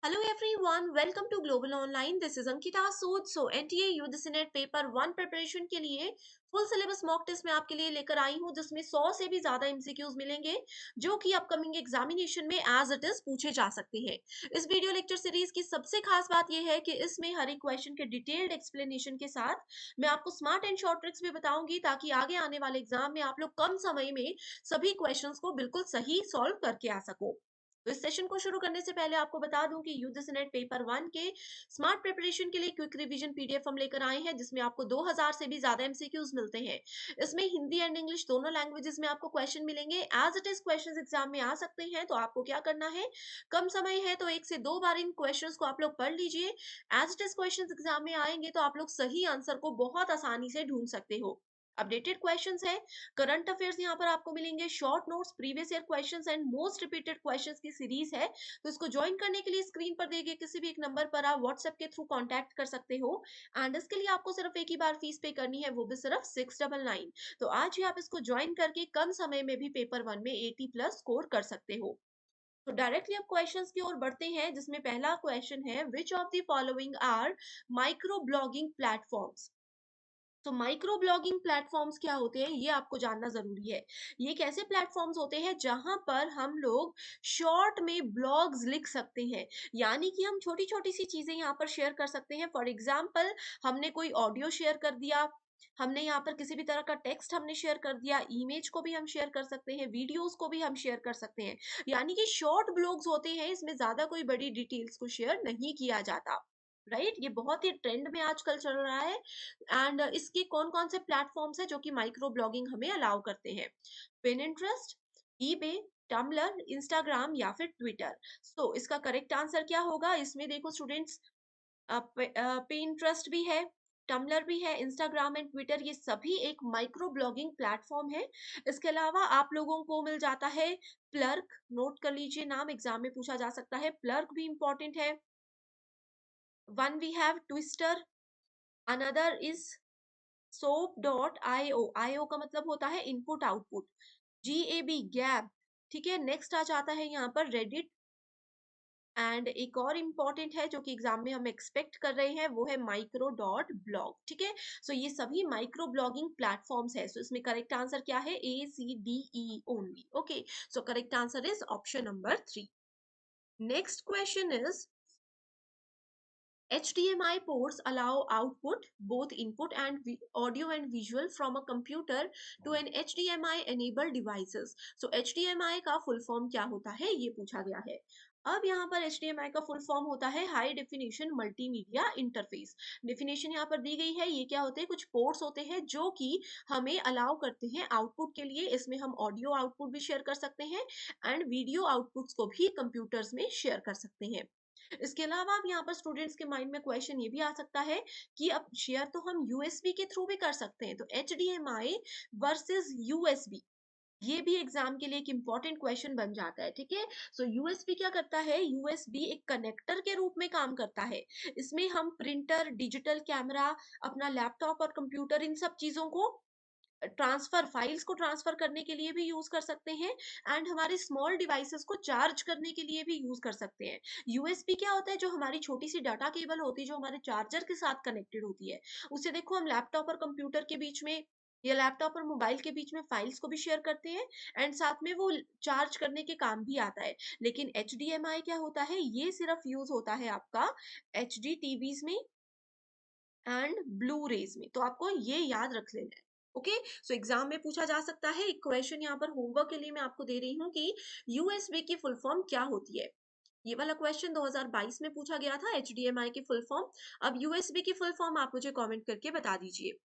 Hello everyone, welcome to Global Online. This is Ankita Sood. So NTA UG Senate paper 1 preparation के लिए full syllabus mock test में आपके लिए लेकर आई हूं, जिसमें 100 से भी ज्यादा एमसीक्यूज मिलेंगे जो कि अपकमिंग एग्जामिनेशन में एज इट इज पूछे जा सकते हैं। इस वीडियो लेक्चर सीरीज की सबसे खास बात यह है कि इसमें हर एक क्वेश्चन के डिटेल्ड एक्सप्लेनेशन के साथ मैं आपको स्मार्ट एंड शॉर्ट ट्रिक्स भी बताऊंगी, ताकि आगे आने वाले एग्जाम में आप लोग कम समय में सभी क्वेश्चंस को बिल्कुल सही सॉल्व करके आ सको। तो इस सेशन को शुरू करने से पहले आपको बता दूं कि यूजी सिनेट पेपर 1 के स्मार्ट प्रिपरेशन के लिए क्विक रिवीजन पीडीएफ हम लेकर आए हैं, जिसमें आपको 2000 से भी ज्यादा एमसीक्यूज मिलते हैं। इसमें हिंदी एंड इंग्लिश दोनों लैंग्वेजेस में आपको क्वेश्चन मिलेंगे। As it is question exam में आ सकते हैं, तो आपको क्या करना है, कम समय है तो एक से दो बार इन क्वेश्चन को आप लोग पढ़ लीजिए। As it is question exam में आएंगे तो आप लोग सही आंसर को बहुत आसानी से ढूंढ सकते हो। अपडेटेड क्वेश्चंस है, करंट अफेयर्स यहाँ पर आपको मिलेंगे, short notes, previous year questions and most repeated questions की सीरीज है। तो इसको ज्वाइन करने के लिए स्क्रीन पर दिए गए किसी भी एक नंबर पर आप व्हाट्सएप के थ्रू कांटेक्ट कर सकते हो। एंड इसके लिए आपको सिर्फ एक ही बार फीस पे करनी है, वो भी सिर्फ 699। तो आज ही आप इसको ज्वाइन करके कम समय में भी पेपर 1 में 80+ स्कोर कर सकते हो। तो डायरेक्टली अब क्वेश्चंस की ओर बढ़ते हैं, जिसमें पहला क्वेश्चन है, which of the following are micro blogging platforms. तो माइक्रो ब्लॉगिंग प्लेटफॉर्म्स क्या होते हैं, ये आपको जानना जरूरी है। ये एक ऐसे प्लेटफॉर्म्स होते हैं जहां पर हम लोग शॉर्ट में ब्लॉग्स लिख सकते हैं, यानी कि हम छोटी छोटी सी चीजें यहाँ पर शेयर कर सकते हैं। फॉर एग्जाम्पल, हमने कोई ऑडियो शेयर कर दिया, हमने यहाँ पर किसी भी तरह का टेक्स्ट हमने शेयर कर दिया, इमेज को भी हम शेयर कर सकते हैं, वीडियोस को भी हम शेयर कर सकते हैं। यानी कि शॉर्ट ब्लॉग्स होते हैं, इसमें ज्यादा कोई बड़ी डिटेल्स को शेयर नहीं किया जाता। राइट, ये बहुत ही ट्रेंड में आजकल चल रहा है। एंड इसके कौन कौन से प्लेटफॉर्म्स है जो कि माइक्रो ब्लॉगिंग हमें अलाउ करते हैं? पिनिंटरेस्ट, ईबे, टम्बलर, इंस्टाग्राम या फिर ट्विटर। सो इसका करेक्ट आंसर क्या होगा? इसमें देखो स्टूडेंट्स, पिनिंटरेस्ट भी है, टम्बलर भी है, इंस्टाग्राम एंड ट्विटर, ये सभी एक माइक्रो ब्लॉगिंग प्लेटफॉर्म है। इसके अलावा आप लोगों को मिल जाता है प्लर्क, नोट कर लीजिए नाम, एग्जाम में पूछा जा सकता है, प्लर्क भी इंपॉर्टेंट है। One we have Twister, another is soap.io, io का मतलब होता है इनपुट आउटपुट। GAB, gap. ठीक है, नेक्स्ट आ जाता है यहाँ पर रेडिट। एंड एक और इम्पॉर्टेंट है जो कि एग्जाम में हम एक्सपेक्ट कर रहे हैं, वो है माइक्रो डॉट ब्लॉग। ठीक है, सो ये सभी माइक्रो ब्लॉगिंग प्लेटफॉर्म्स है। सो इसमें करेक्ट आंसर क्या है? ACDE only. Okay, so correct answer is option number 3। Next question is, HDMI ports allow output, both input and audio and visual from a computer to an HDMI enabled devices. So HDMI का full form क्या होता है, ये पूछा गया है। अब यहाँ पर HDMI का फुल फॉर्म होता है high definition multimedia interface. Definition यहाँ पर दी गई है। ये क्या होते हैं? कुछ पोर्ट्स होते हैं जो कि हमें अलाउ करते हैं आउटपुट के लिए। इसमें हम ऑडियो आउटपुट भी शेयर कर सकते हैं एंड वीडियो आउटपुट्स को भी कंप्यूटर्स में शेयर कर सकते हैं। इसके अलावा अब यहाँ पर स्टूडेंट्स के माइंड में क्वेश्चन ये भी आ सकता है कि अब शेयर तो हम यूएसबी के थ्रू भी कर सकते हैं, तो HDMI वर्सेस यूएसबी, ये भी एग्जाम के लिए एक इंपॉर्टेंट क्वेश्चन बन जाता है। ठीक है, सो यूएसबी क्या करता है? यूएसबी एक कनेक्टर के रूप में काम करता है। इसमें हम प्रिंटर, डिजिटल कैमरा, अपना लैपटॉप और कंप्यूटर, इन सब चीजों को ट्रांसफर, फाइल्स को ट्रांसफर करने के लिए भी यूज कर सकते हैं एंड हमारे स्मॉल डिवाइसेस को चार्ज करने के लिए भी यूज कर सकते हैं। यूएसबी क्या होता है? जो हमारी छोटी सी डाटा केबल होती है, जो हमारे चार्जर के साथ कनेक्टेड होती है, उससे देखो हम लैपटॉप और कंप्यूटर के बीच में या लैपटॉप और मोबाइल के बीच में फाइल्स को भी शेयर करते हैं एंड साथ में वो चार्ज करने के काम भी आता है। लेकिन HDMI क्या होता है? ये सिर्फ यूज होता है आपका HD टीवीज में एंड ब्लू रेज में। तो आपको ये याद रख लेना है। ओके, सो एग्जाम में पूछा जा सकता है। एक क्वेश्चन यहाँ पर होमवर्क के लिए मैं आपको दे रही हूँ कि यूएसबी की फुल फॉर्म क्या होती है। ये वाला क्वेश्चन 2022 में पूछा गया था, HDMI की फुल फॉर्म। अब यूएसबी की फुल फॉर्म आप मुझे कमेंट करके बता दीजिए।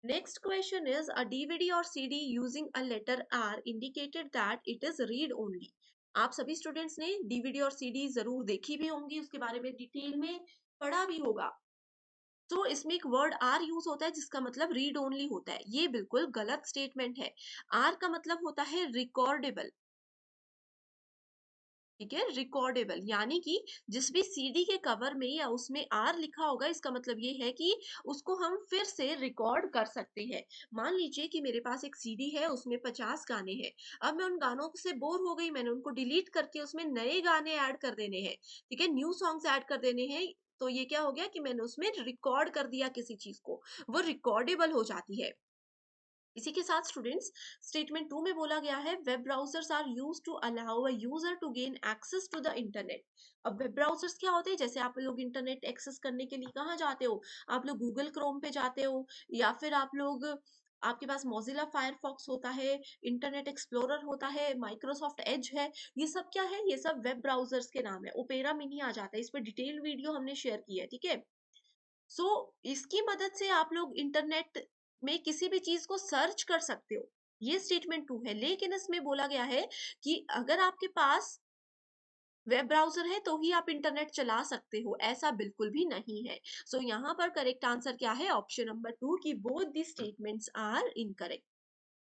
Next question is, a DVD और CD using a letter R indicated that it is read only. आप सभी स्टूडेंट्स ने डीवीडी और सीडी जरूर देखी भी होंगी, उसके बारे में डिटेल में पढ़ा भी होगा। तो इसमें एक वर्ड आर यूज होता है जिसका मतलब रीड ओनली होता है। ये बिल्कुल गलत स्टेटमेंट है। आर का मतलब होता है रिकॉर्डेबल। ठीक है, रिकॉर्डेबल यानी कि जिस भी सीडी के कवर में या उसमें आर लिखा होगा, इसका मतलब ये है कि उसको हम फिर से रिकॉर्ड कर सकते हैं। मान लीजिए कि मेरे पास एक सीडी है, उसमें 50 गाने हैं। अब मैं उन गानों से बोर हो गई, मैंने उनको डिलीट करके उसमें नए गाने ऐड कर देने हैं, ठीक है, न्यू सॉन्ग्स ऐड कर देने हैं। तो ये क्या हो गया कि मैंने उसमें रिकॉर्ड कर दिया किसी चीज को, वो रिकॉर्डेबल हो जाती है। इसी के साथ स्टूडेंट्स, स्टेटमेंट 2 में बोला गया है web browsers are use to allow a user to gain access to the internet. अब वेब ब्राउजर्स क्या होते हैं? जैसे आप लोग इंटरनेट एक्सेस करने के लिए कहाँ जाते हो? आप लोग गूगल क्रोम पे जाते हो, या फिर आप लोग, आपके पास मोजिला फायरफॉक्स होता है, इंटरनेट एक्सप्लोरर होता है, माइक्रोसॉफ्ट एज है। ये सब क्या है? ये सब वेब ब्राउजर्स के नाम है। ओपेरा मिनी आ जाता है, इस पर डिटेल वीडियो हमने शेयर की है, ठीक है। सो इसकी मदद से आप लोग इंटरनेट में किसी भी चीज को सर्च कर सकते हो। ये स्टेटमेंट 2 है, लेकिन इसमें बोला गया है कि अगर आपके पास वेब ब्राउजर है तो ही आप इंटरनेट चला सकते हो, ऐसा बिल्कुल भी नहीं है। सो यहाँ पर करेक्ट आंसर क्या है? ऑप्शन नंबर 2 की both the statements are incorrect.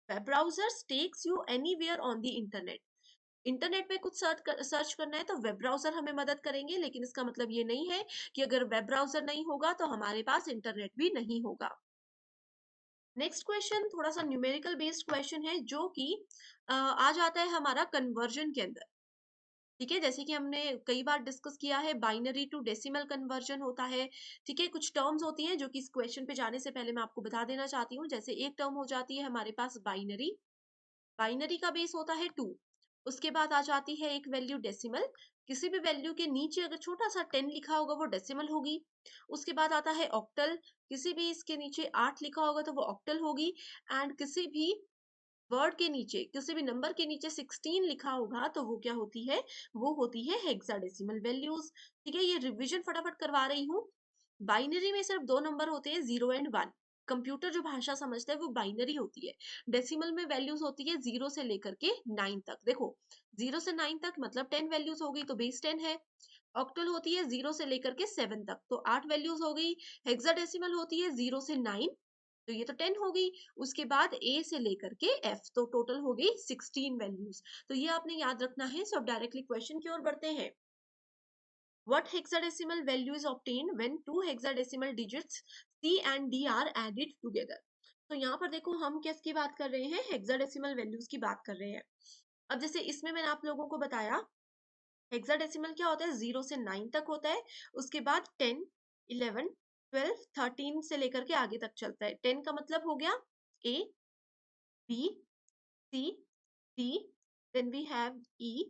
Web browsers takes you anywhere on the internet. Internet पे कुछ सर्च करना है तो वेब ब्राउजर हमें मदद करेंगे, लेकिन इसका मतलब ये नहीं है कि अगर वेब ब्राउजर नहीं होगा तो हमारे पास इंटरनेट भी नहीं होगा। नेक्स्ट क्वेश्चन थोड़ा सा न्यूमेरिकल बेस्ड क्वेश्चन है, जो कि आ जाता है हमारा कन्वर्जन के अंदर। ठीक है, जैसे कि हमने कई बार डिस्कस किया है, बाइनरी टू डेसिमल कन्वर्जन होता है। ठीक है, कुछ टर्म्स होती हैं जो कि इस क्वेश्चन पे जाने से पहले मैं आपको बता देना चाहती हूँ। जैसे एक टर्म हो जाती है हमारे पास बाइनरी। बाइनरी का बेस होता है 2। उसके बाद आ जाती है एक वैल्यू डेसिमल। किसी भी वैल्यू के नीचे अगर छोटा सा 10 लिखा होगा वो डेसिमल होगी। उसके बाद आता है ऑक्टल। किसी भी इसके नीचे 8 लिखा होगा तो वो ऑक्टल होगी। एंड किसी भी वर्ड के नीचे, किसी भी नंबर के नीचे 16 लिखा होगा तो वो क्या होती है? वो होती है हेक्साडेसिमल वैल्यूज। ठीक है, ये रिवीजन फटाफट करवा रही हूँ। बाइनरी में सिर्फ दो नंबर होते हैं, 0 एंड 1। कंप्यूटर जो भाषा समझता है वो बाइनरी होती है। डेसिमल में वैल्यूज होती है 0 से लेकर के 9 तक। देखो, 0 से 9 तक मतलब 10 वैल्यूज हो गई तो बेस 10 है। ऑक्टल होती है 0 से लेकर के 7 तक, तो 8 वैल्यूज हो गई। हेक्साडेसिमल होती है 0 से 9, तो ये तो 10 हो गई। उसके बाद ए से लेकर के एफ, तो टोटल हो गई 16 वैल्यूज। तो ये आपने याद रखना है। सब डायरेक्टली क्वेश्चन की ओर बढ़ते हैं। What hexadecimal value is obtained when two hexadecimal digits C and D are added together? तो यहाँ पर देखो, हम किसकी बात कर रहे हैं? हेक्साडेसिमल वैल्यूज की बात कर रहे हैं। अब जैसे इसमें मैंने आप लोगों को बताया, हेक्साडेसिमल क्या होता है? 0 से 9 तक होता है। उसके बाद 10, 11, 12, 13 से लेकर के आगे तक चलता है। 10 का मतलब हो गया A, B, C, D, then we have E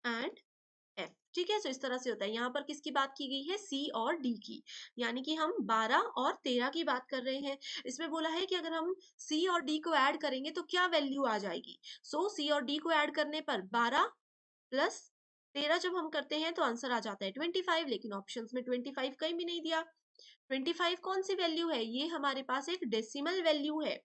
and F। ठीक है, तो इस तरह से होता है। यहाँ पर किसकी बात की गई है? C और D की, यानी कि हम 12 और 13 की बात कर रहे हैं। इसमें बोला है कि अगर हम C और D को ऐड करेंगे तो क्या वैल्यू आ जाएगी? सो C और D को ऐड करने पर 12 प्लस 13 जब हम करते हैं तो आंसर आ जाता है 25, लेकिन ऑप्शंस में 25 कहीं भी नहीं दिया। 25 कौन सी वैल्यू है? ये हमारे पास एक डेसिमल वैल्यू है,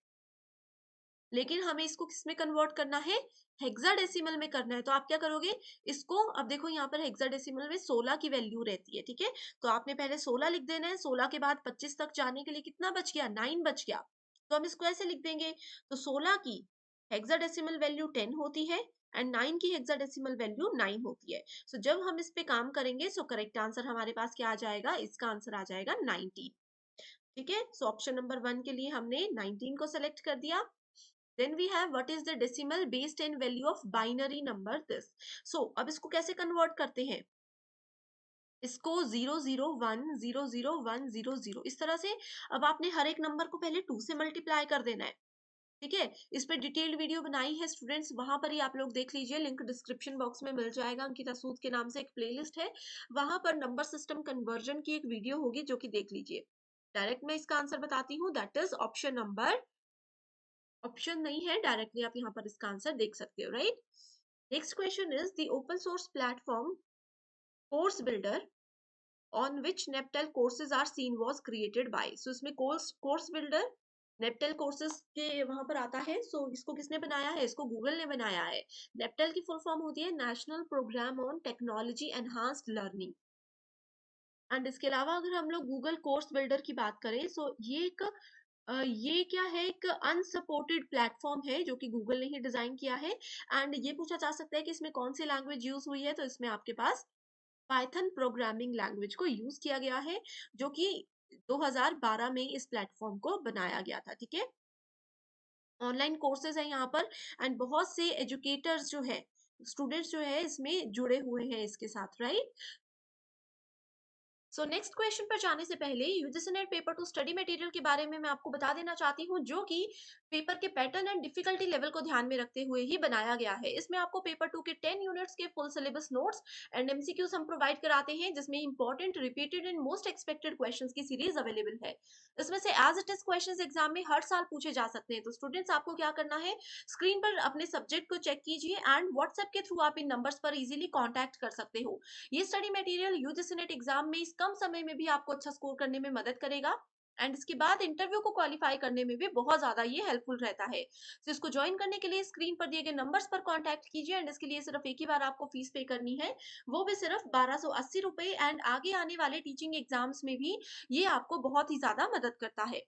लेकिन हमें इसको किसमें कन्वर्ट करना है? हेक्साडेसिमल में करना है। तो आप क्या करोगे इसको? अब देखो, यहाँ पर हेक्साडेसिमल में 16 की वैल्यू रहती है, ठीक है। तो आपने पहले 16 लिख देना है। 16 के बाद 25 तक जाने के लिए कितना बच गया? 9 बच गया। तो हम इसको ऐसे लिख देंगे। तो 16 की हेक्साडेसिमल वैल्यू 10 होती है एंड 9 की हेक्साडेसिमल वैल्यू 9 होती है। सो जब हम इस पे काम करेंगे, सो करेक्ट आंसर हमारे पास क्या आ जाएगा? इसका आंसर आ जाएगा 19। ठीक है, सो ऑप्शन नंबर 1 के लिए हमने 19 को सेलेक्ट कर दिया। Then we have what is the decimal base 10 value of binary number this. So अब इसको कैसे कन्वर्ट करते हैं? इसको 001000100 इस तरह से। अब आपने हर एक नंबर को पहले 2 से मल्टीप्लाई कर देना है। ठीक है, इस पे डिटेल्ड वीडियो बनाई है स्टूडेंट्स, वहां पर ही आप लोग देख लीजिए, लिंक डिस्क्रिप्शन बॉक्स में मिल जाएगा। अंकिता सूद के नाम से एक प्लेलिस्ट है, वहां पर नंबर सिस्टम कन्वर्जन की एक वीडियो होगी, जो कि देख लीजिए। डायरेक्ट मैं इसका आंसर बताती हूँ, that is option number, option नहीं है, डायरेक्टली आप यहाँ पर इसका आंसर देख सकते हो, right. Next question is the open source platform course builder on which NPTEL courses are seen was created by. So इसमें कोर्स बिल्डर नेपटेल कोर्सेज के वहां पर आता है। सो इसको किसने बनाया है? इसको गूगल ने बनाया है। नेपटेल की फुल फॉर्म होती है national programme on technology enhanced learning. And इसके अलावा अगर हम लोग गूगल कोर्स बिल्डर की बात करें, सो ये एक ये क्या है, एक अनसपोर्टेड प्लेटफॉर्म है जो कि गूगल ने ही डिजाइन किया है। एंड ये पूछा जा सकता है कि इसमें कौन सी लैंग्वेज यूज हुई है, तो इसमें आपके पास पाइथन प्रोग्रामिंग लैंग्वेज को यूज किया गया है, जो कि 2012 में इस प्लेटफॉर्म को बनाया गया था। ठीक है, ऑनलाइन कोर्सेज है यहाँ पर, एंड बहुत से एजुकेटर्स जो है, स्टूडेंट्स जो है इसमें जुड़े हुए हैं इसके साथ, राइट। सो नेक्स्ट क्वेश्चन पर जाने से पहले UGC NET paper two study material के बारे में मैं आपको बता देना चाहती हूँ, जो कि पेपर के पैटर्न एंड डिफिकल्टी लेवल को ध्यान में रखते हुए ही बनाया गया है। इसमें आपको पेपर 2 के 10 यूनिट्स के full syllabus notes and MCQs हम प्रोवाइड कराते हैं, जिसमें important repeated and most expected questions की सीरीज अवेलेबल है। इसमें से as it is questions exam में हर साल पूछे जा सकते हैं। तो स्टूडेंट्स, आपको क्या करना है, स्क्रीन पर अपने सब्जेक्ट को चेक कीजिए एंड व्हाट्सएप के थ्रू आप इन नंबर्स पर इजीली कॉन्टैक्ट कर सकते हो। ये study material UGC net exam में इस कम समय में भी आपको अच्छा स्कोर करने में मदद करेगा, एंड इसके बाद इंटरव्यू को क्वालिफाई करने में भी बहुत ज्यादा ये हेल्पफुल रहता है। तो इसको ज्वाइन करने के लिए स्क्रीन पर दिए गए नंबर्स पर कांटेक्ट कीजिए, एंड इसके लिए सिर्फ एक ही बार आपको फीस पे करनी है, वो भी सिर्फ 1280 रुपए। एंड आगे आने वाले टीचिंग एग्जाम्स में भी ये आपको बहुत ही ज्यादा मदद करता है।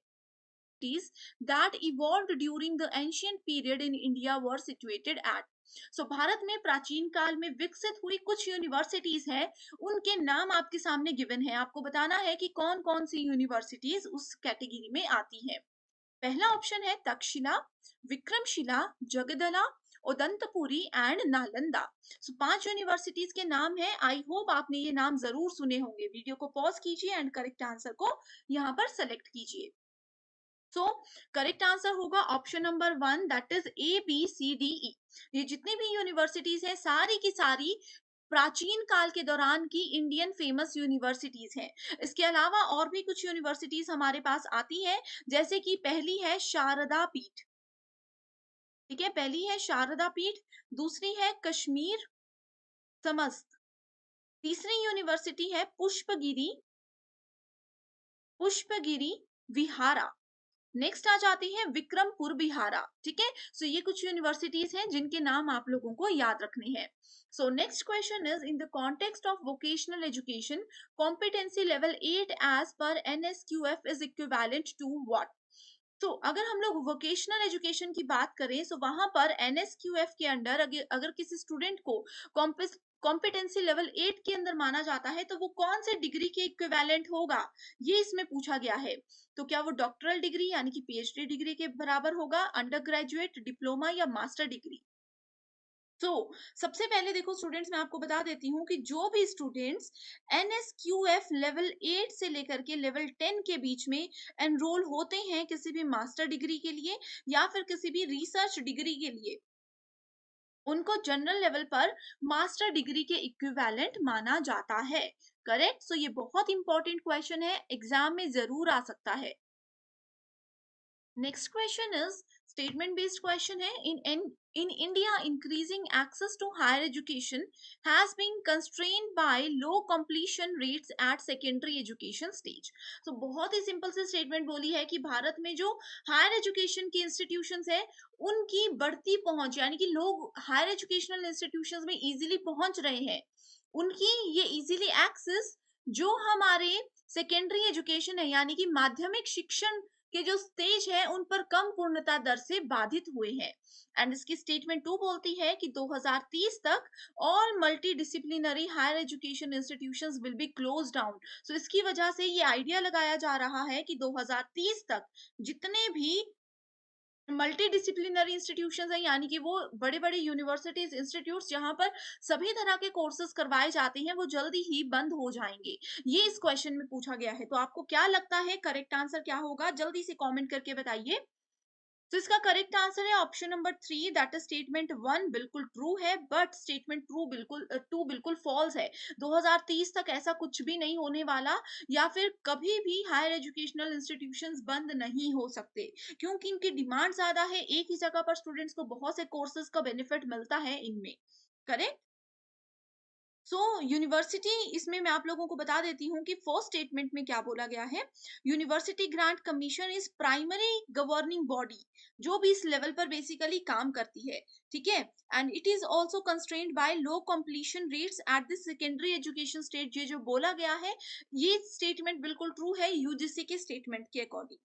That evolved during the ancient period in India were situated at। सो भारत में प्राचीन काल में विकसित हुई कुछ यूनिवर्सिटीज है, उनके नाम आपके सामने गिवन है। आपको बताना है कि कौन कौन सी यूनिवर्सिटीज उस कैटेगरी में आती है। पहला ऑप्शन है Takshashila, Vikramshila, Jagaddala, Odantapuri and Nalanda. So 5 universities के नाम है। आई होप आपने ये नाम जरूर सुने होंगे। वीडियो को पॉज कीजिए एंड करेक्ट आंसर को यहाँ पर सेलेक्ट कीजिए। सो करेक्ट आंसर होगा option number 1, that is ABCDE। ये जितनी भी यूनिवर्सिटीज हैं सारी की सारी प्राचीन काल के दौरान की इंडियन फेमस यूनिवर्सिटीज हैं। इसके अलावा और भी कुछ यूनिवर्सिटीज हमारे पास आती है, जैसे कि पहली है शारदा पीठ। ठीक है, पहली है शारदा पीठ, दूसरी है कश्मीर समस्त, तीसरी यूनिवर्सिटी है पुष्पगिरी विहारा। नेक्स्ट आ जाती है विक्रमपुर बिहारा। ठीक है, सो ये कुछ यूनिवर्सिटीज हैं जिनके नाम आप लोगों को याद रखने हैं। So next question is, in the context of vocational education competency level 8 as per NSQF is equivalent to what. तो अगर हम लोग वोकेशनल एजुकेशन की बात करें, तो वहां पर NSQF के अंडर अगर किसी स्टूडेंट को कॉम्पिटेंसी लेवल 8 के अंदर माना जाता है, तो वो कौन से डिग्री के इक्विवेलेंट होगा, ये इसमें पूछा गया है। तो क्या वो डॉक्टरल डिग्री यानी कि PhD डिग्री के बराबर होगा, अंडर ग्रेजुएट, डिप्लोमा या मास्टर डिग्री। तो सबसे पहले देखो स्टूडेंट्स, मैं आपको बता देती हूँ कि जो भी स्टूडेंट्स NSQF लेवल 8 से लेकर के लेवल 10 के बीच में एनरोल होते हैं किसी भी मास्टर डिग्री के लिए या फिर किसी भी रिसर्च डिग्री के लिए, उनको जनरल लेवल पर मास्टर डिग्री के इक्विवेलेंट माना जाता है। करेक्ट। सो ये बहुत इंपॉर्टेंट क्वेश्चन है, एग्जाम में जरूर आ सकता है। Next question is statement based question है। in India, increasing access to higher education has been constrained by low completion rates at secondary education stage। तो बहुत ही सिंपल से स्टेटमेंट बोली है कि भारत में जो हायर एजुकेशन की इंस्टीट्यूशंस है, उनकी बढ़ती पहुंच, यानी कि लोग हायर एजुकेशनल इंस्टीट्यूशंस में इजीली पहुंच रहे हैं, उनकी ये इजीली एक्सेस जो हमारे सेकेंडरी एजुकेशन है यानी कि माध्यमिक शिक्षण के जो स्टेज है उन पर कम पूर्णता दर से बाधित हुए हैं। एंड इसकी स्टेटमेंट 2 बोलती है कि 2030 तक all multi disciplinary higher education institutions will be close down. So इसकी वजह से ये आइडिया लगाया जा रहा है कि 2030 तक जितने भी मल्टी डिसिप्लिनरी इंस्टीट्यूशंस हैं, यानी कि वो बड़े बड़े यूनिवर्सिटीज इंस्टीट्यूट्स जहां पर सभी तरह के कोर्सेज करवाए जाते हैं, वो जल्दी ही बंद हो जाएंगे। ये इस क्वेश्चन में पूछा गया है। तो आपको क्या लगता है करेक्ट आंसर क्या होगा, जल्दी से कमेंट करके बताइए। तो इसका करेक्ट आंसर है option number 3, that is statement 1 बिल्कुल ट्रू है, बट स्टेटमेंट टू बिल्कुल फॉल्स है। 2030 तक ऐसा कुछ भी नहीं होने वाला, या फिर कभी भी हायर एजुकेशनल इंस्टीट्यूशंस बंद नहीं हो सकते, क्योंकि इनकी डिमांड ज्यादा है। एक ही जगह पर स्टूडेंट्स को बहुत से कोर्सेज का बेनिफिट मिलता है इनमें। करेक्ट। सो यूनिवर्सिटी, इसमें मैं आप लोगों को बता देती हूँ कि फर्स्ट स्टेटमेंट में क्या बोला गया है। University grant commission is primary governing body, जो भी इस लेवल पर बेसिकली काम करती है। ठीक है, and it is also constrained by low completion rates at the secondary education stage. ये जो बोला गया है, ये स्टेटमेंट बिल्कुल ट्रू है यूजीसी के स्टेटमेंट के अकॉर्डिंग।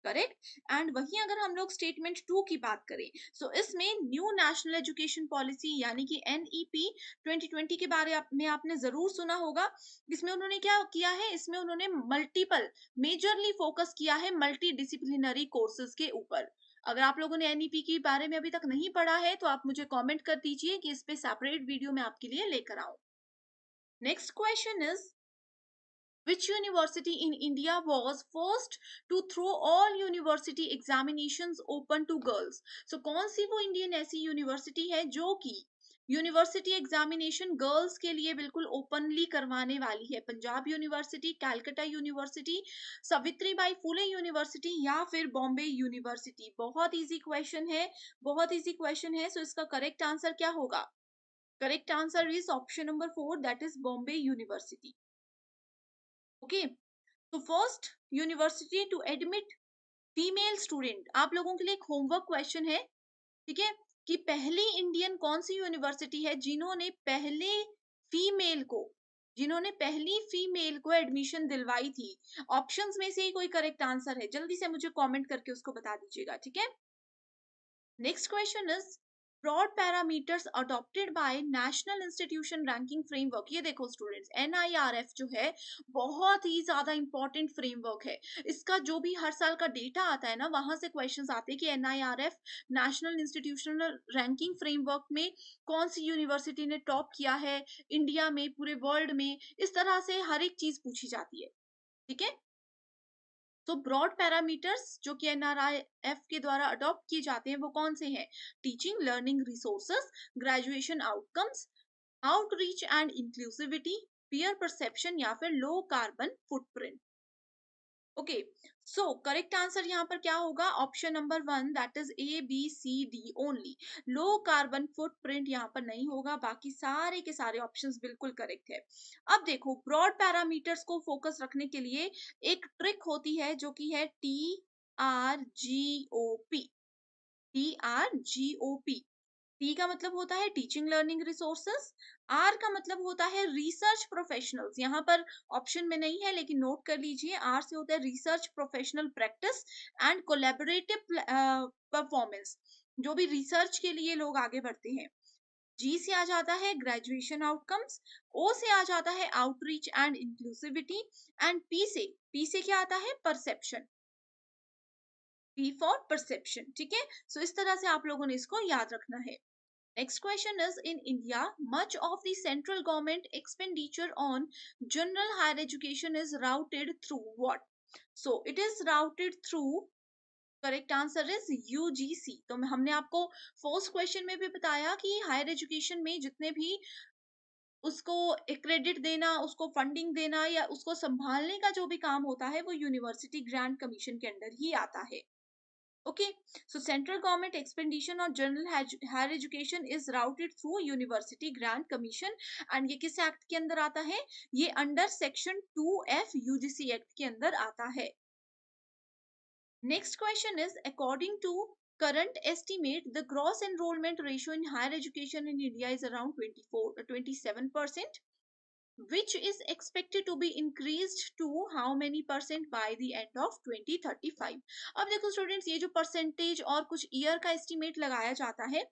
करेक्ट। एंड वहीं अगर हम लोग स्टेटमेंट 2 की बात करें, सो इसमें न्यू नेशनल एजुकेशन पॉलिसी यानी कि NEP 2020 के बारे में आपने जरूर सुना होगा। इसमें उन्होंने क्या किया है, इसमें उन्होंने मल्टीपल मेजरली फोकस किया है मल्टी डिसिप्लिनरी कोर्सेज के ऊपर। अगर आप लोगों ने NEP के बारे में अभी तक नहीं पढ़ा है तो आप मुझे कमेंट कर दीजिए कि इस पे सेपरेट वीडियो मैं आपके लिए लेकर आऊं। Next question is, which university in India was first to throw all university examinations open to girls? So कौन सी वो इंडियन ऐसी यूनिवर्सिटी है जो कि यूनिवर्सिटी एग्जामिनेशन गर्ल्स के लिए बिल्कुल ओपनली करवाने वाली है? Punjab university, Calcutta university, Savitri by Phule university या फिर बॉम्बे यूनिवर्सिटी? बहुत इजी क्वेश्चन है, बहुत इजी क्वेश्चन है। सो इसका करेक्ट आंसर क्या होगा? Correct answer is option number 4, that is Bombay university. Okay, तो first university to admit female student. आप लोगों के लिए एक होमवर्क क्वेश्चन है, ठीक है, कि पहली इंडियन कौन सी यूनिवर्सिटी है जिन्होंने पहली फीमेल को एडमिशन दिलवाई थी? ऑप्शंस में से ही कोई करेक्ट आंसर है, जल्दी से मुझे कमेंट करके उसको बता दीजिएगा, ठीक है। Next question is, broad parameters adopted by national institution ranking framework. ये देखो स्टूडेंट्स, NIRF जो है बहुत ही ज्यादा इंपॉर्टेंट फ्रेमवर्क है। इसका जो भी हर साल का डेटा आता है ना, वहां से क्वेश्चंस आते हैं कि NIRF national institutional ranking framework में कौन सी यूनिवर्सिटी ने टॉप किया है इंडिया में, पूरे वर्ल्ड में। इस तरह से हर एक चीज पूछी जाती है, ठीक है। तो ब्रॉड पैरामीटर्स जो कि NRIF के द्वारा अडॉप्ट किए जाते हैं वो कौन से हैं? Teaching learning resources, graduation outcomes, outreach and inclusivity, peer perception या फिर लो कार्बन फुटप्रिंट। ओके, सो करेक्ट आंसर यहाँ पर क्या होगा? Option number 1, that is ABCD only. Low carbon footprint यहाँ पर नहीं होगा, बाकी सारे के सारे ऑप्शंस बिल्कुल करेक्ट है। अब देखो, ब्रॉड पैरामीटर्स को फोकस रखने के लिए एक ट्रिक होती है जो कि है TRGOP। TRGOP, टी का मतलब होता है टीचिंग लर्निंग रिसोर्सेस, आर का मतलब होता है रिसर्च प्रोफेशनल्स। यहाँ पर ऑप्शन में नहीं है लेकिन नोट कर लीजिए, आर से होता है research professional practice and collaborative performance, जो भी रिसर्च के लिए लोग आगे बढ़ते हैं। जी से आ जाता है ग्रेजुएशन आउटकम्स, ओ से आ जाता है outreach and inclusivity, and P से क्या आता है? परसेप्शन। पी फॉर परसेप्शन, ठीक है। सो इस तरह से आप लोगों ने इसको याद रखना है। Next question is, in India, much of the central government expenditure on general higher education is routed through what? So it is routed through, correct answer is UGC। तो हमने आपको फर्स्ट क्वेश्चन में भी बताया कि हायर एजुकेशन में जितने भी उसको क्रेडिट देना, उसको फंडिंग देना या उसको संभालने का जो भी काम होता है वो यूनिवर्सिटी ग्रांट कमीशन के अंडर ही आता है। Okay, so central government expenditure on general higher education is routed through University Grant Commission, and ये किस एक्ट के अंदर आता है? ये under section 2F UGC act के अंदर आता है। Next question is, according to current estimate, the gross enrollment ratio in higher education in India is around 27%, which is expected to be increased to how many percent by the end of 2035? अब देखो students, ये जो percentage और कुछ year का estimate लगाया जाता है,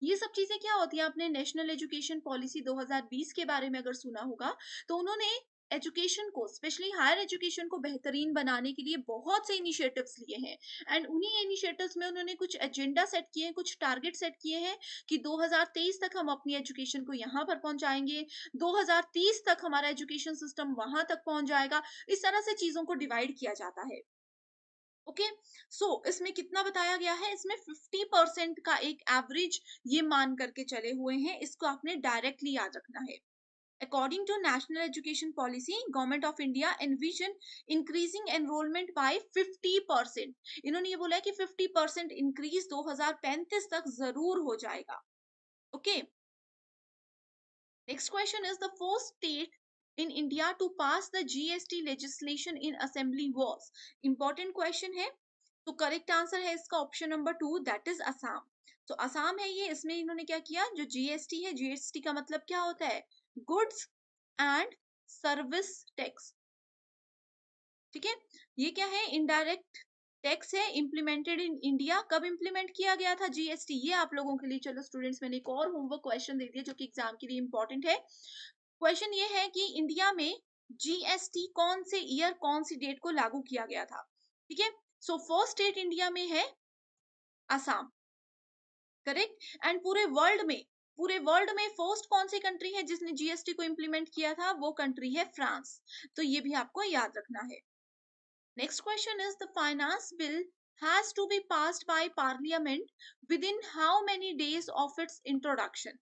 ये सब चीजें क्या होती है? आपने नेशनल एजुकेशन पॉलिसी 2020 के बारे में अगर सुना होगा तो उन्होंने एजुकेशन को, स्पेशली हायर एजुकेशन को बेहतरीन बनाने के लिए बहुत से इनिशिएटिव्स लिए हैं। एंड उन्हीं इनिशिएटिव्स में उन्होंने कुछ एजेंडा सेट किए हैं, कुछ टारगेट सेट किए हैं कि 2023 तक हम अपनी एजुकेशन को यहाँ पर पहुंचाएंगे, 2030 तक हमारा एजुकेशन सिस्टम वहां तक पहुंच जाएगा। इस तरह से चीजों को डिवाइड किया जाता है। ओके, सो इसमें कितना बताया गया है? इसमें 50% का एक एवरेज ये मान करके चले हुए हैं, इसको आपने डायरेक्टली याद रखना है। According to National Education Policy, Government of India envision increasing enrollment by 50%। इन्होंने ये बोला है कि 50% इंक्रीज 2035 तक जरूर हो जाएगा। Okay, next question is, the first state in India to pass the GST legislation in assembly was? Important question है। तो करेक्ट आंसर है इसका option number 2, that is Assam. तो असम है ये, इसमें इन्होंने क्या किया? जो GST है, GST का मतलब क्या होता है? गुड्स एंड सर्विस टैक्स, ठीक है। ये क्या है? इनडायरेक्ट टैक्स है इम्प्लीमेंटेड इन इंडिया, कब इम्प्लीमेंट किया गया था जीएसटी, ये आप लोगों के लिए, चलो स्टूडेंट्स मैंने एक और होमवर्क क्वेश्चन दे दिया जो कि एग्जाम के लिए इंपॉर्टेंट है। क्वेश्चन ये है कि इंडिया में जीएसटी कौन से ईयर कौन सी डेट को लागू किया गया था, ठीक है। सो फर्स्ट स्टेट इंडिया में है असम, करेक्ट। एंड पूरे वर्ल्ड में फर्स्ट कौन सी कंट्री है जिसने जीएसटी को इंप्लीमेंट किया था, वो कंट्री है फ्रांस। तो ये भी आपको याद रखना है। Next question is the finance bill has to be passed by parliament within how many days of its introduction?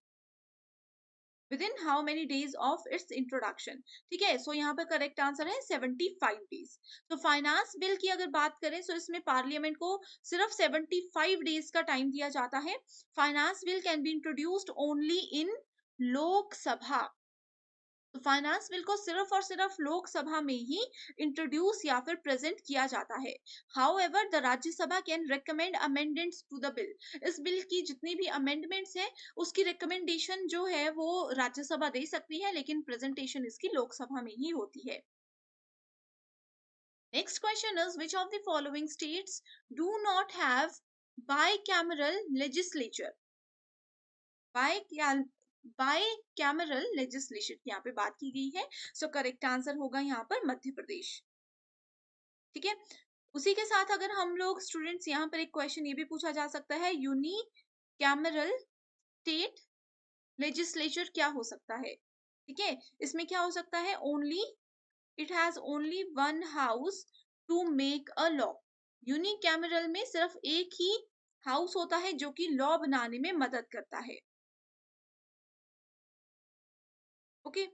Within how many days of its introduction? ठीक है, सो यहाँ पे करेक्ट आंसर है 75 डेज। तो फाइनेंस बिल की अगर बात करें तो इसमें पार्लियामेंट को सिर्फ 75 डेज का टाइम दिया जाता है। Finance bill can be introduced only in Lok Sabha. तो फाइनेंस बिल को सिर्फ और सिर्फ लोकसभा में ही इंट्रोड्यूस या फिर प्रेजेंट किया जाता है। However the Rajya Sabha can recommend amendments to the bill. इस बिल की जितनी भी अमेंडमेंट्स है उसकी रिकमेंडेशन जो है वो राज्यसभा दे सकती है, लेकिन प्रेजेंटेशन इसकी लोकसभा में ही होती है। Next question is which of the following states do not have bicameral legislature? Bicameral legislation की यहाँ पे बात की गई है। सो करेक्ट आंसर होगा यहाँ पर मध्य प्रदेश, ठीक है। उसी के साथ अगर हम लोग स्टूडेंट्स यहाँ पर एक क्वेश्चन ये भी पूछा जा सकता है, यूनिकैमरल स्टेट लेजिस्लेचर क्या हो सकता है, ठीक है। इसमें क्या हो सकता है, only it has only one house to make a law. Unicameral में सिर्फ एक ही हाउस होता है जो कि लॉ बनाने में मदद करता है, ओके।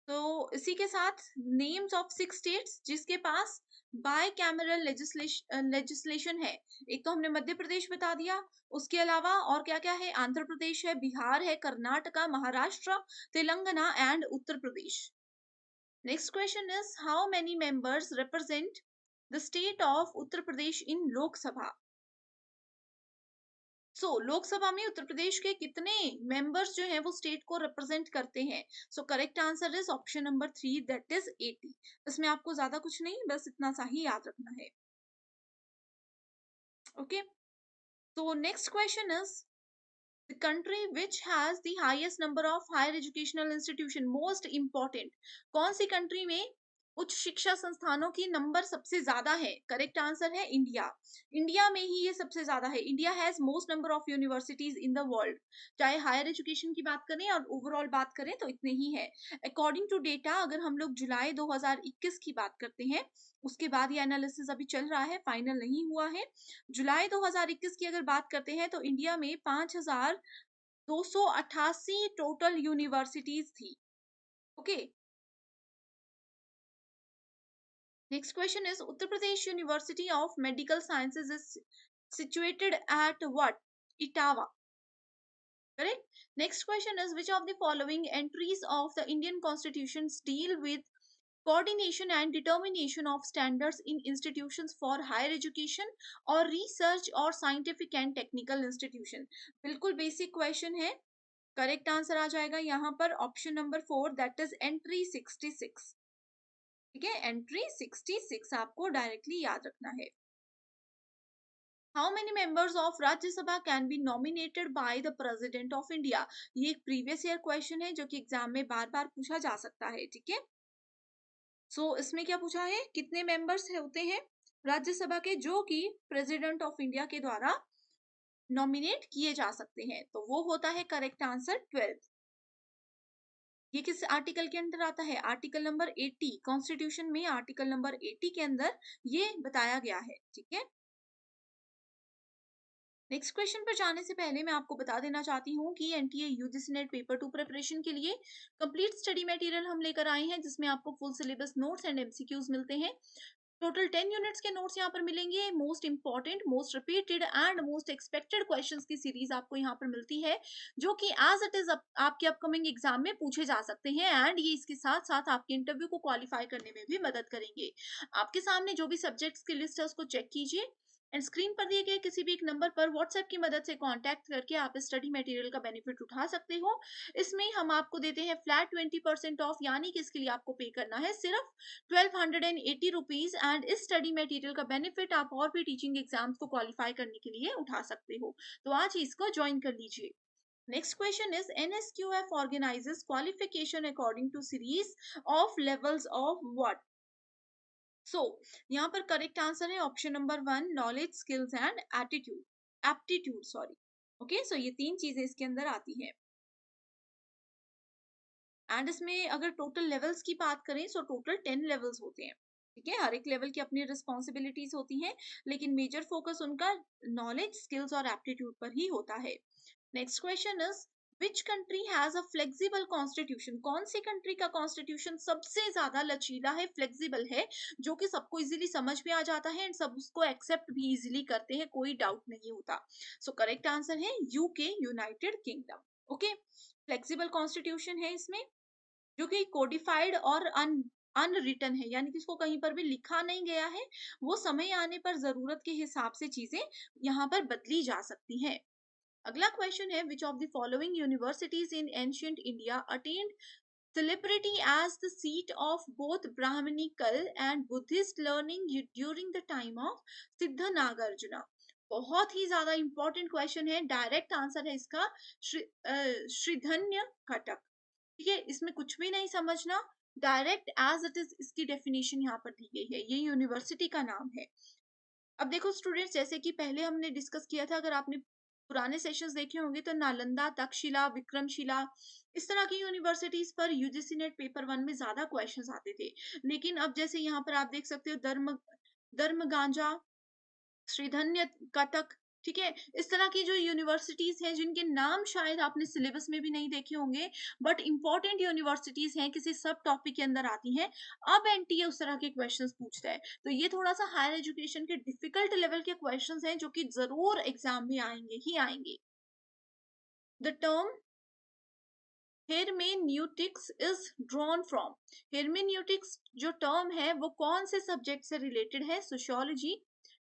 तो इसी के साथ नेम्स ऑफ 6 स्टेट्स जिसके पास बाइकैमरल लेजिस्लेशन है। एक तो हमने मध्य प्रदेश बता दिया, उसके अलावा और क्या क्या है, आंध्र प्रदेश है, बिहार है, Karnataka, Maharashtra, Telangana and Uttar Pradesh. Next question is how many members represent the state of Uttar Pradesh in Lok Sabha? Lok Sabha में उत्तर प्रदेश के कितने मेंबर्स जो हैं वो स्टेट को रिप्रेजेंट करते हैं? Correct answer is option number 3, that is 80। इसमें आपको ज्यादा कुछ नहीं, बस इतना सा ही याद रखना है, ओके। तो next question is the country which has the highest number of higher educational institution, most important. कौन सी कंट्री में उच्च शिक्षा संस्थानों की नंबर सबसे ज्यादा है? करेक्ट आंसर है इंडिया। इंडिया में ही ये सबसे ज्यादा है। India has most number of universities in the world. चाहे हायर एजुकेशन की बात करें और ओवरऑल बात करें तो इतने ही है। अकॉर्डिंग टू डेटा, अगर हम लोग जुलाई 2021 की बात करते हैं, उसके बाद ये एनालिसिस अभी चल रहा है, फाइनल नहीं हुआ है। जुलाई 2021 की अगर बात करते हैं तो इंडिया में 5288 टोटल यूनिवर्सिटीज थी, okay. Next question is Uttar Pradesh University of Medical Sciences is situated at what? Etawah. Correct. Next question is which of the following entries of the Indian Constitutions deal with coordination and determination of standards in institutions for higher education or research or scientific and technical institution? बिल्कुल basic question है। Correct answer आ जाएगा यहाँ पर option number 4, that is entry 66, ठीक है। Entry 66 आपको directly याद रखना है। How many members of Rajya Sabha can be nominated by the president of India? ये एक प्रीवियस ईयर क्वेश्चन है जो कि एग्जाम में बार बार पूछा जा सकता है, ठीक है। इसमें क्या पूछा है, कितने मेंबर्स होते हैं राज्यसभा के जो कि प्रेसिडेंट ऑफ इंडिया के द्वारा नॉमिनेट किए जा सकते हैं? तो वो होता है करेक्ट आंसर 12। ये किस आर्टिकल के अंदर आता है? आर्टिकल नंबर 80 कॉन्स्टिट्यूशन में, आर्टिकल नंबर 80 के अंदर ये बताया गया है, ठीक है। नेक्स्ट क्वेश्चन पर जाने से पहले मैं आपको बता देना चाहती हूँ कि NTA UGC NET paper 2 preparation के लिए कंप्लीट स्टडी मटेरियल हम लेकर आए हैं, जिसमें आपको full syllabus notes and MCQs मिलते हैं। टोटल 10 यूनिट्स के नोट्स यहाँ पर मिलेंगे। Most important, most repeated and most expected questions की सीरीज आपको यहाँ पर मिलती है, जो कि एज इट इज आपके अपकमिंग एग्जाम में पूछे जा सकते हैं एंड ये इसके साथ साथ आपके इंटरव्यू को क्वालिफाई करने में भी मदद करेंगे। आपके सामने जो भी सब्जेक्ट्स की लिस्ट है उसको चेक कीजिए। एंड स्क्रीन पर दिए गए किसी भी एक नंबर पर व्हाट्सएप की मदद से कांटेक्ट करके आप इस स्टडी मटेरियल का बेनिफिट उठा सकते हो। इसमें हम आपको देते हैं फ्लैट 20% ऑफ, यानी कि इसके लिए आपको पे करना है सिर्फ 1280 रुपीज। एंड इस स्टडी मटेरियल का बेनिफिट आप और भी टीचिंग एग्जाम्स को क्वालिफाई करने के लिए उठा सकते हो। तो आज ही इसको ज्वाइन कर लीजिए। Next question is NSQF organizes qualification according to series of levels of what? So, यहाँ पर करेक्ट आंसर है option number 1, knowledge, skills and aptitude sorry. Okay, so ये 3 चीजें इसके अंदर आती हैं। एंड इसमें अगर टोटल लेवल्स की बात करें तो टोटल 10 लेवल्स होते हैं। ठीक है, हर एक लेवल की अपनी रिस्पॉन्सिबिलिटीज होती हैं, लेकिन मेजर फोकस उनका नॉलेज, स्किल्स और एप्टीट्यूड पर ही होता है। Next question is which country has a flexible constitution? कौन सी कंट्री का कॉन्स्टिट्यूशन सबसे ज्यादा लचीला है, फ्लेक्सिबल है, जो कि सबको इजीली समझ में आ जाता है एंड सब उसको एक्सेप्ट भी इजीली करते हैं, कोई डाउट नहीं होता। सो करेक्ट आंसर है UK, United kingdom. Okay, flexible constitution है इसमें, जो कि कोडिफाइड और अनरिटन है, यानी कि इसको कहीं पर भी लिखा नहीं गया है, वो समय आने पर जरूरत के हिसाब से चीजें यहाँ पर बदली जा सकती हैं। अगला क्वेश्चन है which of the following universities in ancient India attend celebrity as the seat of both Brahminical and Buddhist learning during the time of सिद्ध नागार्जुना? बहुत ही ज्यादा इंपॉर्टेंट क्वेश्चन है, डायरेक्ट आंसर है इसका श्रीधन्य कटक। ठीक है, इसमें कुछ भी नहीं समझना, डायरेक्ट एज इट इज इसकी डेफिनेशन यहाँ पर दी गई है, ये यूनिवर्सिटी का नाम है। अब देखो स्टूडेंट्स, जैसे कि पहले हमने डिस्कस किया था, अगर आपने पुराने सेशंस देखे होंगे तो नालंदा, तक्षशिला, विक्रमशिला, इस तरह की यूनिवर्सिटीज पर यूजीसी नेट पेपर 1 में ज्यादा क्वेश्चंस आते थे। लेकिन अब जैसे यहाँ पर आप देख सकते हो धर्म गांजा, श्रीधन्य कटक, ठीक है, इस तरह की जो यूनिवर्सिटीज हैं जिनके नाम शायद आपने सिलेबस में भी नहीं देखे होंगे, बट इंपॉर्टेंट यूनिवर्सिटीज हैं, किसी सब टॉपिक के अंदर आती हैं। अब एनटीए उस तरह के क्वेश्चंस पूछता है, तो ये थोड़ा सा हायर एजुकेशन के डिफिकल्ट लेवल के क्वेश्चंस हैं, जो कि जरूर एग्जाम में आएंगे ही आएंगे। The term hermeneutics is drawn from? Hermeneutics जो टर्म है वो कौन से सब्जेक्ट से रिलेटेड है? Sociology,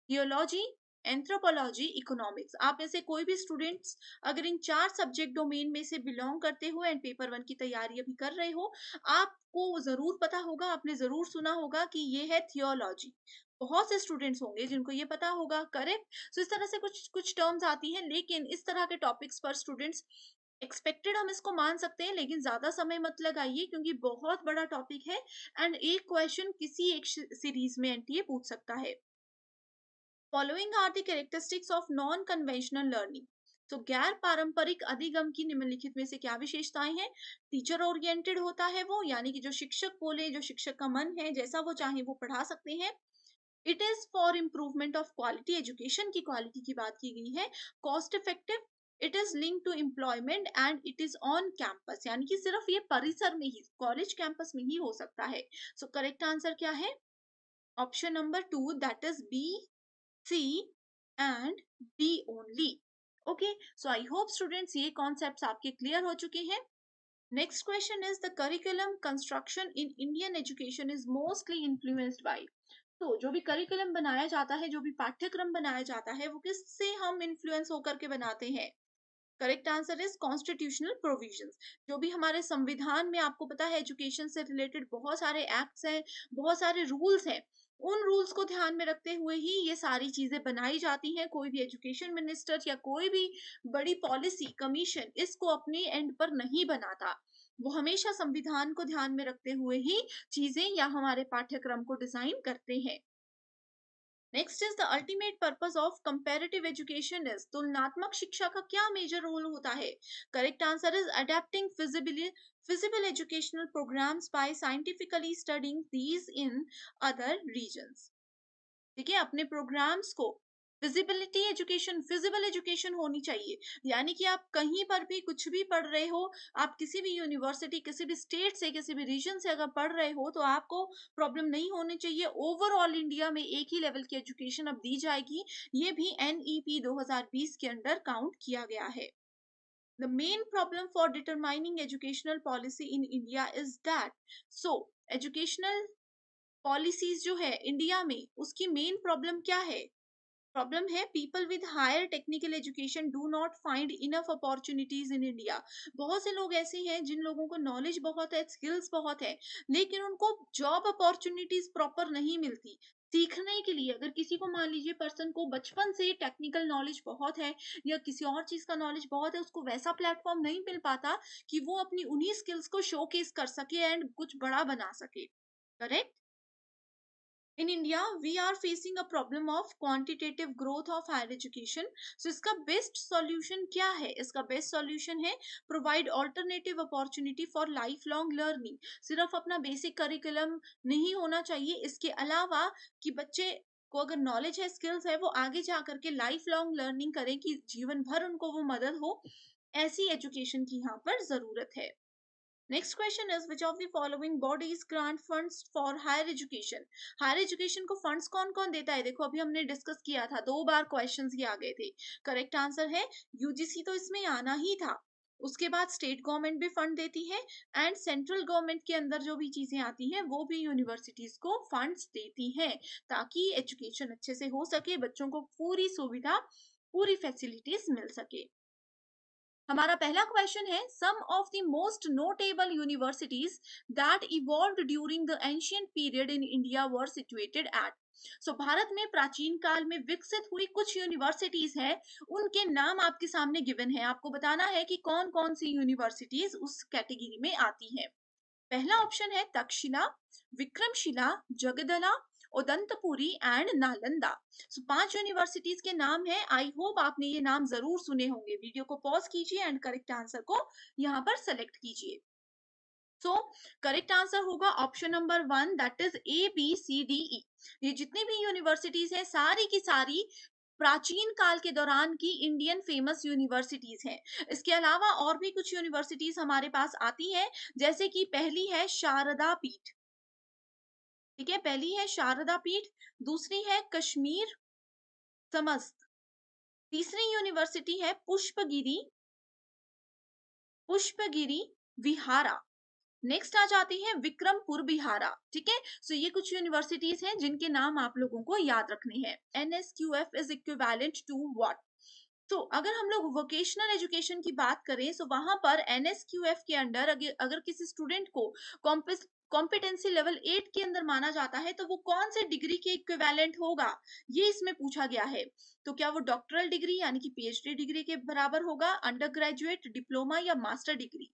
theology, anthropology, economics. आप में से कोई भी स्टूडेंट्स अगर इन 4 सब्जेक्ट डोमेन में से बिलोंग करते हो एंड पेपर 1 की तैयारी अभी कर रहे हो, आपको जरूर पता होगा, आपने जरूर सुना होगा कि ये है थियोलॉजी। बहुत से स्टूडेंट्स होंगे जिनको ये पता होगा, करेक्ट। सो इस तरह से कुछ कुछ टर्म्स आती हैं, लेकिन इस तरह के टॉपिक्स पर स्टूडेंट्स एक्सपेक्टेड हम इसको मान सकते हैं, लेकिन ज्यादा समय मत लगाइए क्योंकि बहुत बड़ा टॉपिक है एंड एक क्वेश्चन किसी एक सीरीज में एनटीए पूछ सकता है। Following are the characteristics of non conventional learning? तो गैर पारंपरिक अधिगम की निम्नलिखित में से क्या विशेषताएं हैं? टीचर ओरिएंटेड होता है वो, यानी कि जो शिक्षक बोले, जो शिक्षक का मन है, जैसा वो चाहे वो पढ़ा सकते हैं। It is for improvement of quality, education की क्वालिटी की बात की गई है। Cost effective, it is link to employment and it is on campus, यानी कि सिर्फ ये परिसर में ही, कॉलेज कैंपस में ही हो सकता है। सो करेक्ट आंसर क्या है? Option number 2, that is B, C and D only. Okay, so I hope students ये concepts आपके clear हो चुके हैं। Next question is the curriculum construction in Indian education is mostly influenced by? तो जो भी करिकुलम बनाया जाता है, जो भी पाठ्यक्रम बनाया जाता है, वो किससे हम इन्फ्लुएंस होकर के बनाते हैं? Correct answer is constitutional provisions. जो भी हमारे संविधान में, आपको पता है एजुकेशन से रिलेटेड बहुत सारे एक्ट्स हैं, बहुत सारे रूल्स हैं, उन रूल्स को ध्यान में रखते हुए ही ये सारी चीजें बनाई जाती हैं। कोई भी एजुकेशन मिनिस्टर या कोई भी बड़ी पॉलिसी कमीशन इसको अपने एंड पर नहीं बनाता, वो हमेशा संविधान को ध्यान में रखते हुए ही चीजें या हमारे पाठ्यक्रम को डिजाइन करते हैं। Next is the ultimate purpose of comparative education is? तुलनात्मक शिक्षा का क्या मेजर रोल होता है? Correct answer is adapting feasible educational programmes by scientifically studying these in other regions. ठीक है, अपने प्रोग्राम्स को फिजिबिलिटी एजुकेशन, फिजिबल एजुकेशन होनी चाहिए, यानी कि आप कहीं पर भी कुछ भी पढ़ रहे हो, आप किसी भी यूनिवर्सिटी, किसी भी स्टेट से, किसी भी रीजन से अगर पढ़ रहे हो, तो आपको प्रॉब्लम नहीं होनी चाहिए। ओवरऑल इंडिया में एक ही लेवल की एजुकेशन अब दी जाएगी, ये भी एनईपी 2020 के अंडर काउंट किया गया है। The main problem for determining educational policy in India is that, so educational policies जो है इंडिया में, उसकी मेन प्रॉब्लम क्या है? प्रॉब्लम है, people with higher technical education do not find enough opportunities in India. बहुत से लोग ऐसे हैं जिन लोगों को नॉलेज बहुत है, स्किल्स बहुत है, लेकिन उनको जॉब अपॉर्चुनिटीज प्रॉपर नहीं मिलती। सीखने के लिए अगर किसी को मान लीजिए पर्सन को बचपन से टेक्निकल नॉलेज बहुत है या किसी और चीज का नॉलेज बहुत है, उसको वैसा प्लेटफॉर्म नहीं मिल पाता कि वो अपनी उन्हीं स्किल्स को शोकेस कर सके एंड कुछ बड़ा बना सके। Correct. In India, we are facing a problem of quantitative growth of higher education. So इसका best solution क्या है? इसका best solution है provide alternative opportunity for lifelong learning. सिर्फ अपना basic curriculum नहीं होना चाहिए, इसके अलावा कि बच्चे को अगर नॉलेज है, स्किल्स है, वो आगे जा करके लाइफ लॉन्ग लर्निंग करें कि जीवन भर उनको वो मदद हो, ऐसी एजुकेशन की यहाँ पर जरूरत है। Next question is which of the following bodies grant funds for higher education. Higher education को फंड्स कौन कौन देता है? देखो अभी हमने डिस्कस किया था, 2 बार क्वेश्चंस ये आ गए थे। करेक्ट आंसर है यूजीसी, तो इसमें आना ही था। उसके बाद स्टेट गवर्नमेंट भी फंड देती है एंड सेंट्रल गवर्नमेंट के अंदर जो भी चीजें आती हैं वो भी यूनिवर्सिटीज को फंड्स देती हैं, ताकि एजुकेशन अच्छे से हो सके, बच्चों को पूरी सुविधा, पूरी फैसिलिटीज मिल सके। हमारा पहला क्वेश्चन है some of the most notable universities that evolved during the ancient period in India were situated at. So Bharat में प्राचीन काल में विकसित हुई कुछ यूनिवर्सिटीज है, उनके नाम आपके सामने गिवन है, आपको बताना है कि कौन कौन सी यूनिवर्सिटीज उस कैटेगरी में आती है। पहला ऑप्शन है Takshashila, Vikramshila, Jagaddala, Odantapuri and Nalanda. So 5 universities के नाम है। आई होप आपने ये नाम जरूर सुने होंगे। वीडियो को पॉज कीजिए एंड करेक्ट आंसर को यहाँ पर सेलेक्ट कीजिए। सो करेक्ट आंसर होगा option number 1, that is ABCDE। ये जितनी भी यूनिवर्सिटीज हैं सारी की सारी प्राचीन काल के दौरान की इंडियन फेमस यूनिवर्सिटीज हैं। इसके अलावा और भी कुछ यूनिवर्सिटीज हमारे पास आती हैं, जैसे कि पहली है शारदा पीठ। ठीक है, पहली है शारदा पीठ, दूसरी है कश्मीर समस्त, तीसरी यूनिवर्सिटी है पुष्पगिरी, पुष्पगिरी विहारा। नेक्स्ट आ जाती है विक्रमपुर बिहारा। ठीक है, सो ये कुछ यूनिवर्सिटीज हैं जिनके नाम आप लोगों को याद रखने हैं। NSQF is equivalent to what? तो अगर हम लोग वोकेशनल एजुकेशन की बात करें, तो वहां पर NSQF के अंडर अगर किसी स्टूडेंट को कॉम्पिटेंसी लेवल 8 के अंदर माना जाता है, तो वो कौन से डिग्री के इक्विवेलेंट होगा, ये इसमें पूछा गया है। तो क्या वो डॉक्टरल डिग्री यानी कि PhD डिग्री के बराबर होगा, अंडर ग्रेजुएट, डिप्लोमा या मास्टर डिग्री?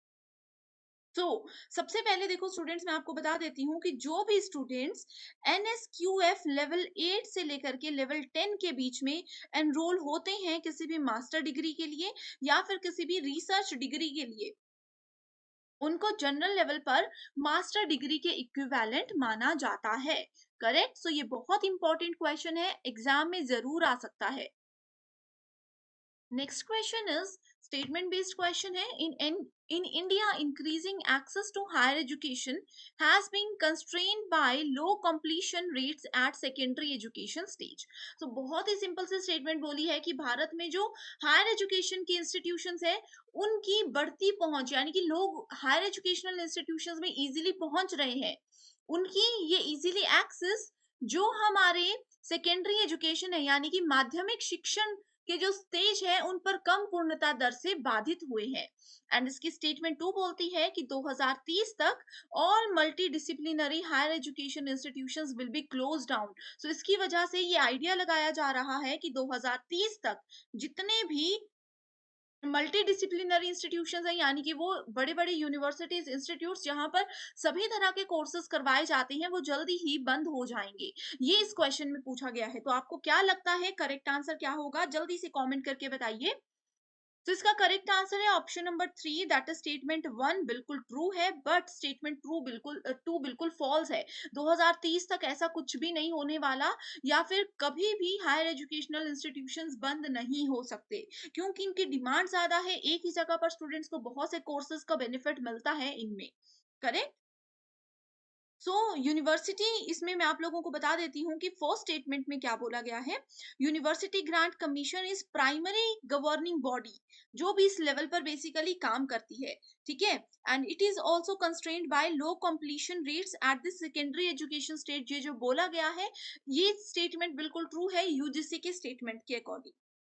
तो सबसे पहले देखो स्टूडेंट्स, मैं आपको बता देती हूँ कि जो भी स्टूडेंट्स NSQF लेवल 8 से लेकर के लेवल 10 के बीच में एनरोल होते हैं किसी भी मास्टर डिग्री के लिए या फिर किसी भी रिसर्च डिग्री के लिए, उनको जनरल लेवल पर मास्टर डिग्री के इक्विवेलेंट माना जाता है। करेक्ट। सो ये बहुत इंपॉर्टेंट क्वेश्चन है, एग्जाम में जरूर आ सकता है। Next question is statement based question है। in India, increasing access to higher education has been constrained by low completion rates at secondary education stage. तो बहुत ही सिंपल से स्टेटमेंट बोली है कि भारत में जो हायर एजुकेशन के इंस्टीट्यूशंस है, उनकी बढ़ती पहुंच, यानी कि लोग हायर एजुकेशनल इंस्टीट्यूशंस में इजीली पहुंच रहे हैं, उनकी ये इजीली एक्सेस जो हमारे सेकेंडरी एजुकेशन है यानी कि माध्यमिक शिक्षण के जो स्टेज है उन पर कम पूर्णता दर से बाधित हुए हैं। एंड इसकी स्टेटमेंट 2 बोलती है कि 2030 तक all multi disciplinary higher education institutions will be close down. So इसकी वजह से ये आइडिया लगाया जा रहा है कि 2030 तक जितने भी मल्टी डिसिप्लिनरी इंस्टीट्यूशंस हैं, यानी कि वो बड़े बड़े यूनिवर्सिटीज, इंस्टीट्यूट्स जहां पर सभी तरह के कोर्सेज करवाए जाते हैं, वो जल्दी ही बंद हो जाएंगे। ये इस क्वेश्चन में पूछा गया है। तो आपको क्या लगता है करेक्ट आंसर क्या होगा? जल्दी से कमेंट करके बताइए। तो इसका करेक्ट आंसर है option number 3, that is statement 1 बिल्कुल ट्रू है, बट स्टेटमेंट 2 बिल्कुल फॉल्स है। 2030 तक ऐसा कुछ भी नहीं होने वाला, या फिर कभी भी हायर एजुकेशनल इंस्टीट्यूशंस बंद नहीं हो सकते, क्योंकि इनकी डिमांड ज्यादा है, एक ही जगह पर स्टूडेंट्स को बहुत से कोर्सेज का बेनिफिट मिलता है इनमें। करेक्ट। सो यूनिवर्सिटी, इसमें मैं आप लोगों को बता देती हूँ कि फर्स्ट स्टेटमेंट में क्या बोला गया है। University grant commission is primary governing body, जो भी इस लेवल पर बेसिकली काम करती है, ठीक है। And it is also constrained by low completion rates at the secondary education state. ये जो बोला गया है, ये स्टेटमेंट बिल्कुल ट्रू है यूजीसी के स्टेटमेंट के अकॉर्डिंग,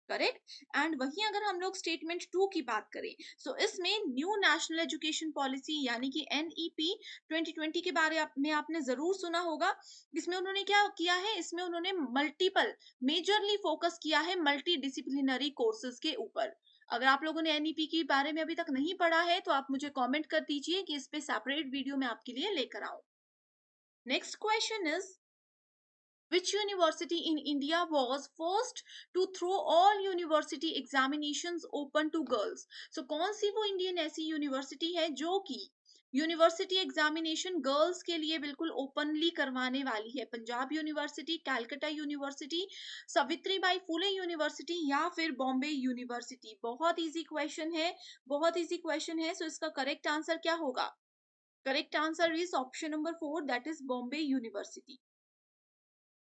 करेक्ट। एंड वहीं अगर हम लोग स्टेटमेंट 2 की बात करें, सो इसमें न्यू नेशनल एजुकेशन पॉलिसी यानी कि एनईपी 2020 के में आपने जरूर सुना होगा। इसमें उन्होंने क्या किया है, इसमें उन्होंने मल्टीपल मेजरली फोकस किया है मल्टी डिसिप्लिनरी कोर्सेज के ऊपर। अगर आप लोगों ने एनईपी के बारे में अभी तक नहीं पढ़ा है तो आप मुझे कमेंट कर दीजिए कि इस पे सेपरेट वीडियो मैं आपके लिए लेकर आऊं। Next question is, which university in India was first to throw all university examinations open to girls? So कौन सी वो इंडियन ऐसी यूनिवर्सिटी है जो कि यूनिवर्सिटी एग्जामिनेशन गर्ल्स के लिए बिल्कुल ओपनली करवाने वाली है? Punjab university, Calcutta university, Savitri by Phule university या फिर बॉम्बे यूनिवर्सिटी? बहुत इजी क्वेश्चन है, बहुत इजी क्वेश्चन है। सो इसका करेक्ट आंसर क्या होगा? Correct answer is option number 4, that is Bombay university.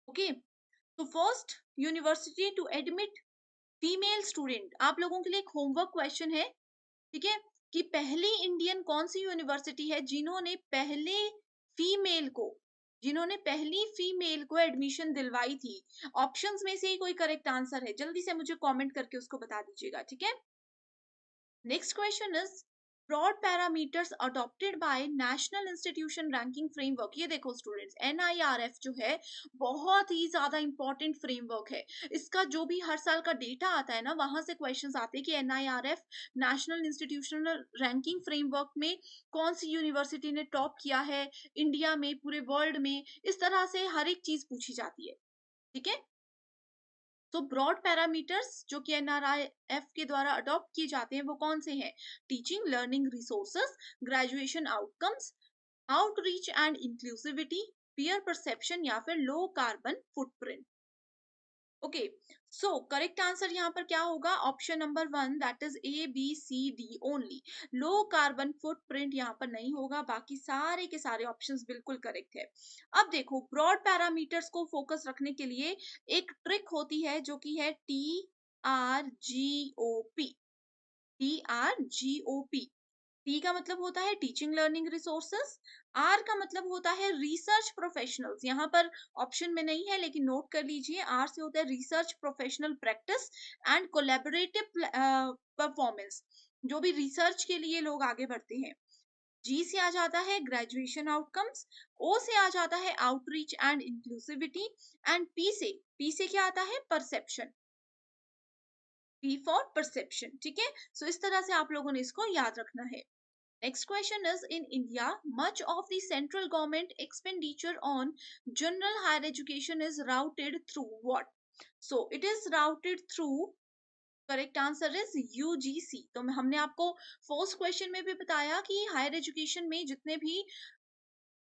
Okay, तो first university to admit female student. आप लोगों के लिए एक होमवर्क क्वेश्चन है, ठीक है, कि पहली इंडियन कौन सी यूनिवर्सिटी है जिन्होंने पहली फीमेल को एडमिशन दिलवाई थी? ऑप्शंस में से ही कोई करेक्ट आंसर है, जल्दी से मुझे कमेंट करके उसको बता दीजिएगा, ठीक है। Next question is, broad parameters adopted by national institution ranking framework. ये देखो स्टूडेंट्स, एनआईआरएफ जो है बहुत ही ज्यादा इंपॉर्टेंट फ्रेमवर्क है। इसका जो भी हर साल का डेटा आता है ना, वहां से क्वेश्चंस आते हैं कि NIRF national institutional ranking framework में कौन सी यूनिवर्सिटी ने टॉप किया है इंडिया में, पूरे वर्ल्ड में, इस तरह से हर एक चीज पूछी जाती है, ठीक है। तो ब्रॉड पैरामीटर्स जो कि एनआरआईएफ के द्वारा अडॉप्ट किए जाते हैं वो कौन से हैं? Teaching learning resources, graduation outcomes, outreach and inclusivity, peer perception या फिर लो कार्बन फुटप्रिंट। ओके, सो करेक्ट आंसर यहाँ पर क्या होगा? Option number 1, that is ABCD only. Low carbon footprint यहाँ पर नहीं होगा, बाकी सारे के सारे ऑप्शंस बिल्कुल करेक्ट है। अब देखो, ब्रॉड पैरामीटर्स को फोकस रखने के लिए एक ट्रिक होती है जो कि है TRGOP। TRGOP, टी का मतलब होता है टीचिंग लर्निंग रिसोर्सेस, आर का मतलब होता है रिसर्च प्रोफेशनल्स। यहाँ पर ऑप्शन में नहीं है लेकिन नोट कर लीजिए, आर से होता है research professional practice and collaborative performance, जो भी रिसर्च के लिए लोग आगे बढ़ते हैं। जी से आ जाता है ग्रेजुएशन आउटकम्स, ओ से आ जाता है outreach and inclusivity, and P से क्या आता है? परसेप्शन, पी फॉर परसेप्शन, ठीक है। सो इस तरह से आप लोगों ने इसको याद रखना है। Next question is, in India, much of the central government expenditure on general higher education is routed through what? So it is routed through, correct answer is UGC। तो हमने आपको फर्स्ट क्वेश्चन में भी बताया कि हायर एजुकेशन में जितने भी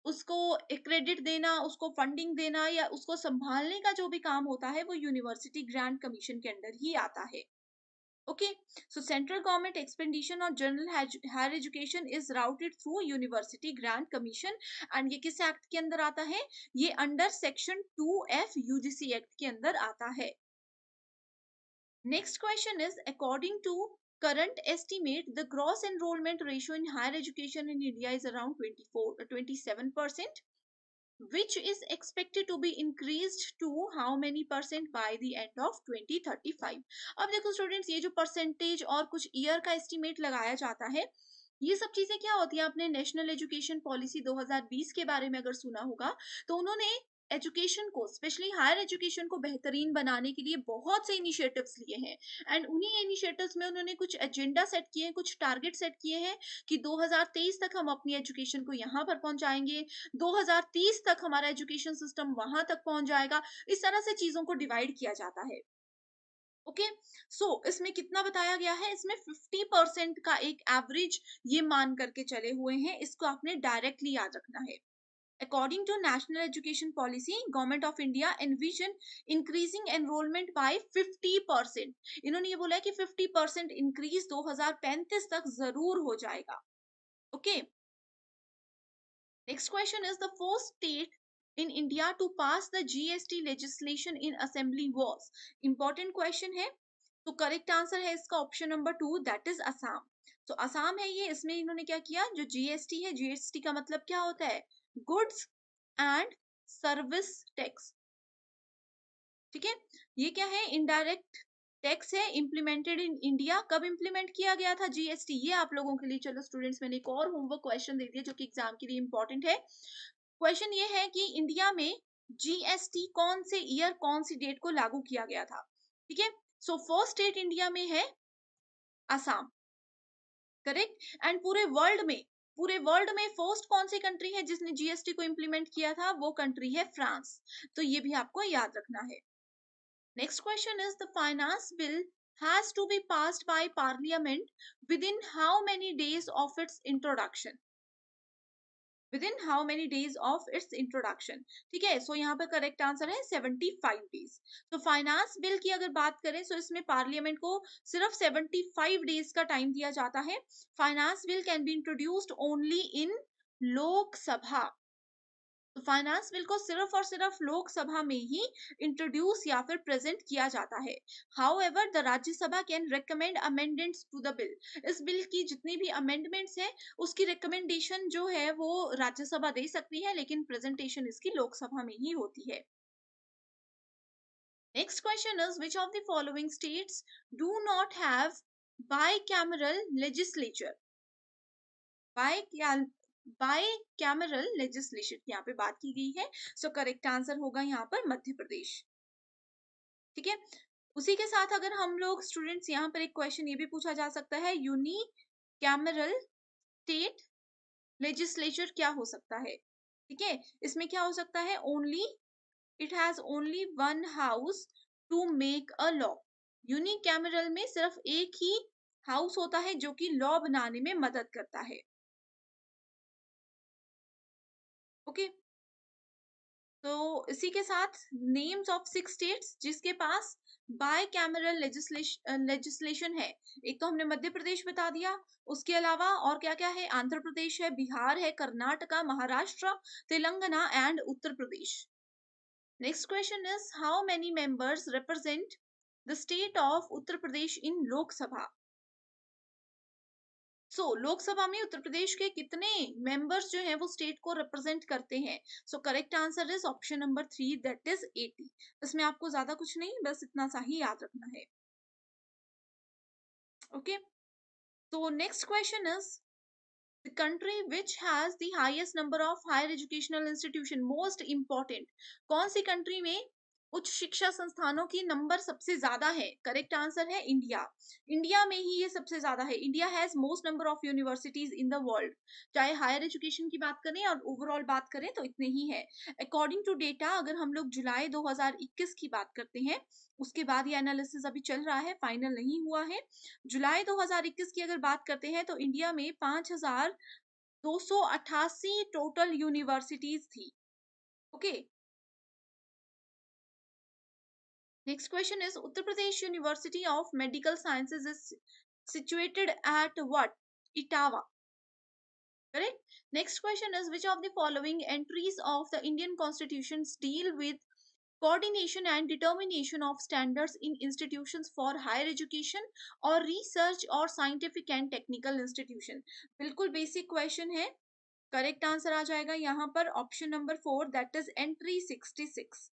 उसको क्रेडिट देना, उसको फंडिंग देना या उसको संभालने का जो भी काम होता है वो यूनिवर्सिटी ग्रांट कमीशन के अंडर ही आता है। Okay, so central government expenditure on general higher education is routed through University Grant Commission, and ये किस एक्ट के अंदर आता है? ये under section 2F UGC act के अंदर आता है। Next question is, according to current estimate, the gross enrollment ratio in higher education in India is around 27%, which is expected to be increased to how many percent by the end of 2035? अब देखो students, ये जो percentage और कुछ year का estimate लगाया जाता है, ये सब चीजें क्या होती है? आपने नेशनल एजुकेशन पॉलिसी 2020 के बारे में अगर सुना होगा तो उन्होंने एजुकेशन को, स्पेशली हायर एजुकेशन को बेहतरीन बनाने के लिए बहुत से इनिशिएटिव्स लिए हैं। एंड उन्हीं इनिशिएटिव्स में उन्होंने कुछ एजेंडा सेट किए हैं, कुछ टारगेट सेट किए हैं कि 2023 तक हम अपनी एजुकेशन को यहाँ पर पहुंचाएंगे, 2030 तक हमारा एजुकेशन सिस्टम वहां तक पहुंच जाएगा। इस तरह से चीजों को डिवाइड किया जाता है। ओके, सो इसमें कितना बताया गया है? इसमें 50% का एक एवरेज ये मान करके चले हुए हैं, इसको आपने डायरेक्टली याद रखना है। According to National Education Policy, Government of India envision increasing enrollment by 50%। इन्होंने ये बोला है कि 50% इंक्रीज 2035 तक जरूर हो जाएगा। Okay, Next question is the first state in India to pass the GST legislation in assembly was. Important question है, तो करेक्ट आंसर है इसका option number 2, that is Assam. तो असम है ये, इसमें इन्होंने क्या किया, जो जीएसटी है, जीएसटी का मतलब क्या होता है, गुड्स एंड सर्विस टैक्स, ठीक है। ये क्या है, इनडायरेक्ट टैक्स है, इंप्लीमेंटेड इन इंडिया। कब इंप्लीमेंट किया गया था जीएसटी, ये आप लोगों के लिए, चलो स्टूडेंट्स, मैंने एक और होमवर्क क्वेश्चन दे दिया जो कि एग्जाम के लिए इंपॉर्टेंट है। क्वेश्चन ये है कि इंडिया में जीएसटी कौन से ईयर, कौन सी डेट को लागू किया गया था, ठीक है। सो फर्स्ट स्टेट इंडिया में है असम, करेक्ट। एंड पूरे वर्ल्ड में फर्स्ट कौन सी कंट्री है जिसने जीएसटी को इंप्लीमेंट किया था, वो कंट्री है फ्रांस। तो ये भी आपको याद रखना है। Next question is the finance bill has to be passed by parliament within how many days of its introduction, within how many days of its introduction, ठीक है। सो यहाँ पे करेक्ट आंसर है 75 डेज। तो finance bill की अगर बात करें तो इसमें पार्लियामेंट को सिर्फ 75 डेज का टाइम दिया जाता है। Finance bill can be introduced only in Lok Sabha, तो फाइनेंस बिल को सिर्फ और सिर्फ लोकसभा में ही इंट्रोड्यूस या फिर प्रेजेंट किया जाता है। However the Rajya Sabha can recommend amendments to the bill, इस बिल की जितनी भी अमेंडमेंट्स है उसकी रिकमेंडेशन जो है वो राज्यसभा दे सकती है, लेकिन प्रेजेंटेशन इसकी लोकसभा में ही होती है। Next question is which of the following states do not have bicameral legislature, bicameral legislation की यहाँ पे बात की गई है। सो करेक्ट आंसर होगा यहाँ पर मध्य प्रदेश, ठीक है। उसी के साथ अगर हम लोग स्टूडेंट्स, यहाँ पर एक क्वेश्चन ये भी पूछा जा सकता है, यूनिकैमरल स्टेट लेजिस्लेचर क्या हो सकता है, ठीक है। इसमें क्या हो सकता है, only it has only one house to make a law, unicameral में सिर्फ एक ही हाउस होता है जो कि लॉ बनाने में मदद करता है, ओके। तो इसी के साथ नेम्स ऑफ 6 स्टेट्स जिसके पास बाइकैमरल लेजिस्लेशन है, एक तो हमने मध्य प्रदेश बता दिया, उसके अलावा और क्या क्या है, आंध्र प्रदेश है, बिहार है, Karnataka, Maharashtra, Telangana and Uttar Pradesh. Next question is how many members represent the state of Uttar Pradesh in Lok Sabha. Lok Sabha में उत्तर प्रदेश के कितने मेंबर्स जो हैं वो स्टेट को रिप्रेजेंट करते हैं। Correct answer is option number 3, that is 80। इसमें आपको ज्यादा कुछ नहीं, बस इतना सा ही याद रखना है, ओके। तो next question is the country which has the highest number of higher educational institution, most important, कौन सी कंट्री में उच्च शिक्षा संस्थानों की नंबर सबसे ज्यादा है। करेक्ट आंसर है इंडिया, इंडिया में ही ये सबसे ज्यादा है। India has most number of universities in the world, चाहे हायर एजुकेशन की बात करें और ओवरऑल बात करें तो इतने ही है। अकॉर्डिंग टू डेटा, अगर हम लोग जुलाई 2021 की बात करते हैं, उसके बाद ये एनालिसिस अभी चल रहा है, फाइनल नहीं हुआ है। जुलाई 2021 की अगर बात करते हैं तो इंडिया में 5288 टोटल यूनिवर्सिटीज थी, okay. Next question is Uttar Pradesh university of medical sciences is situated at what, Itawa, correct। Next question is which of the following entries of the Indian constitutions deal with coordination and determination of standards in institutions for higher education or research or scientific and technical institution। बिल्कुल basic question है, correct answer आ जाएगा यहाँ पर option number 4, that is entry 66,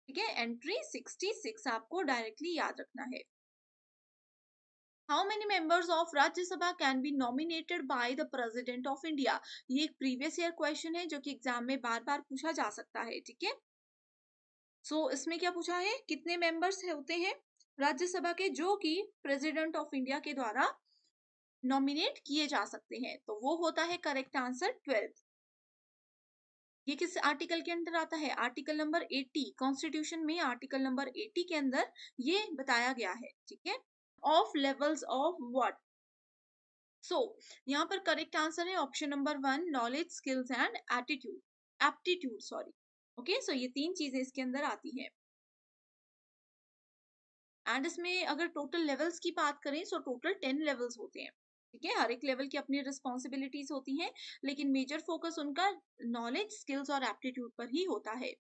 ठीक है। Entry 66 आपको directly याद रखना है। How many members of Rajya Sabha can be nominated by the president of India, ये एक प्रीवियस ईयर क्वेश्चन है जो कि एग्जाम में बार बार पूछा जा सकता है, ठीक है। इसमें क्या पूछा है, कितने मेंबर्स होते हैं राज्यसभा के जो कि प्रेसिडेंट ऑफ इंडिया के द्वारा नॉमिनेट किए जा सकते हैं, तो वो होता है करेक्ट आंसर 12। ये किस आर्टिकल के अंदर आता है, आर्टिकल नंबर 80, कॉन्स्टिट्यूशन में आर्टिकल नंबर 80 के अंदर ये बताया गया है, ठीक है। ऑफ लेवल्स ऑफ व्हाट, यहाँ पर करेक्ट आंसर है option number 1, knowledge, skills and aptitude, sorry, okay. ये 3 चीजें इसके अंदर आती है। एंड इसमें अगर टोटल लेवल्स की बात करें तो टोटल 10 लेवल्स होते हैं। ठीक है, हर एक लेवल की अपनी रिस्पॉन्सिबिलिटीज होती हैं, लेकिन मेजर फोकस उनका नॉलेज, स्किल्स और एप्टीट्यूड पर ही होता है।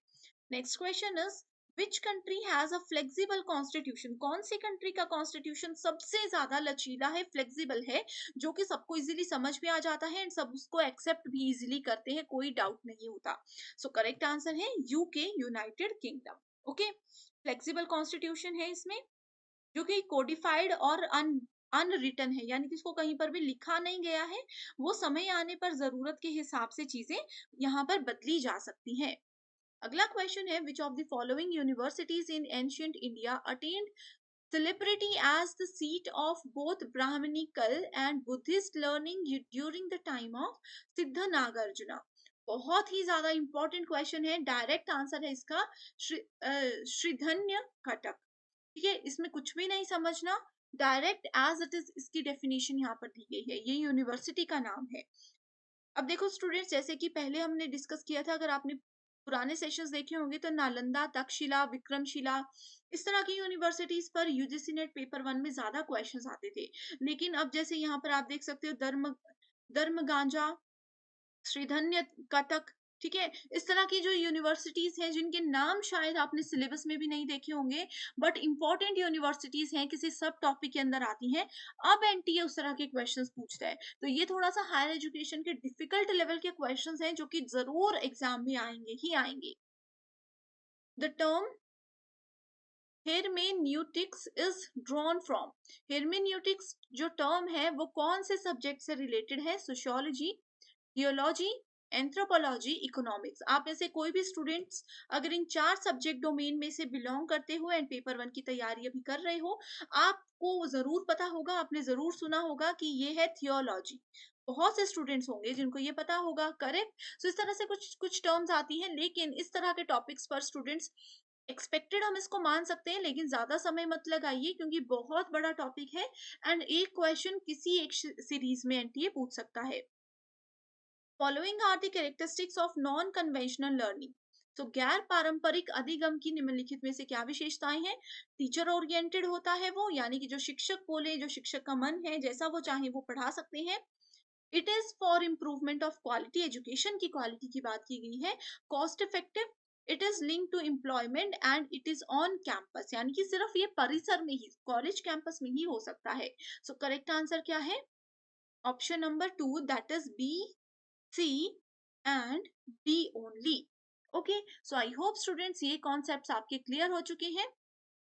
Next question is which country has a flexible constitution? कौन सी कंट्री का कॉन्स्टिट्यूशन सबसे ज्यादा लचीला है, फ्लेक्सिबल है, जो कि सबको इजीली समझ में आ जाता है एंड सब उसको एक्सेप्ट भी इजीली करते हैं, कोई डाउट नहीं होता। सो करेक्ट आंसर है UK, United kingdom. Okay, flexible constitution है इसमें, जो कि कोडिफाइड और अनरिटन है, यानी कि इसको कहीं पर भी लिखा नहीं गया है, वो समय आने पर जरूरत के हिसाब से चीजें यहाँ पर बदली जा सकती हैं। अगला क्वेश्चन है which of the following universities in ancient India attend celebrity as the seat of both Brahminical and Buddhist learning during the time of सिद्ध नागार्जुना? बहुत ही ज्यादा इंपॉर्टेंट क्वेश्चन है, डायरेक्ट आंसर है इसका श्रीधन्य कटक। ठीक है, इसमें कुछ भी नहीं समझना, डायरेक्ट एज इट इज इसकी डेफिनेशन यहाँ पर दी गई है, ये यूनिवर्सिटी का नाम है। अब देखो स्टूडेंट्स, जैसे कि पहले हमने डिस्कस किया था, अगर आपने पुराने सेशंस देखे होंगे तो नालंदा, तक्षशिला, विक्रमशिला, इस तरह की यूनिवर्सिटीज पर यूजीसी नेट पेपर 1 में ज्यादा क्वेश्चंस आते थे। लेकिन अब जैसे यहाँ पर आप देख सकते हो धर्म गांजा, श्रीधन्य कटक, ठीक है, इस तरह की जो यूनिवर्सिटीज हैं जिनके नाम शायद आपने सिलेबस में भी नहीं देखे होंगे, बट इंपॉर्टेंट यूनिवर्सिटीज हैं, किसी सब टॉपिक के अंदर आती हैं। अब एनटीए उस तरह के क्वेश्चंस पूछता है, तो ये थोड़ा सा हायर एजुकेशन के डिफिकल्ट लेवल के क्वेश्चंस हैं, जो कि जरूर एग्जाम में आएंगे ही आएंगे। The term hermeneutics is drawn from? Hermeneutics जो टर्म है वो कौन से सब्जेक्ट से रिलेटेड है? Sociology, theology, anthropology, economics. आप में से कोई भी स्टूडेंट्स अगर इन 4 सब्जेक्ट डोमेन में से बिलोंग करते हो एंड पेपर 1 की तैयारी अभी कर रहे हो, आपको जरूर पता होगा, आपने जरूर सुना होगा कि ये है थियोलॉजी। बहुत से स्टूडेंट्स होंगे जिनको ये पता होगा, करेक्ट। सो इस तरह से कुछ कुछ टर्म्स आती हैं, लेकिन इस तरह के टॉपिक्स पर स्टूडेंट्स एक्सपेक्टेड हम इसको मान सकते हैं, लेकिन ज्यादा समय मत लगाइए क्योंकि बहुत बड़ा टॉपिक है एंड एक क्वेश्चन किसी एक सीरीज में एनटीए पूछ सकता है। Following are the characteristics of non conventional learning? तो गैर पारंपरिक अधिगम की निम्नलिखित में से क्या विशेषताएं हैं? टीचर ओरिएंटेड होता है वो, यानी कि जो शिक्षक बोले, जो शिक्षक का मन है, जैसा वो चाहे वो पढ़ा सकते हैं। It is for improvement of quality, education की क्वालिटी की बात की गई है। Cost effective, it is link to employment and it is on campus, यानी कि सिर्फ ये परिसर में ही, कॉलेज कैंपस में ही हो सकता है। सो करेक्ट आंसर क्या है? Option number 2, that is B, C and D only. Okay, so I hope students ये concepts आपके clear हो चुके हैं।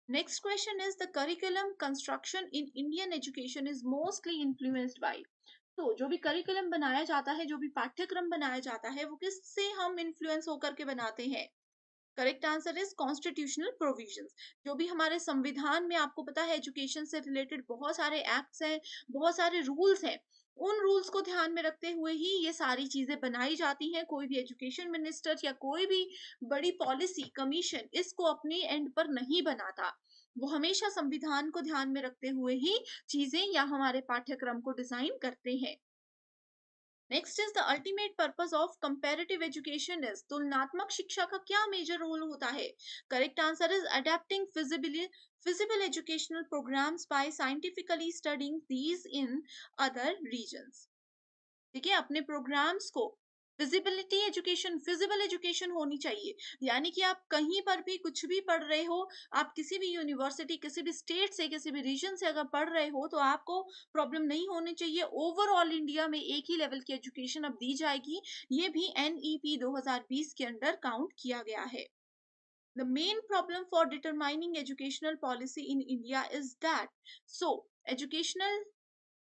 Next question is the curriculum construction in Indian education is mostly influenced by? तो जो भी करिकुलम बनाया जाता है, जो भी पाठ्यक्रम बनाया जाता है, वो किससे हम इन्फ्लुएंस होकर के बनाते हैं? Correct answer is constitutional provisions. जो भी हमारे संविधान में, आपको पता है एजुकेशन से रिलेटेड बहुत सारे एक्ट्स हैं, बहुत सारे रूल्स हैं, उन रूल्स को ध्यान में रखते हुए ही ये सारी चीजें बनाई जाती हैं। कोई भी एजुकेशन मिनिस्टर या कोई भी बड़ी पॉलिसी कमीशन इसको अपने एंड पर नहीं बनाता, वो हमेशा संविधान को ध्यान में रखते हुए ही चीजें या हमारे पाठ्यक्रम को डिजाइन करते हैं। Next is the ultimate purpose of comparative education is? तुलनात्मक शिक्षा का क्या मेजर रोल होता है? Correct answer is adapting feasible educational programmes by scientifically studying these in other regions. ठीक है, अपने प्रोग्राम्स को फिजिबिलिटी एजुकेशन, फिजिबल एजुकेशन होनी चाहिए, यानी कि आप कहीं पर भी कुछ भी पढ़ रहे हो, आप किसी भी यूनिवर्सिटी, किसी भी स्टेट से, किसी भी रीजन से अगर पढ़ रहे हो, तो आपको प्रॉब्लम नहीं होनी चाहिए। ओवरऑल इंडिया में एक ही लेवल की एजुकेशन अब दी जाएगी, ये भी एनईपी 2020 के अंडर काउंट किया गया है। The main problem for determining educational policy in India is that, so educational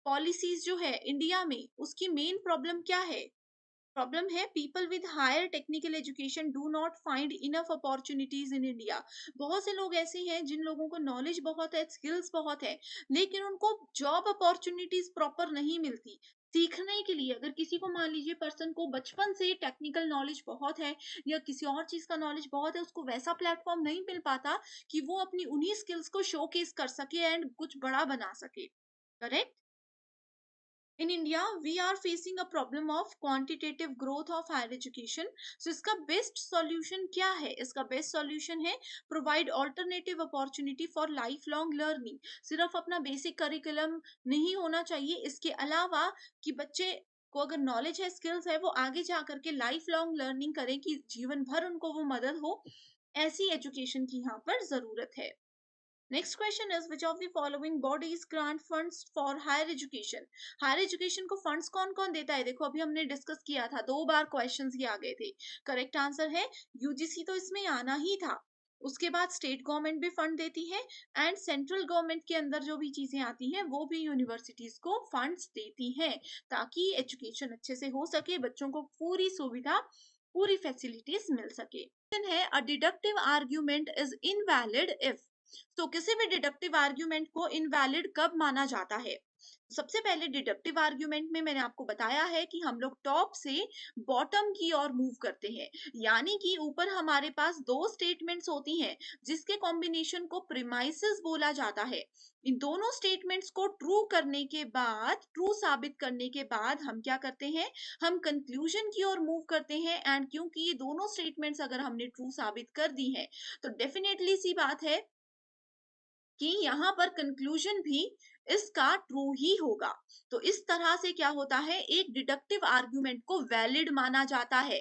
policies जो है इंडिया में, उसकी मेन प्रॉब्लम क्या है? प्रॉब्लम है people with higher technical education do not find enough opportunities in India. बहुत से लोग ऐसे हैं जिन लोगों को नॉलेज बहुत है, स्किल्स बहुत है, लेकिन उनको जॉब अपॉर्चुनिटीज प्रॉपर नहीं मिलती सीखने के लिए। अगर किसी को मान लीजिए पर्सन को बचपन से टेक्निकल नॉलेज बहुत है या किसी और चीज का नॉलेज बहुत है, उसको वैसा प्लेटफॉर्म नहीं मिल पाता कि वो अपनी उन्हीं स्किल्स को शोकेस कर सके एंड कुछ बड़ा बना सके। Correct. In India we are facing a problem of quantitative growth of higher education. So इसका बेस्ट सॉल्यूशन क्या है? इसका बेस्ट सॉल्यूशन है provide alternative opportunity for life long learning. सिर्फ अपना बेसिक करिकुलम नहीं होना चाहिए, इसके अलावा कि बच्चे को अगर नॉलेज है, स्किल्स है, वो आगे जा करके लाइफ लॉन्ग लर्निंग करें कि जीवन भर उनको वो मदद हो, ऐसी एजुकेशन की यहाँ पर जरूरत है। Next question is which of the following bodies grant funds for higher education. Higher education को फंड्स कौन कौन देता है? देखो अभी हमने डिस्कस किया था, 2 बार क्वेश्चंस ये आ गए थे। करेक्ट आंसर है यूजीसी, तो इसमें आना ही था। उसके बाद स्टेट गवर्नमेंट भी फंड देती है, एंड सेंट्रल गवर्नमेंट के अंदर जो भी चीजें आती हैं वो भी यूनिवर्सिटीज को फंड्स देती हैं, ताकि एजुकेशन अच्छे से हो सके, बच्चों को पूरी सुविधा, पूरी फैसिलिटीज मिल सके। है a deductive argument is invalid if. तो किसी भी डिडक्टिव आर्ग्यूमेंट को इनवैलिड कब माना जाता है? सबसे पहले डिडक्टिव आर्ग्यूमेंट में मैंने आपको बताया है कि हम लोग टॉप से बॉटम की ओर मूव करते हैं, यानी कि ऊपर हमारे पास 2 स्टेटमेंट्स होती हैं जिसके कॉम्बिनेशन को प्रीमाइसेस बोला जाता है। इन दोनों स्टेटमेंट्स को ट्रू करने के बाद, ट्रू साबित करने के बाद हम क्या करते हैं? हम कंक्लूजन की ओर मूव करते हैं। एंड क्योंकि ये दोनों स्टेटमेंट्स अगर हमने ट्रू साबित कर दी है, तो डेफिनेटली सी बात है कि यहाँ पर कंक्लूजन भी इसका ट्रू ही होगा। तो इस तरह से क्या होता है, एक डिडक्टिव आर्ग्यूमेंट को वैलिड माना जाता है,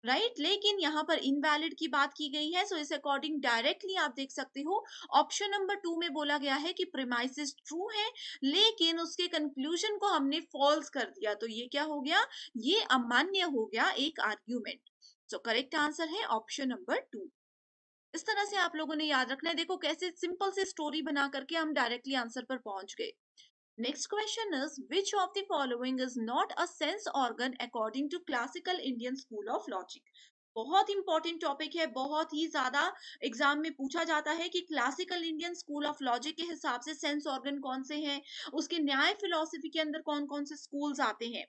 राइट। लेकिन यहाँ पर इनवैलिड की बात की गई है, सो इस अकॉर्डिंग डायरेक्टली आप देख सकते हो ऑप्शन नंबर 2 में बोला गया है कि प्रीमाइसेस ट्रू है, लेकिन उसके कंक्लूजन को हमने फॉल्स कर दिया, तो ये क्या हो गया? ये अमान्य हो गया एक आर्ग्यूमेंट। सो करेक्ट आंसर है ऑप्शन नंबर 2। इस तरह से आप लोगों ने याद रखना है। देखो कैसे सिंपल से स्टोरी बना करके हम डायरेक्टली आंसर पर पहुंच गए। Next question is which of the following is not a sense organ according to classical Indian school of logic. बहुत इंपॉर्टेंट टॉपिक है, बहुत ही ज्यादा एग्जाम में पूछा जाता है कि classical Indian school of logic के हिसाब से सेंस ऑर्गन कौन से हैं, उसके न्याय फिलोसफी के अंदर कौन कौन से स्कूल्स आते हैं।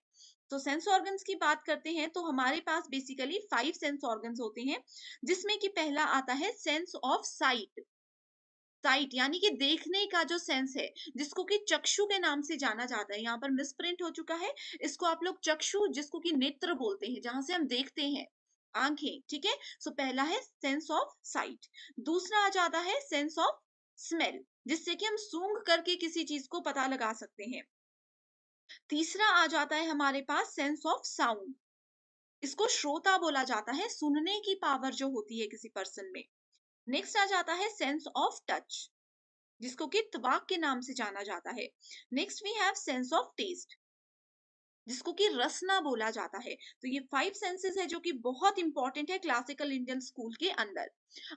तो सेंस ऑर्गन्स की बात करते हैं तो हमारे पास बेसिकली 5 सेंस ऑर्गन्स होते हैं, जिसमें कि पहला आता है सेंस ऑफ साइट। साइट यानी कि देखने का जो सेंस है, जिसको कि चक्षु के नाम से जाना जाता है, यहाँ पर मिसप्रिंट हो चुका है, इसको आप लोग चक्षु, जिसको कि नेत्र बोलते हैं, जहां से हम देखते हैं, आंखें, ठीक है। सो पहला है सेंस ऑफ साइट। दूसरा आ जाता है सेंस ऑफ स्मेल, जिससे कि हम सूंघ करके किसी चीज को पता लगा सकते हैं। तीसरा आ जाता है हमारे पास सेंस ऑफ साउंड, इसको श्रोता बोला जाता है, सुनने की पावर जो होती है किसी पर्सन में। नेक्स्ट आ जाता है सेंस ऑफ टच, जिसको कि त्वक के नाम से जाना जाता है। Next we have sense of taste, जिसको कि रसना बोला जाता है। तो ये 5 सेंसेस है जो कि बहुत इंपॉर्टेंट है क्लासिकल इंडियन स्कूल के अंदर।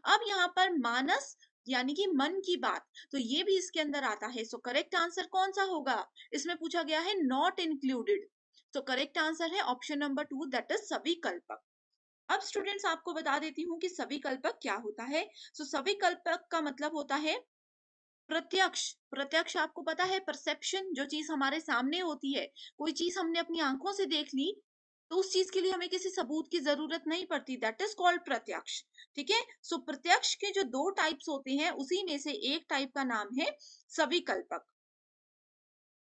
अब यहाँ पर मानस यानी कि मन की बात, तो ये भी इसके अंदर आता है। सो करेक्ट आंसर कौन सा होगा? इसमें पूछा गया है नॉट इंक्लूडेड, तो करेक्ट आंसर है ऑप्शन नंबर 2, दैट इज सभी कल्पक। अब स्टूडेंट्स आपको बता देती हूँ कि सभी कल्पक क्या होता है। सो सभी कल्पक का मतलब होता है प्रत्यक्ष। प्रत्यक्ष आपको पता है परसेप्शन, जो चीज हमारे सामने होती है, कोई चीज हमने अपनी आंखों से देख ली, तो उस चीज के लिए हमें किसी सबूत की जरूरत नहीं पड़ती, दैट इज कॉल्ड प्रत्यक्ष। ठीक है। सो प्रत्यक्ष के जो 2 टाइप्स होते हैं, उसी में से एक टाइप का नाम है सविकल्पक,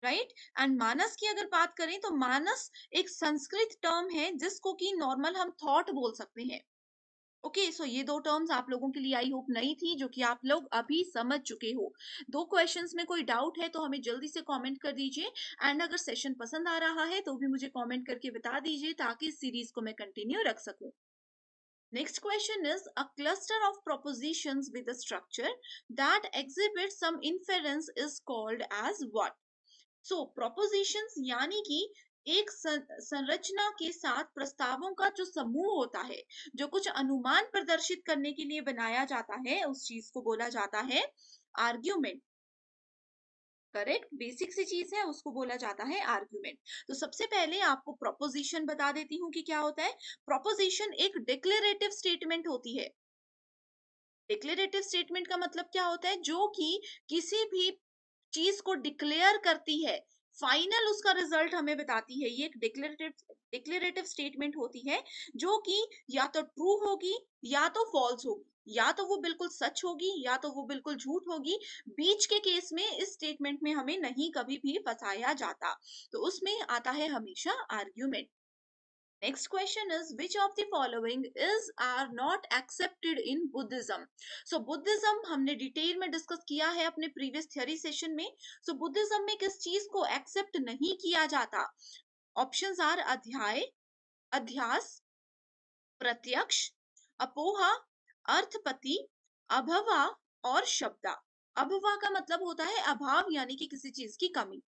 राइट। एंड मानस की अगर बात करें तो मानस एक संस्कृत टर्म है, जिसको कि नॉर्मल हम थॉट बोल सकते हैं। ओके, सो ये 2 टर्म्स आप लोगों के लिए आई होप नई थी, जो कि आप लोग अभी समझ चुके हो। 2 क्वेश्चंस में कोई डाउट है तो हमें जल्दी से कमेंट कर दीजिए, एंड अगर सेशन पसंद आ रहा है तो भी मुझे कमेंट करके बता दीजिए, ताकि इस सीरीज को मैं कंटिन्यू रख सकूं। Next question is a cluster of propositions with a structure that exhibits some inference is called as what? So propositions यानी कि एक संरचना के साथ प्रस्तावों का जो समूह होता है, जो कुछ अनुमान प्रदर्शित करने के लिए बनाया जाता है, उस चीज को बोला जाता है आर्ग्यूमेंट। करेक्ट, बेसिक सी चीज है, उसको बोला जाता है आर्ग्यूमेंट। तो सबसे पहले आपको प्रोपोजिशन बता देती हूँ कि क्या होता है। प्रोपोजिशन एक डिक्लेरेटिव स्टेटमेंट होती है। डिक्लेरेटिव स्टेटमेंट का मतलब क्या होता है? जो कि किसी भी चीज को डिक्लेयर करती है फाइनल उसका रिजल्ट हमें बताती है। ये एक डिक्लेरेटिव स्टेटमेंट होती है जो कि या तो ट्रू होगी या तो फॉल्स होगी, या तो वो बिल्कुल सच होगी या तो वो बिल्कुल झूठ होगी। बीच के केस में इस स्टेटमेंट में हमें नहीं कभी भी फंसाया जाता, तो उसमें आता है हमेशा argument. Next question is, which of the following is are not accepted in Buddhism? So Buddhism हमने डिटेल में डिस्कस किया है अपने प्रीवियस थ्योरी सेशन में। So Buddhism में किस चीज को एक्सेप्ट नहीं किया जाता? ऑप्शंस आर अध्याय, अध्यास, प्रत्यक्ष, अपोहा, अर्थपति, अभवा और शब्दा। अभवा का मतलब होता है अभाव, यानी कि किसी चीज की कमी।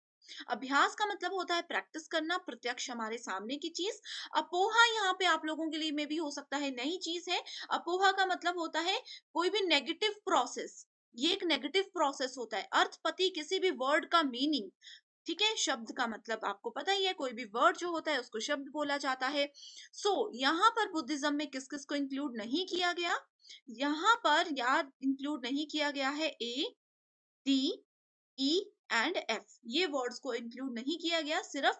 अभ्यास का मतलब होता है प्रैक्टिस करना, प्रत्यक्ष हमारे सामने की चीज। अपोहा यहाँ पे आप लोगों के लिए में भी हो सकता है नई चीज है। अपोहा का मतलब होता है कोई भी नेगेटिव प्रोसेस, ये एक नेगेटिव प्रोसेस होता है। अर्थपति किसी भी वर्ड का मीनिंग, ठीक है। शब्द का मतलब आपको पता ही है, कोई भी वर्ड जो होता है उसको शब्द बोला जाता है। यहाँ पर बुद्धिज्म में किस किस को इंक्लूड नहीं किया गया? यहाँ पर यार इंक्लूड नहीं किया गया है ए, डी, ई एंड एफ, ये वर्ड्स को इंक्लूड नहीं किया गया, सिर्फ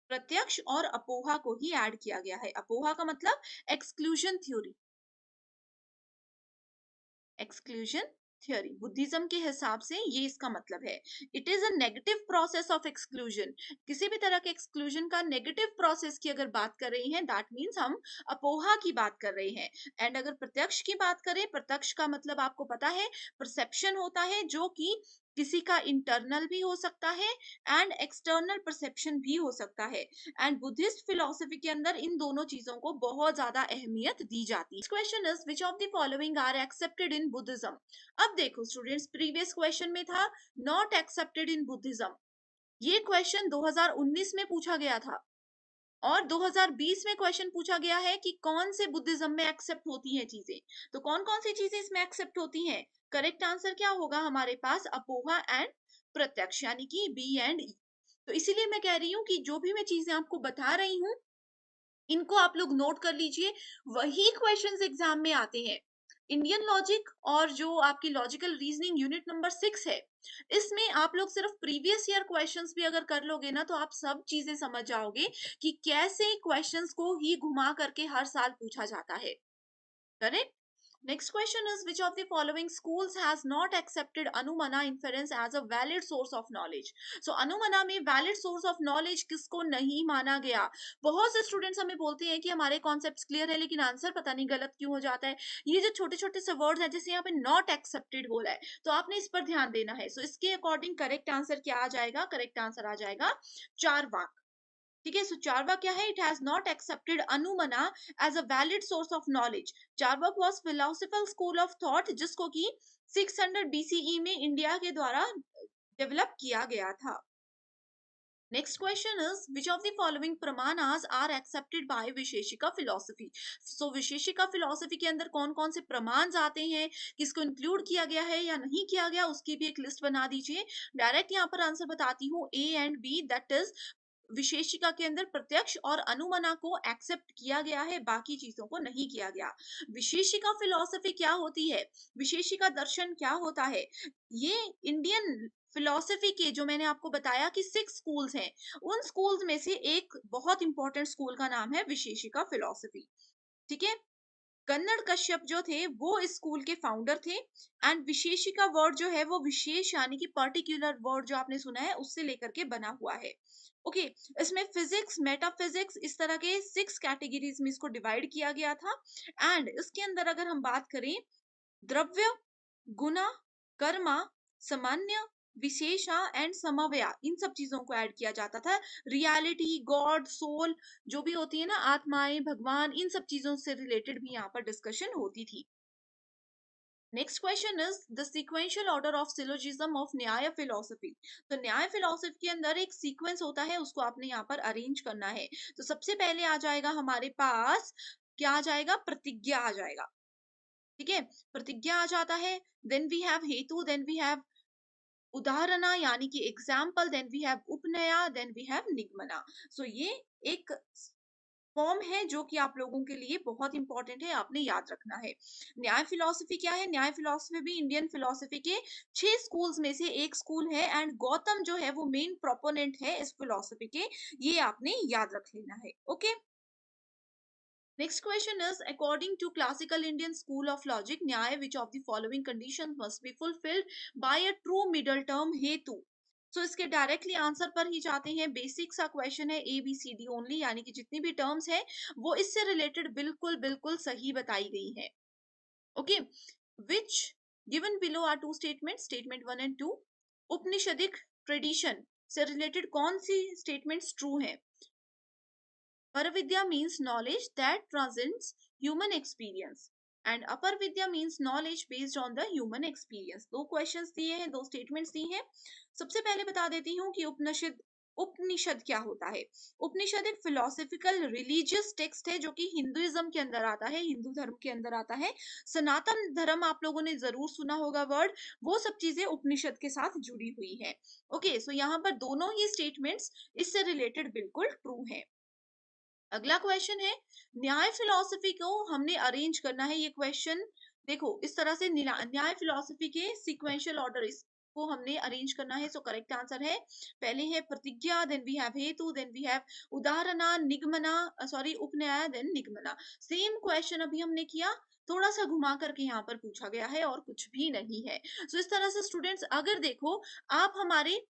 प्रत्यक्ष और अपोहा को ही ऐड किया गया है। अपोहा का मतलब exclusion theory, exclusion theory Buddhism के हिसाब से ये इसका मतलब है। It is a negative process of exclusion, किसी भी तरह के एक्सक्लूजन का नेगेटिव प्रोसेस की अगर बात कर रहे हैं, दैट मीन्स हम अपोहा की बात कर रहे हैं। एंड अगर प्रत्यक्ष की बात करें, प्रत्यक्ष का मतलब आपको पता है परसेप्शन होता है, जो कि किसी का इंटरनल भी हो सकता है एंड एक्सटर्नल परसेप्शन भी हो सकता है। एंड बुद्धिस्ट फिलोसफी के अंदर इन दोनों चीजों को बहुत ज्यादा अहमियत दी जाती है। Question is, which of the following are accepted in Buddhism? अब देखो स्टूडेंट्स, प्रीवियस क्वेश्चन में था नॉट एक्सेप्टेड इन बुद्धिज्म, ये क्वेश्चन 2019 में पूछा गया था, और 2020 में क्वेश्चन पूछा गया है कि कौन से बुद्धिज्म में एक्सेप्ट होती हैं चीजें। तो कौन कौन सी चीजें इसमें एक्सेप्ट होती हैं? करेक्ट आंसर क्या होगा हमारे पास? अपोहा एंड प्रत्यक्ष, यानी कि बी एंड ई। तो इसीलिए मैं कह रही हूँ कि जो भी मैं चीजें आपको बता रही हूँ, इनको आप लोग नोट कर लीजिए, वही क्वेश्चंस एग्जाम में आते हैं। इंडियन लॉजिक और जो आपकी लॉजिकल रीजनिंग यूनिट नंबर 6 है, इसमें आप लोग सिर्फ प्रीवियस ईयर क्वेश्चंस भी अगर कर लोगे ना, तो आप सब चीजें समझ जाओगे कि कैसे क्वेश्चंस को ही घुमा करके हर साल पूछा जाता है। Correct. Next question is, which of the following schools has not accepted Anumana inference as a valid source of knowledge? So Anumana में valid source of knowledge किसको नहीं माना गया? बहुत से स्टूडेंट्स हमें बोलते हैं कि हमारे कॉन्सेप्ट्स क्लियर है, लेकिन आंसर पता नहीं गलत क्यों हो जाता है। ये जो छोटे छोटे से वर्ड्स हैं, जैसे यहाँ पे नॉट एक्सेप्टेड बोला है, तो आपने इस पर ध्यान देना है। सो इसके अकॉर्डिंग करेक्ट आंसर क्या आ जाएगा? करेक्ट आंसर आ जाएगा चारवाक। ठीक है, सो चारवाक क्या है? It has not accepted anumana as a valid source of knowledge. Charvaka was philosophical school of thought, जिसको कि 600 बीसीई में इंडिया के द्वारा डेवलप किया गया था। Next question is, which of the following pramanas are accepted by विशेषिका philosophy? So विशेषिका philosophy के अंदर कौन कौन से प्रमाण आते हैं, किसको इंक्लूड किया गया है या नहीं किया गया, उसकी भी एक लिस्ट बना दीजिए। डायरेक्ट यहाँ पर आंसर बताती हूँ, A and B, that is Vaisheshika के अंदर प्रत्यक्ष और अनुमना को एक्सेप्ट किया गया है, बाकी चीजों को नहीं किया गया। विशेषिका फिलॉसफी क्या होती है? विशेषिका दर्शन क्या होता है? ये इंडियन फिलॉसफी के, जो मैंने आपको बताया कि 6 स्कूल्स हैं, उन स्कूल्स में से एक बहुत इंपॉर्टेंट स्कूल का नाम है विशेषिका फिलॉसफी। ठीक है, कन्नड़ कश्यप जो थे वो इस स्कूल के फाउंडर थे। एंड विशेषिका वर्ड जो है वो विशेष यानी कि पर्टिकुलर वर्ड जो आपने सुना है उससे लेकर के बना हुआ है। ओके, इसमें फिजिक्स, मेटाफिजिक्स, इस तरह के 6 कैटेगरीज में इसको डिवाइड किया गया था। एंड इसके अंदर अगर हम बात करें, द्रव्य, गुना, कर्मा, सामान्य, विशेषा एंड समव्या, इन सब चीजों को ऐड किया जाता था। रियलिटी, गॉड, सोल जो भी होती है ना, आत्माएं, भगवान, इन सब चीजों से रिलेटेड भी यहाँ पर डिस्कशन होती थी। Next question is the sequential order of syllogism of न्याय फिलोसफी। तो न्याय फिलोसफी के अंदर एक सीक्वेंस होता है, उसको आपने यहाँ पर अरेंज करना है। तो सबसे पहले आ जाएगा हमारे पास, क्या आ जाएगा? प्रतिज्ञा आ जाएगा। ठीक है, प्रतिज्ञा आ जाता है। Then we have hetu, then we have udaharana यानी कि example, then we have upanaya, then we have nigamana. So ये एक फॉर्म है जो कि आप लोगों के लिए बहुत इंपॉर्टेंट है, आपने याद रखना है। न्याय फिलॉसफी क्या है? न्याय फिलॉसफी भी इंडियन फिलॉसफी के 6 स्कूल्स में से एक स्कूल है, एंड गौतम जो है वो मेन प्रोपोनेंट है इस फिलॉसफी के, ये आपने याद रख लेना है। Okay, next question is, according to classical Indian school of logic, न्याय which of the following conditions must be fulfilled by a true middle term हेतु? सो इसके डायरेक्टली आंसर पर ही जाते हैं। बेसिक सा क्वेश्चन है, A B C D only, यानी कि जितनी भी टर्म्स है वो इससे रिलेटेड बिल्कुल बिल्कुल सही बताई गई है। Okay, which given below are two statement, statement 1 and 2। Upanishadic tradition से रिलेटेड कौन सी स्टेटमेंट्स ट्रू है? Paravidya means knowledge that transcends human experience, and Apar Vidya means knowledge based on the human experience। दो क्वेश्चंस दिए हैं, दो statements दी हैं। सबसे पहले बता देती हूँ कि उपनिषद क्या होता है। उपनिषद एक फिलोसफिकल रिलीजियस टेक्स्ट है जो कि हिंदुइज्म के अंदर आता है, हिंदू धर्म के अंदर आता है। सनातन धर्म आप लोगों ने जरूर सुना होगा वर्ड, वो सब चीजें उपनिषद के साथ जुड़ी हुई है। ओके, सो यहाँ पर दोनों ही स्टेटमेंट्स इससे रिलेटेड बिल्कुल ट्रू है। अगला क्वेश्चन है, न्याय फिलॉसफी को हमने अरेंज करना है। ये क्वेश्चन देखो इस तरह से, न्याय फिलॉसफी के सीक्वेंशियल ऑर्डर इसको हमने अरेंज करना है। सो करेक्ट आंसर है, पहले है प्रतिज्ञा, then we have hetu, then we have उदाहरणा, निगमना, सॉरी उपन्याय, देन निगमना। सेम क्वेश्चन अभी हमने किया, थोड़ा सा घुमा करके यहाँ पर पूछा गया है और कुछ भी नहीं है। सो इस तरह से स्टूडेंट्स अगर देखो, आप हमारे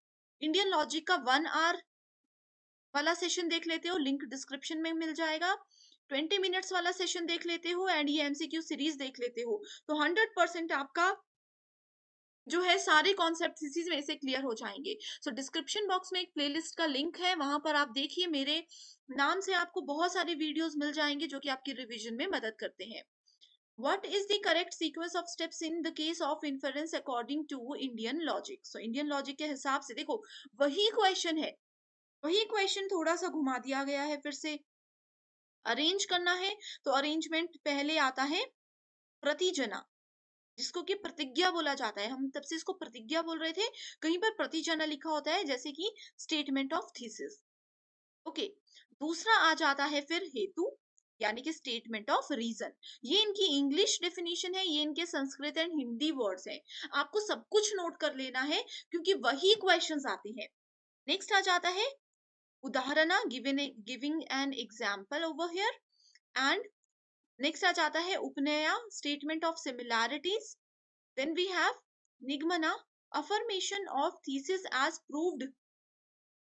इंडियन लॉजिक का 1 आवर वाला सेशन देख लेते हो, लिंक डिस्क्रिप्शन में मिल जाएगा। 20 मिनट्स वाला सेशन देख लेते हो एंड ये एमसीक्यू सीरीज देख लेते हो, तो 100% आपका जो है सारे कॉन्सेप्ट इसी में से क्लियर हो जाएंगे। सो डिस्क्रिप्शन बॉक्स में एक प्लेलिस्ट का लिंक है, वहां पर आप देखिए, मेरे नाम से आपको बहुत सारे वीडियोस मिल जाएंगे जो कि आपकी रिवीजन में मदद करते हैं। What is the correct sequence of steps in the case of inference according to Indian logic? So Indian logic के हिसाब से देखो, वही क्वेश्चन है, वही क्वेश्चन थोड़ा सा घुमा दिया गया है फिर से। अरेंज करना है तो अरेंजमेंट पहले आता है प्रतिजना, जिसको कि प्रतिज्ञा बोला जाता है, हम तब से इसको प्रतिज्ञा बोल रहे थे, कहीं पर प्रतिजना लिखा होता है जैसे कि स्टेटमेंट ऑफ थीसिस। ओके, दूसरा आ जाता है फिर हेतु, यानी कि स्टेटमेंट ऑफ रीजन। ये इनकी इंग्लिश डेफिनेशन है, ये इनके संस्कृत एंड हिंदी वर्ड्स हैं, आपको सब कुछ नोट कर लेना है क्योंकि वही क्वेश्चंस आते हैं। नेक्स्ट आ जाता है udaharana, giving an example over here, and next आ जाता है upanaya, statement of similarities, then we have nigamana, affirmation of thesis as proved.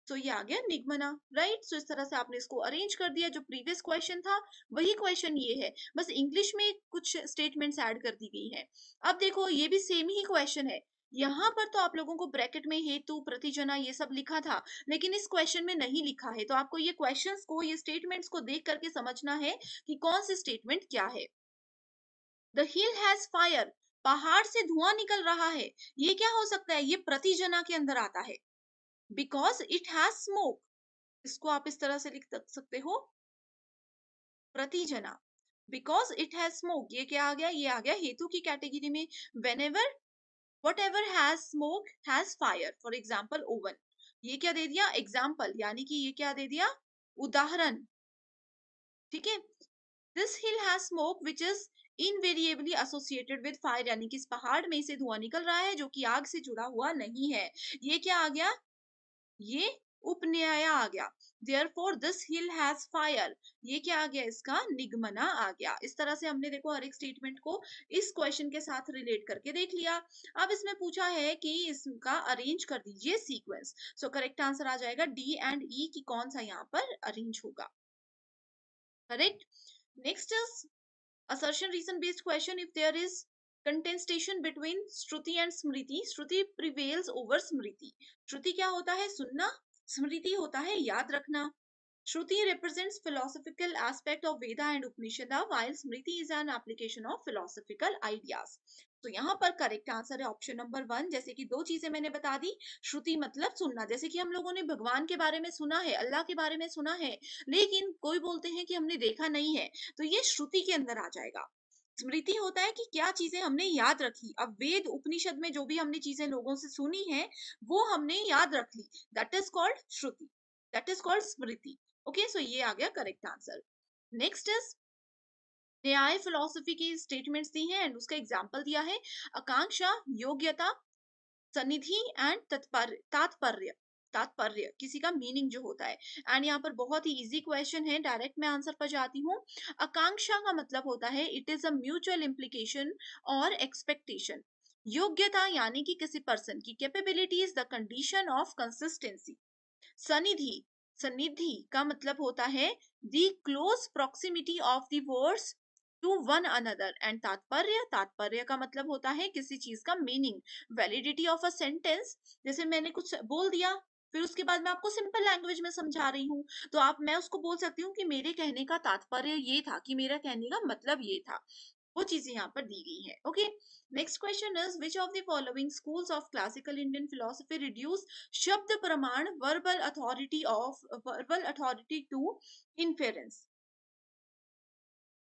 So ये आ गया निगमना, राइट। सो इस तरह से आपने इसको अरेंज कर दिया, जो प्रीवियस क्वेश्चन था वही क्वेश्चन ये है, बस इंग्लिश में कुछ स्टेटमेंट्स ऐड कर दी गई है। अब देखो ये भी सेम ही क्वेश्चन है, यहाँ पर तो आप लोगों को ब्रैकेट में हेतु, प्रतिजना ये सब लिखा था, लेकिन इस क्वेश्चन में नहीं लिखा है, तो आपको ये क्वेश्चंस को, ये स्टेटमेंट्स को देख करके समझना है कि कौन सी स्टेटमेंट क्या है। द हिल हैज फायर, पहाड़ से धुआं निकल रहा है, ये क्या हो सकता है? ये प्रतिजना के अंदर आता है। बिकॉज इट हैज स्मोक, इसको आप इस तरह से लिख सकते हो, प्रतिजना, बिकॉज इट हैज स्मोक। ये क्या आ गया? ये आ गया हेतु की कैटेगरी में। When ever what ever has smoke has fire, for example oven, ये क्या दे दिया? एग्जाम्पल, यानी कि ये क्या दे दिया? उदाहरण, ठीक है। This hill has smoke which is invariably associated with fire, यानी कि इस पहाड़ में से धुआं निकल रहा है जो कि आग से जुड़ा हुआ नहीं है। ये क्या आ गया? ये उपन्याय आ गया। Therefore this hill has fire, ये क्या आ गया? इसका निगमना आ गया। इस तरह से हमने देखो हर एक स्टेटमेंट को इस क्वेश्चन के साथ रिलेट करके देख लिया। अब इसमें पूछा है कि इसका अरेंज कर दीजिए सीक्वेंस। सो करेक्ट आंसर आ जाएगा डी एंड ई की कौन सा यहाँ पर अरेंज होगा, correct. Next is assertion reason based question, if there is contestation between Shruti and Smriti, Shruti prevails over स्मृति। श्रुति क्या होता है? सुनना, स्मृति होता है याद रखना। श्रुति represents philosophical aspect of Veda and Upanishad, while Smriti is an application of philosophical ideas। तो यहाँ पर करेक्ट आंसर है ऑप्शन नंबर 1। जैसे कि दो चीजें मैंने बता दी, श्रुति मतलब सुनना, जैसे कि हम लोगों ने भगवान के बारे में सुना है, अल्लाह के बारे में सुना है, लेकिन कोई बोलते हैं कि हमने देखा नहीं है, तो ये श्रुति के अंदर आ जाएगा। स्मृति होता है कि क्या चीजें हमने याद रखी, अब वेद उपनिषद में जो भी हमने चीजें लोगों से सुनी है वो हमने याद रख ली, that is called shruti, that is called smriti. Okay, so ये आ गया correct answer. Next is Nyaya philosophy की स्टेटमेंट्स दी हैं एंड उसका एग्जाम्पल दिया है, आकांक्षा, योग्यता, सनिधि एंड तात्पर्य तात्पर्य तात्पर्य किसी का मीनिंग जो होता है। एंड यहाँ पर बहुत ही इजी क्वेश्चन है, डायरेक्ट मैं आंसर पर जाती हूँ। आकांक्षा का मतलब होता है it is a mutual implication और एक्सपेक्टेशन। योग्यता यानी कि किसी पर्सन की capability is the condition of consistency. Sannidhi, sannidhi का मतलब होता है the close proximity of the words to one another. And tatparya, tatparya का मतलब होता है किसी चीज का meaning. Validity of a sentence, जैसे मैंने कुछ बोल दिया फिर उसके बाद मैं आपको सिंपल लैंग्वेज में समझा रही हूँ, तो आप मैं उसको बोल सकती हूँ कि मेरे कहने का तात्पर्य ये था, कि मेरा कहने का मतलब ये था। वो चीजें यहाँ पर दी गई है। Okay, next question is which of the following schools of classical Indian philosophy reduce shabda pramana verbal authority to inference.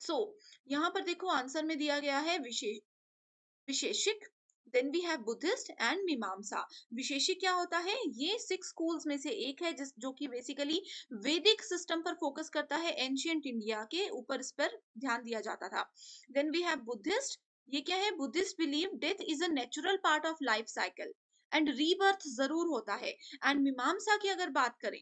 So यहाँ पर देखो आंसर में दिया गया है Vaisheshika, then we have Buddhist and Mimamsa. Vaisheshika क्या होता है, ये 6 स्कूल्स में से एक है जिस जो कि बेसिकली वैदिक सिस्टम पर फोकस करता है, एंशियंट इंडिया के ऊपर इस पर ध्यान दिया जाता था। देन वी हैव बुद्धिस्ट, ये क्या है, Buddhist believe death is a natural part of life cycle and rebirth जरूर होता है। एंड मीमांसा की अगर बात करें,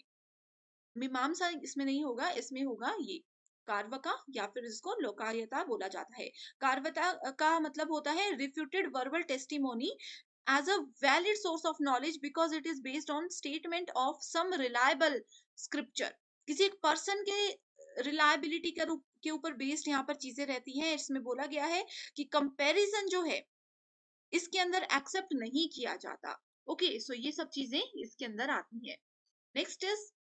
मीमांसा इसमें नहीं होगा, इसमें होगा ये कार्वका, या फिर इसको लोकायता बोला जाता है। कार्वता का मतलब होता है refuted verbal testimony as a valid source of knowledge because it is based on statement of some reliable scripture. किसी एक पर्सन के रिलायबिलिटी के रूप के ऊपर बेस्ड यहाँ पर चीजें रहती हैं। इसमें बोला गया है कि कंपैरिजन जो है इसके अंदर एक्सेप्ट नहीं किया जाता। ओके, सो ये सब चीजें इसके अंदर आती हैं। Next is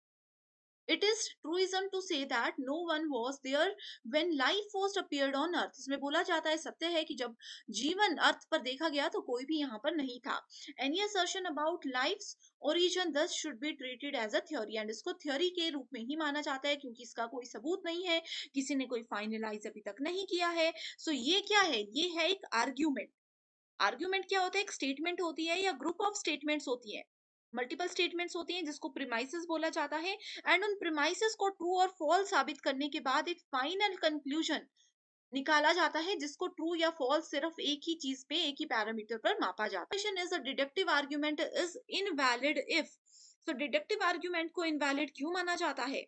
it is truism to say that no one was there when life first appeared on earth। इसमें बोला जाता है, सत्य है कि जब जीवन अर्थ पर देखा गया तो कोई भी यहाँ पर नहीं था। any assertion about life's origin thus should be treated as a theory। and इसको थ्योरी के रूप में ही माना जाता है क्योंकि इसका कोई सबूत नहीं है, किसी ने कोई फाइनलाइज अभी तक नहीं किया है। सो ये क्या है, ये है एक आर्ग्यूमेंट। आर्ग्यूमेंट क्या होता है, एक स्टेटमेंट होती है या ग्रुप ऑफ स्टेटमेंट्स होती है, मल्टीपल स्टेटमेंट्स होती हैं जिसको प्रीमाइसेस बोला जाता है। एंड उन प्रीमाइसेस को ट्रू और फॉल्स साबित करने के बाद एक फाइनल कंक्लूजन निकाला जाता है जिसको ट्रू या फॉल्स सिर्फ एक ही चीज पे, एक ही पैरामीटर पर मापा जाता है। Question is a deductive argument is invalid if. So deductive argument को इनवैलिड क्यों माना जाता है,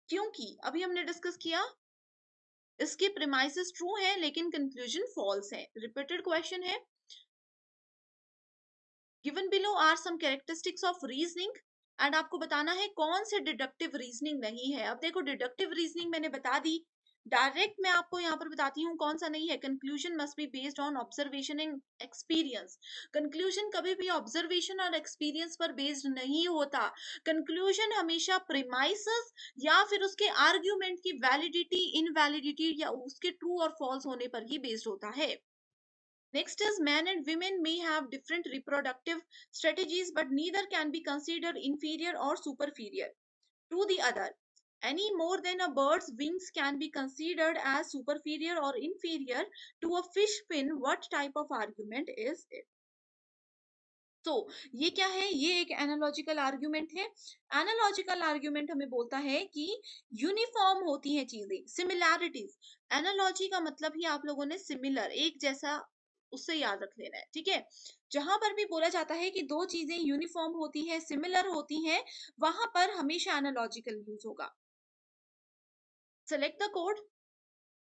क्योंकि अभी हमने डिस्कस किया इसके प्रीमाइसेस ट्रू है लेकिन कंक्लूजन फॉल्स है। रिपीटेड क्वेश्चन है, given below are some characteristics of reasoning. And आपको बताना है कौन से डिडक्टिव रीजनिंग नहीं है। अब देखो डिडक्टिव रीजनिंग मैंने बता दी, डायरेक्ट मैं आपको यहाँ पर बताती हूँ कौन सा नहीं है। Conclusion must be based on observation and experience. Conclusion कभी भी ऑब्जर्वेशन और एक्सपीरियंस पर बेस्ड नहीं होता। कंक्लूजन हमेशा प्रीमाइसेस या फिर उसके आर्ग्यूमेंट की वैलिडिटी, इनवैलिडिटी या उसके ट्रू और फॉल्स होने पर ही बेस्ड होता है। Next is men and women may have different reproductive strategies, but neither can be considered inferior or superior to the other. Any more than a bird's wings can be considered as superior or inferior to a fish fin. What type of argument is it? तो ये क्या है, ये एक analogical argument है। Analogical argument हमें बोलता है कि यूनिफॉर्म होती हैं चीजें, सिमिलैरिटीज। एनालॉजी का मतलब ही आप लोगों ने सिमिलर, एक जैसा, उससे याद रख लेना है, ठीक है। जहां पर भी बोला जाता है कि दो चीजें यूनिफॉर्म होती है, सिमिलर होती हैं, वहां पर हमेशा एनालॉजिकल यूज होगा। Select the code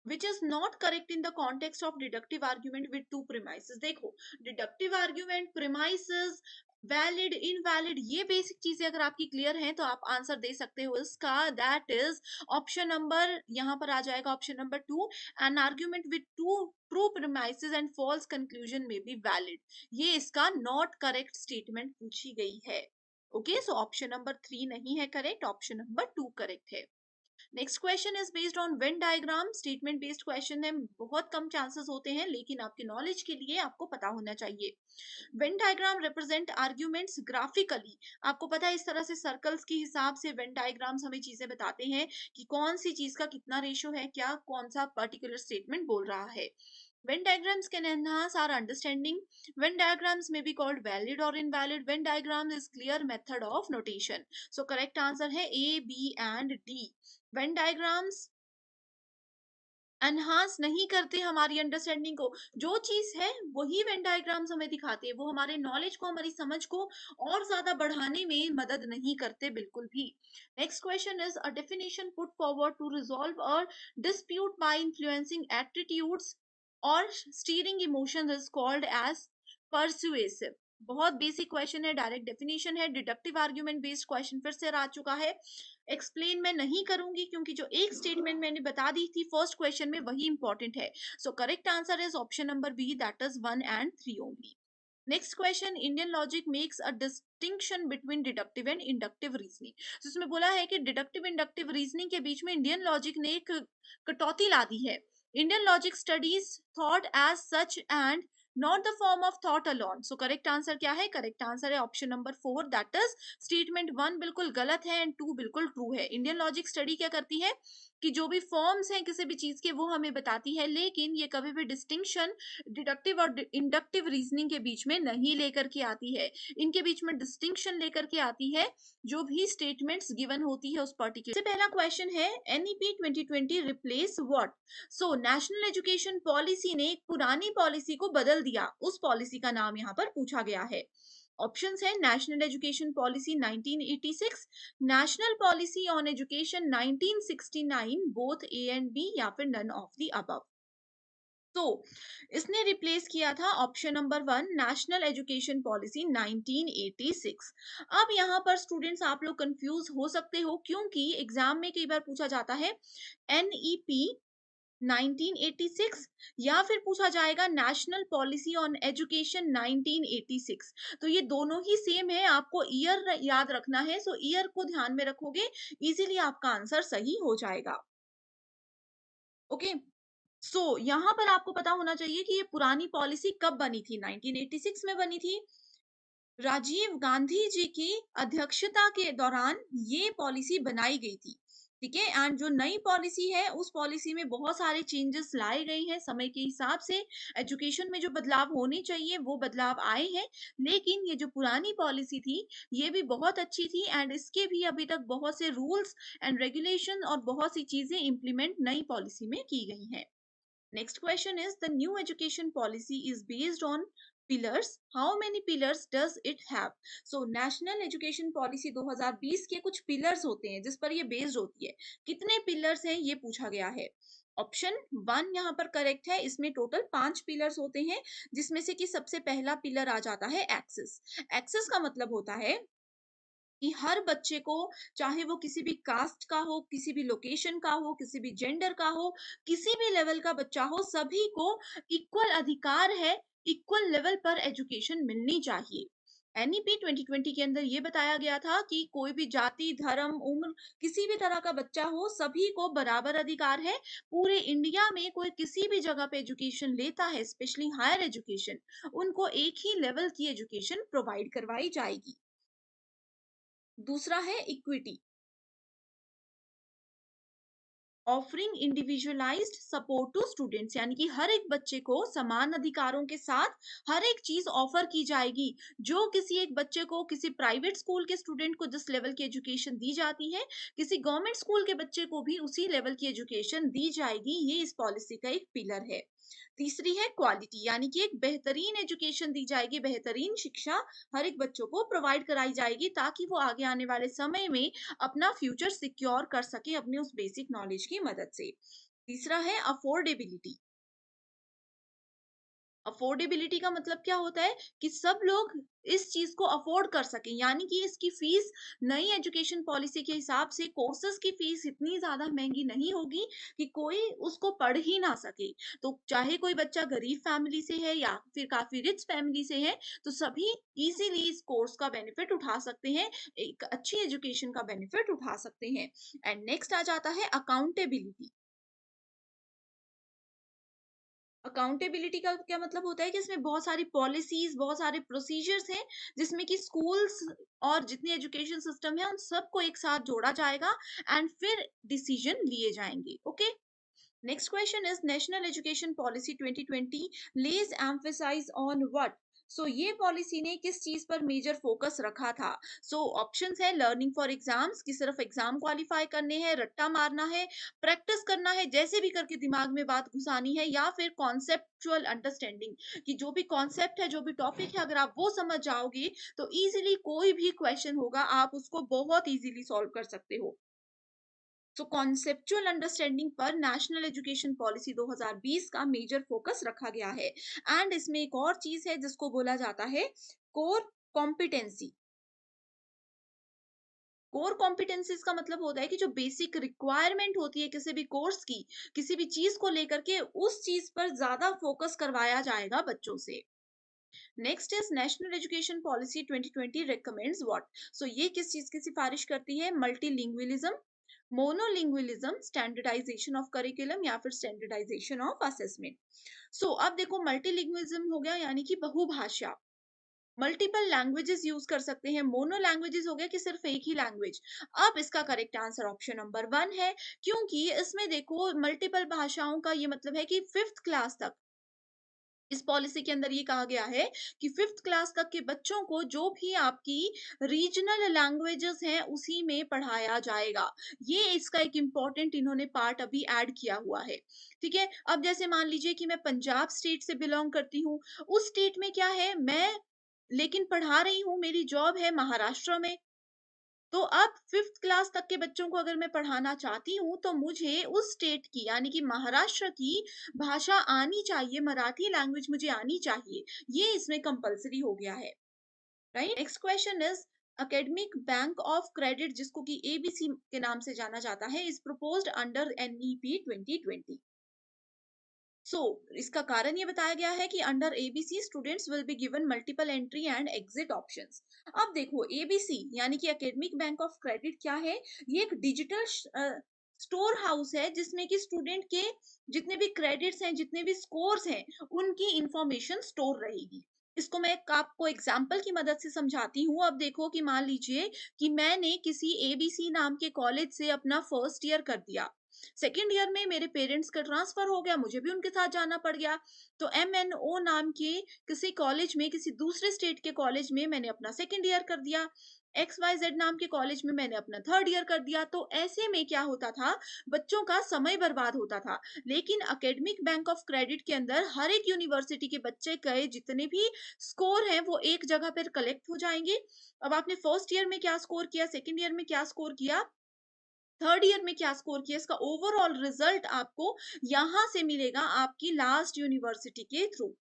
which is not correct in the context of deductive argument with two premises। देखो deductive argument, premises, valid invalid, ये बेसिक चीजें अगर आपकी क्लियर हैं तो आप आंसर दे सकते हो इसका। दैट इज ऑप्शन नंबर, यहाँ पर आ जाएगा option number 2। An argument with two true premises and false conclusion may be valid, ये इसका नॉट करेक्ट स्टेटमेंट पूछी गई है। ओके, सो ऑप्शन नंबर 3 नहीं है करेक्ट, ऑप्शन नंबर 2 करेक्ट है। Next question is based on Venn diagram. Statement based question है, बहुत कम चांसेस होते हैं लेकिन आपकी नॉलेज के लिए आपको पता होना चाहिए। Venn diagram represent arguments graphically. आपको पता है इस तरह से सर्कल्स के हिसाब से वेन डायग्राम्स हमें चीजें बताते हैं कि कौन सी चीज का कितना रेशियो है, क्या कौन सा पर्टिकुलर स्टेटमेंट बोल रहा है। Venn diagrams can enhance our understanding. Venn diagrams may be called valid or invalid. Venn diagram is clear method of notation. So correct answer है A, B and D. Venn diagrams enhance नहीं करते हमारी understanding को। जो चीज है वही Venn diagrams हमें दिखाते हैं, वो हमारे नॉलेज को, हमारी समझ को और ज्यादा बढ़ाने में मदद नहीं करते बिल्कुल भी। Next question is a definition put forward to resolve a dispute by influencing attitudes और steering emotions is called as persuasive. बहुत बेसिक क्वेश्चन है, डायरेक्ट डेफिनेशन है, डिडक्टिव आर्ग्यूमेंट बेस्ड क्वेश्चन फिर से आ चुका है। एक्सप्लेन मैं नहीं करूंगी क्योंकि जो एक स्टेटमेंट मैंने बता दी थी फर्स्ट क्वेश्चन में वही इंपॉर्टेंट है। So correct answer is option number B, that is 1 and 3 only. Next question, Indian logic makes a distinction between deductive and inductive reasoning. तो इसमें बोला है कि डिडक्टिव इंडक्टिव रीजनिंग के बीच में इंडियन लॉजिक ने एक कटौती ला दी है। Indian logic studies thought as such and not the form of thought alone. So correct answer क्या है? करेक्ट आंसर है option number 4, that is statement 1 बिल्कुल गलत है एंड 2 बिल्कुल ट्रू है। इंडियन लॉजिक स्टडी क्या करती है कि जो भी फॉर्म्स हैं किसी भी चीज के वो हमें बताती है, लेकिन ये कभी भी डिस्टिंक्शन डिडक्टिव और इंडक्टिव रीजनिंग के बीच में नहीं लेकर के आती है। इनके बीच में डिस्टिंक्शन लेकर के आती है जो भी स्टेटमेंट्स गिवन होती है उस पर्टिकुलर। सबसे पहला क्वेश्चन है NEP 2020 replace what. So national education policy ने एक पुरानी पॉलिसी को बदल दिया, उस पॉलिसी का नाम यहाँ पर पूछा गया है। ऑप्शंस है national education policy 1986, national policy on education 1969, both A and B या फिर नन ऑफ द अबव। तो इसने रिप्लेस किया था option number 1 national education policy 1986। अब यहाँ पर स्टूडेंट्स आप लोग कंफ्यूज हो सकते हो क्योंकि एग्जाम में कई बार पूछा जाता है एनईपी 1986 या फिर पूछा जाएगा नेशनल पॉलिसी ऑन एजुकेशन 1986। तो ये दोनों ही सेम है, आपको ईयर याद रखना है। सो ईयर को ध्यान में रखोगे इजीली आपका आंसर सही हो जाएगा। ओके, सो यहाँ पर आपको पता होना चाहिए कि ये पुरानी पॉलिसी कब बनी थी। 1986 में बनी थी। राजीव गांधी जी की अध्यक्षता के दौरान ये पॉलिसी बनाई गई थी। ठीक है, एंड जो नई पॉलिसी है उस पॉलिसी में बहुत सारे चेंजेस लाए गए हैं समय के हिसाब से। एजुकेशन में जो बदलाव होने चाहिए वो बदलाव आए हैं, लेकिन ये जो पुरानी पॉलिसी थी ये भी बहुत अच्छी थी एंड इसके भी अभी तक बहुत से रूल्स एंड रेगुलेशन और बहुत सी चीजें इंप्लीमेंट नई पॉलिसी में की गई हैं। Next question is the new education policy is based on pillars. How many pillars does it have? So national education policy 2020 के कुछ pillars होते हैं जिस पर ये based होती है। कितने pillars हैं ये पूछा गया है। ऑप्शन 1 यहाँ पर करेक्ट है, इसमें टोटल 5 पिलर्स होते हैं जिसमें से कि सबसे पहला पिलर आ जाता है एक्सेस। एक्सेस का मतलब होता है कि हर बच्चे को, चाहे वो किसी भी कास्ट का हो, किसी भी लोकेशन का हो, किसी भी जेंडर का हो, किसी भी लेवल का बच्चा हो, सभी को इक्वल अधिकार है, इक्वल लेवल पर एजुकेशन मिलनी चाहिए। एनईपी 2020 के अंदर ये बताया गया था कि कोई भी जाति, धर्म, उम्र, किसी भी तरह का बच्चा हो, सभी को बराबर अधिकार है। पूरे इंडिया में कोई किसी भी जगह पे एजुकेशन लेता है, स्पेशली हायर एजुकेशन, उनको एक ही लेवल की एजुकेशन प्रोवाइड करवाई जाएगी। दूसरा है equity, offering individualised support to students, यानी कि हर एक बच्चे को समान अधिकारों के साथ हर एक चीज ऑफर की जाएगी। जो किसी एक बच्चे को, किसी प्राइवेट स्कूल के स्टूडेंट को जिस लेवल की एजुकेशन दी जाती है, किसी गवर्नमेंट स्कूल के बच्चे को भी उसी लेवल की एजुकेशन दी जाएगी। ये इस पॉलिसी का एक पिलर है। तीसरी है क्वालिटी, यानी कि एक बेहतरीन एजुकेशन दी जाएगी, बेहतरीन शिक्षा हर एक बच्चों को प्रोवाइड कराई जाएगी ताकि वो आगे आने वाले समय में अपना फ्यूचर सिक्योर कर सके अपने उस बेसिक नॉलेज की मदद से। तीसरा है अफोर्डेबिलिटी। अफोर्डेबिलिटी का मतलब क्या होता है कि सब लोग इस चीज को अफोर्ड कर सकें, यानी कि इसकी फीस नई एजुकेशन पॉलिसी के हिसाब से कोर्सेज की फीस इतनी ज्यादा महंगी नहीं होगी कि कोई उसको पढ़ ही ना सके। तो चाहे कोई बच्चा गरीब फैमिली से है या फिर काफी रिच फैमिली से है, तो सभी इजीली इस कोर्स का बेनिफिट उठा सकते हैं, एक अच्छी एजुकेशन का बेनिफिट उठा सकते हैं। एंड नेक्स्ट आ जाता है अकाउंटेबिलिटी। अकाउंटेबिलिटी का क्या मतलब होता है कि इसमें बहुत सारी पॉलिसीज, बहुत सारे प्रोसीजर्स हैं जिसमें कि स्कूल्स और जितनी एजुकेशन सिस्टम है उन सबको एक साथ जोड़ा जाएगा एंड फिर डिसीजन लिए जाएंगे। Okay, next question is national education policy 2020 lays emphasise on what. ये पॉलिसी ने किस चीज पर मेजर फोकस रखा था? ऑप्शंस है लर्निंग फॉर एग्जाम्स, कि सिर्फ एग्जाम क्वालिफाई करने हैं, रट्टा मारना है, प्रैक्टिस करना है, जैसे भी करके दिमाग में बात घुसानी है, या फिर कॉन्सेप्चुअल अंडरस्टैंडिंग, कि जो भी कॉन्सेप्ट है, जो भी टॉपिक है, अगर आप वो समझ जाओगे तो इजीली कोई भी क्वेश्चन होगा आप उसको बहुत इजीली सॉल्व कर सकते हो। कॉन्सेप्चुअल अंडरस्टैंडिंग पर नेशनल एजुकेशन पॉलिसी 2020 का मेजर फोकस रखा गया है। एंड इसमें एक और चीज है जिसको बोला जाता है कोर कॉम्पिटेंसी। कोर कॉम्पिटेंसीज का मतलब होता है कि जो बेसिक रिक्वायरमेंट होती है किसी भी कोर्स की, किसी भी चीज को लेकर के, उस चीज पर ज्यादा फोकस करवाया जाएगा बच्चों से। Next is national education policy 2020 recommends what? ये किस चीज की सिफारिश करती है? मल्टीलिंगुअलिज्म, मोनोलिंगुअलिज्म, स्टैंडर्डाइजेशन ऑफ करिकुलम, या फिर स्टैंडर्डाइजेशन ऑफ असेसमेंट। अब देखो मल्टीलिंगुअलिज्म हो गया यानी कि बहुभाषा, मल्टीपल लैंग्वेजेस यूज कर सकते हैं। मोनो लैंग्वेजेस हो गया कि सिर्फ एक ही लैंग्वेज। अब इसका करेक्ट आंसर ऑप्शन नंबर 1 है, क्योंकि इसमें देखो मल्टीपल भाषाओं का ये मतलब है कि 5th क्लास तक, इस पॉलिसी के अंदर ये कहा गया है कि 5th क्लास तक के बच्चों को जो भी आपकी रीजनल लैंग्वेजेस हैं उसी में पढ़ाया जाएगा। ये इसका एक इम्पॉर्टेंट इन्होंने पार्ट अभी ऐड किया हुआ है। ठीक है, अब जैसे मान लीजिए कि मैं पंजाब स्टेट से बिलोंग करती हूँ, उस स्टेट में क्या है, मैं लेकिन पढ़ा रही हूँ, मेरी जॉब है महाराष्ट्र में। तो अब 5th क्लास तक के बच्चों को अगर मैं पढ़ाना चाहती हूँ तो मुझे उस स्टेट की यानी कि महाराष्ट्र की भाषा आनी चाहिए, मराठी लैंग्वेज मुझे आनी चाहिए। ये इसमें कंपलसरी हो गया है। Right, next question is academic bank of credit, जिसको कि एबीसी के नाम से जाना जाता है, इज प्रपोज्ड अंडर एनईपी 2020। इसका कारण ये बताया गया है कि under ABC students will be given multiple entry and exit options. अब देखो एबीसी यानी कि एकेडमिक बैंक ऑफ क्रेडिट क्या है? ये एक डिजिटल स्टोर हाउस है जिसमें कि स्टूडेंट के जितने भी क्रेडिट्स हैं, जितने भी स्कोर्स हैं, उनकी इंफॉर्मेशन स्टोर रहेगी। इसको मैं एक आपको एग्जाम्पल की मदद से समझाती हूँ। अब देखो कि मान लीजिए कि मैंने किसी एबीसी नाम के कॉलेज से अपना फर्स्ट ईयर कर दिया, सेकेंड ईयर में मेरे पेरेंट्स का ट्रांसफर हो गया, मुझे भी उनके साथ जाना पड़ गया, तो एमएनओ नाम के किसी कॉलेज में, किसी दूसरे स्टेट के कॉलेज में मैंने अपना सेकेंड ईयर कर दिया, XYZ नाम के कॉलेज में मैंने अपना थर्ड ईयर कर दिया। तो ऐसे में क्या होता था, बच्चों का समय बर्बाद होता था। लेकिन एकेडमिक बैंक ऑफ क्रेडिट के अंदर हर एक यूनिवर्सिटी के बच्चे के जितने भी स्कोर हैं वो एक जगह पर कलेक्ट हो जाएंगे। अब आपने फर्स्ट ईयर में क्या स्कोर किया, सेकेंड ईयर में क्या स्कोर किया, थर्ड ईयर में क्या स्कोर किया, इसका ओवरऑल रिजल्ट आपको यहां से मिलेगा आपकी लास्ट यूनिवर्सिटी के थ्रू।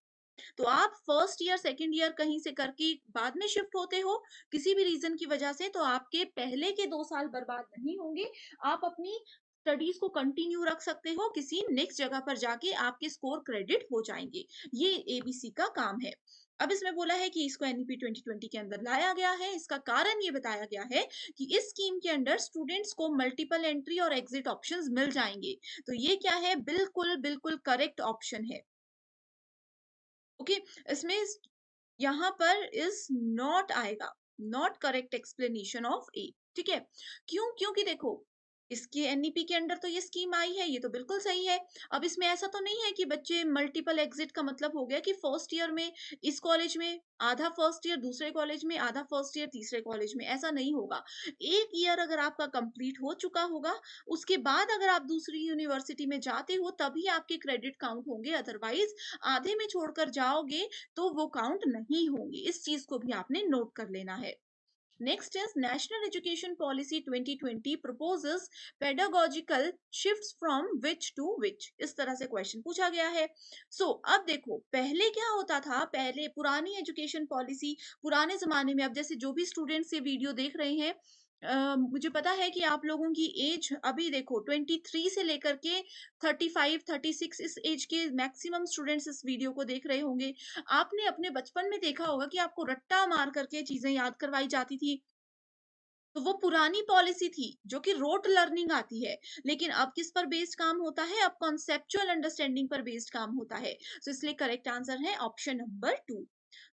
तो आप फर्स्ट ईयर सेकंड ईयर कहीं से करके बाद में शिफ्ट होते हो किसी भी रीजन की वजह से, तो आपके पहले के 2 साल बर्बाद नहीं होंगे। आप अपनी स्टडीज को कंटिन्यू रख सकते हो, किसी नेक्स्ट जगह पर जाके आपके स्कोर क्रेडिट हो जाएंगे। ये एबीसी का काम है। अब इसमें बोला है कि इसको एनईपी 2020 के अंदर लाया गया है। इसका कारण ये बताया गया है कि इस स्कीम के अंदर स्टूडेंट्स को मल्टीपल एंट्री और एग्जिट ऑप्शंस मिल जाएंगे। तो ये क्या है, बिल्कुल बिल्कुल करेक्ट ऑप्शन है। ओके, इसमें यहाँ पर इज नॉट आएगा, नॉट करेक्ट एक्सप्लेनेशन ऑफ ए। ठीक है, क्यों? क्योंकि देखो इसके एनईपी के अंडर तो ये स्कीम आई है, ये तो बिल्कुल सही है। अब इसमें ऐसा तो नहीं है कि बच्चे मल्टीपल एग्जिट का मतलब हो गया कि फर्स्ट ईयर में इस कॉलेज में आधा फर्स्ट ईयर, दूसरे कॉलेज में आधा फर्स्ट ईयर, तीसरे कॉलेज में, ऐसा नहीं होगा। एक ईयर अगर आपका कंप्लीट हो चुका होगा, उसके बाद अगर आप दूसरी यूनिवर्सिटी में जाते हो तभी आपके क्रेडिट काउंट होंगे, अदरवाइज आधे में छोड़कर जाओगे तो वो काउंट नहीं होंगे। इस चीज को भी आपने नोट कर लेना है। Next is national education policy 2020 proposes pedagogical shifts from which to which, इस तरह से क्वेश्चन पूछा गया है। अब देखो पहले क्या होता था, पहले पुरानी एजुकेशन पॉलिसी, पुराने जमाने में, अब जैसे जो भी स्टूडेंट्स ये वीडियो देख रहे हैं, मुझे पता है कि आप लोगों की एज अभी देखो 23 से लेकर के 35 36, इस एज के मैक्सिमम स्टूडेंट्स इस वीडियो को देख रहे होंगे। आपने अपने बचपन में देखा होगा कि आपको रट्टा मार करके चीजें याद करवाई जाती थी, तो वो पुरानी पॉलिसी थी जो कि रोट लर्निंग आती है। लेकिन अब किस पर बेस्ड काम होता है, अब कॉन्सेप्चुअल अंडरस्टैंडिंग पर बेस्ड काम होता है। इसलिए करेक्ट आंसर है ऑप्शन नंबर 2।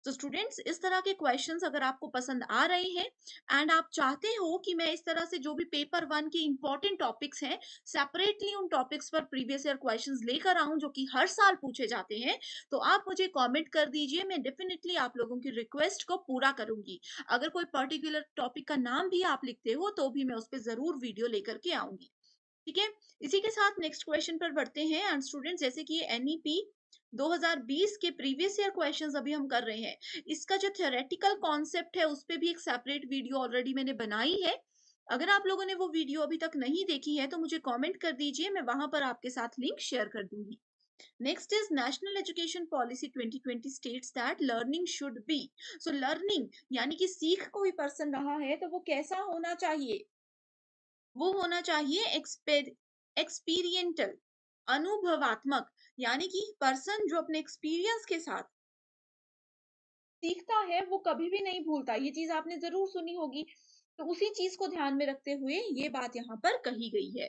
तो स्टूडेंट्स, इस तरह के क्वेश्चंस अगर आपको पसंद आ रहे हैं एंड आप चाहते हो कि मैं इस तरह से जो भी पेपर वन के इंपॉर्टेंट टॉपिक्स हैं सेपरेटली उन टॉपिक्स पर प्रीवियस ईयर क्वेश्चंस लेकर आऊं जो कि हर साल पूछे जाते हैं, तो आप मुझे कमेंट कर दीजिए। मैं डेफिनेटली आप लोगों की रिक्वेस्ट को पूरा करूंगी। अगर कोई पर्टिकुलर टॉपिक का नाम भी आप लिखते हो तो भी मैं उस पर जरूर वीडियो लेकर के आऊंगी। ठीक है, इसी के साथ नेक्स्ट क्वेश्चन पर बढ़ते हैं। एंड स्टूडेंट्स, जैसे कि एनईपी 2020 के प्रीवियस ईयर क्वेश्चंस अभी हम कर रहे हैं, इसका जो थ्योरेटिकल कॉन्सेप्ट है उस पे भी एक सेपरेट वीडियो ऑलरेडी मैंने बनाई है। अगर आप लोगों ने वो वीडियो अभी तक नहीं देखी है तो मुझे कमेंट कर दीजिए, मैं वहां पर आपके साथ लिंक शेयर कर दूंगी। Next is national education policy 2020 states that learning should be. So learning यानी कि सीख कोई पर्सन रहा है तो वो कैसा होना चाहिए? वो होना चाहिए एक्सपीरियंटल, अनुभवात्मक, यानी कि पर्सन जो अपने एक्सपीरियंस के साथ सीखता है वो कभी भी नहीं भूलता। ये चीज आपने जरूर सुनी होगी। तो उसी चीज को ध्यान में रखते हुए ये बात यहाँ पर कही गई है।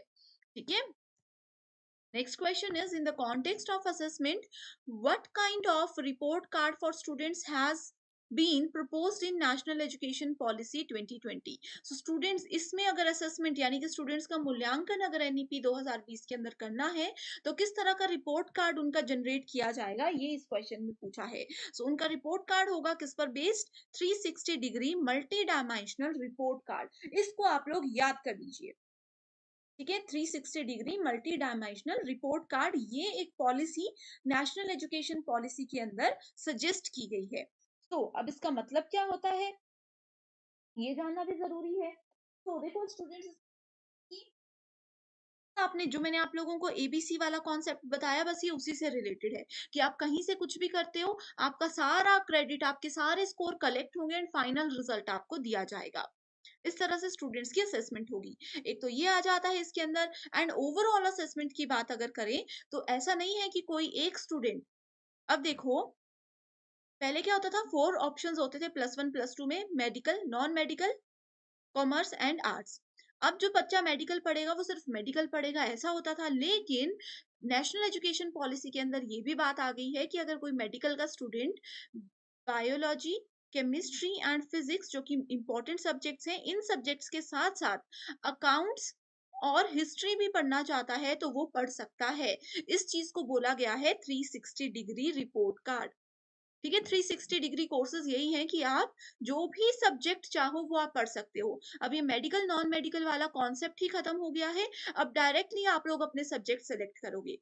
ठीक है, next question is, in the context of assessment, what kind of report card for students has been proposed in national education policy 2020? so students, इसमें अगर assessment यानी कि students का मूल्यांकन अगर NEP 2020 के अंदर करना है तो किस तरह का रिपोर्ट कार्ड उनका जनरेट किया जाएगा, ये इस क्वेश्चन में पूछा है। उनका रिपोर्ट कार्ड होगा किस पर based? 360 degree multi dimensional report card. इसको आप लोग याद कर लीजिए। ठीक है, 360 degree multi dimensional report card, ये एक पॉलिसी नेशनल एजुकेशन पॉलिसी के अंदर सजेस्ट की गई है। तो अब इसका मतलब क्या होता है ये जानना भी जरूरी है। तो देखो स्टूडेंट्स, आपने जो मैंने आप लोगों को एबीसी वाला कॉन्सेप्ट बताया बस ये उसी से रिलेटेड है कि आप कहीं से कुछ भी करते हो, आपका सारा क्रेडिट, आपके सारे स्कोर कलेक्ट होंगे एंड फाइनल रिजल्ट आपको दिया जाएगा। इस तरह से स्टूडेंट्स की असेसमेंट होगी। एक तो ये आ जाता है इसके अंदर। एंड ओवरऑल असेसमेंट की बात अगर करें तो ऐसा नहीं है कि कोई एक स्टूडेंट, अब देखो पहले क्या होता था, 4 ऑप्शंस होते थे +1 +2 में, medical, non medical, commerce and arts. अब जो बच्चा मेडिकल पढ़ेगा वो सिर्फ मेडिकल पढ़ेगा, ऐसा होता था। लेकिन नेशनल एजुकेशन पॉलिसी के अंदर ये भी बात आ गई है कि अगर कोई मेडिकल का student biology, chemistry and physics जो कि इंपॉर्टेंट सब्जेक्ट्स हैं, इन सब्जेक्ट्स के साथ साथ अकाउंट्स और हिस्ट्री भी पढ़ना चाहता है तो वो पढ़ सकता है। इस चीज को बोला गया है 360 डिग्री रिपोर्ट कार्ड। ठीक है, 360 डिग्री कोर्सेज यही है कि आप जो भी सब्जेक्ट चाहो वो आप पढ़ सकते हो। अब ये मेडिकल नॉन मेडिकल वाला कॉन्सेप्ट ही खत्म हो गया है। अब डायरेक्टली आप लोग अपने सब्जेक्ट सेलेक्ट करोगे।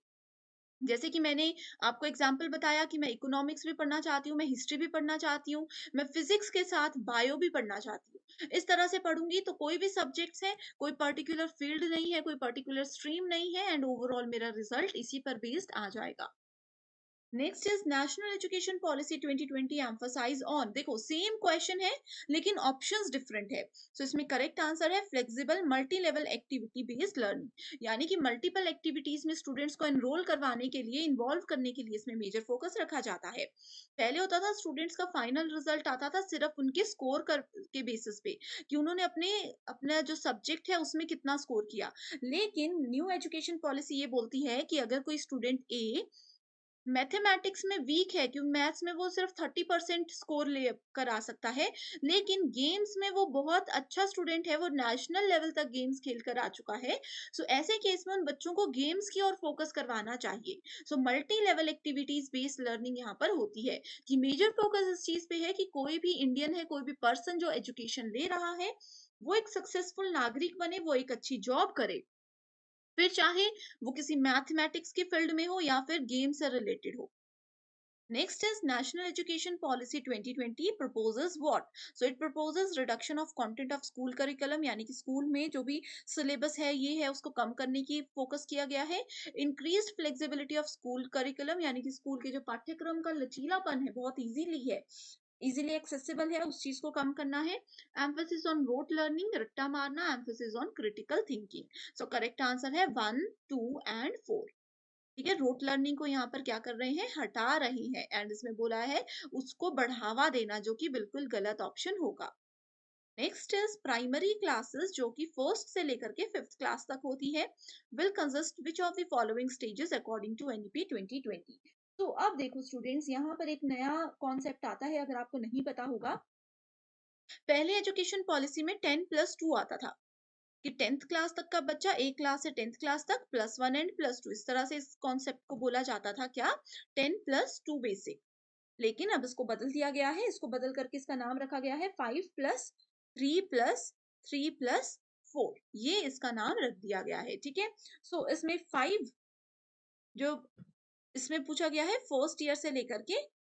जैसे कि मैंने आपको एग्जाम्पल बताया कि मैं इकोनॉमिक्स भी पढ़ना चाहती हूँ, मैं हिस्ट्री भी पढ़ना चाहती हूँ, मैं फिजिक्स के साथ बायो भी पढ़ना चाहती हूँ। इस तरह से पढ़ूंगी तो कोई भी सब्जेक्ट्स है, कोई पर्टिकुलर फील्ड नहीं है, कोई पर्टिकुलर स्ट्रीम नहीं है, एंड ओवरऑल मेरा रिजल्ट इसी पर बेस्ड आ जाएगा। Next is national education policy 2020 emphasise on. देखो सेम क्वेश्चन है लेकिन ऑप्शंस डिफरेंट है। सो इसमें करेक्ट आंसर है flexible multi level activity based learning, यानी कि मल्टीपल एक्टिविटीज में स्टूडेंट्स को एनरोल करवाने के लिए, इन्वॉल्व करने के लिए इसमें मेजर फोकस रखा जाता है। पहले होता था स्टूडेंट्स का फाइनल रिजल्ट आता था सिर्फ उनके स्कोर के बेसिस पे कि उन्होंने अपना जो सब्जेक्ट है उसमें कितना स्कोर किया। लेकिन न्यू एजुकेशन पॉलिसी ये बोलती है कि अगर कोई स्टूडेंट ए मैथमेटिक्स में वीक है, क्योंकि मैथ्स में वो सिर्फ 30% स्कोर ले कर आ सकता है, लेकिन गेम्स में वो बहुत अच्छा स्टूडेंट है, वो नेशनल लेवल तक गेम्स खेल कर आ चुका है। सो ऐसे केस में उन बच्चों को गेम्स की ओर फोकस करवाना चाहिए। So multi level activities based learning यहाँ पर होती है कि मेजर फोकस इस चीज पे है कि कोई भी इंडियन है, कोई भी पर्सन जो एजुकेशन ले रहा है वो एक सक्सेसफुल नागरिक बने, वो एक अच्छी जॉब करे, फिर चाहे वो किसी मैथमेटिक्स के फील्ड में हो या फिर गेम से रिलेटेड हो। Next is National Education Policy 2020 proposes what? So it proposes reduction of content of school curriculum, यानी कि स्कूल में जो भी सिलेबस है ये है उसको कम करने की फोकस किया गया है। Increased flexibility of school curriculum, यानी कि स्कूल के जो पाठ्यक्रम का लचीलापन है, बहुत इजीली है, इजीली एक्सेसिबल है, उस चीज को कम करना है। एम्फोसिस ऑन रोट लर्निंग, रट्टा मारना, emphasis on critical thinking. So correct answer है 1, 2 एंड 4। ठीक है, रूट लर्निंग को यहाँ पर क्या कर रहे हैं, हटा रहे हैं, एंड इसमें बोला है उसको बढ़ावा देना, जो कि बिल्कुल गलत ऑप्शन होगा। नेक्स्ट इज प्राइमरी क्लासेस जो कि फर्स्ट से लेकर के 5th क्लास तक होती है, will consist which of the following stages according to NEP 2020। तो अब देखो स्टूडेंट्स, यहाँ पर एक नया कॉन्सेप्ट आता है, अगर आपको नहीं पता होगा। पहले एजुकेशन पॉलिसी में 10+2 आता था कि 10th क्लास तक का बच्चा, एक क्लास से 10th क्लास तक, +1 एंड +2, इस तरह से इस कॉन्सेप्ट को बोला जाता था क्या, 10+2 बेसिक। लेकिन अब इसको बदल दिया गया है, इसको बदल करके इसका नाम रखा गया है 5+3+3+4, ये इसका नाम रख दिया गया है, ठीक है। सो इसमें 5 जो इसमें पूछा गया है फर्स्ट ईयर से लेकर के,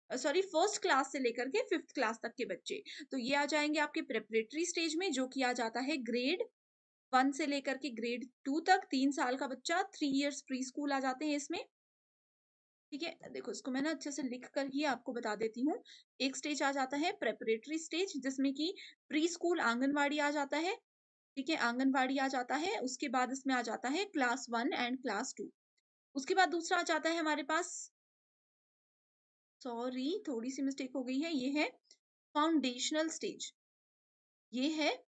सॉरी फर्स्ट क्लास से लेकर के 5th क्लास तक के बच्चे, तो ये आ जाएंगे आपके प्रेपरेटरी स्टेज में, जो कि आ जाता है ग्रेड 1 से लेकर के ग्रेड 2 तक, 3 साल का बच्चा, 3 इयर्स प्री स्कूल आ जाते हैं इसमें, ठीक है। देखो इसको मैं ना अच्छे से लिख कर ही आपको बता देती हूँ। एक स्टेज आ जाता है प्रेपरेटरी स्टेज, जिसमें कि प्री स्कूल आंगनवाड़ी आ जाता है, ठीक है, आंगनवाड़ी आ जाता है। उसके बाद इसमें आ जाता है क्लास 1 एंड क्लास 2। उसके बाद दूसरा आ जाता है हमारे पास, सॉरी थोड़ी सी मिस्टेक हो गई है, ये है फाउंडेशनल स्टेज, ये है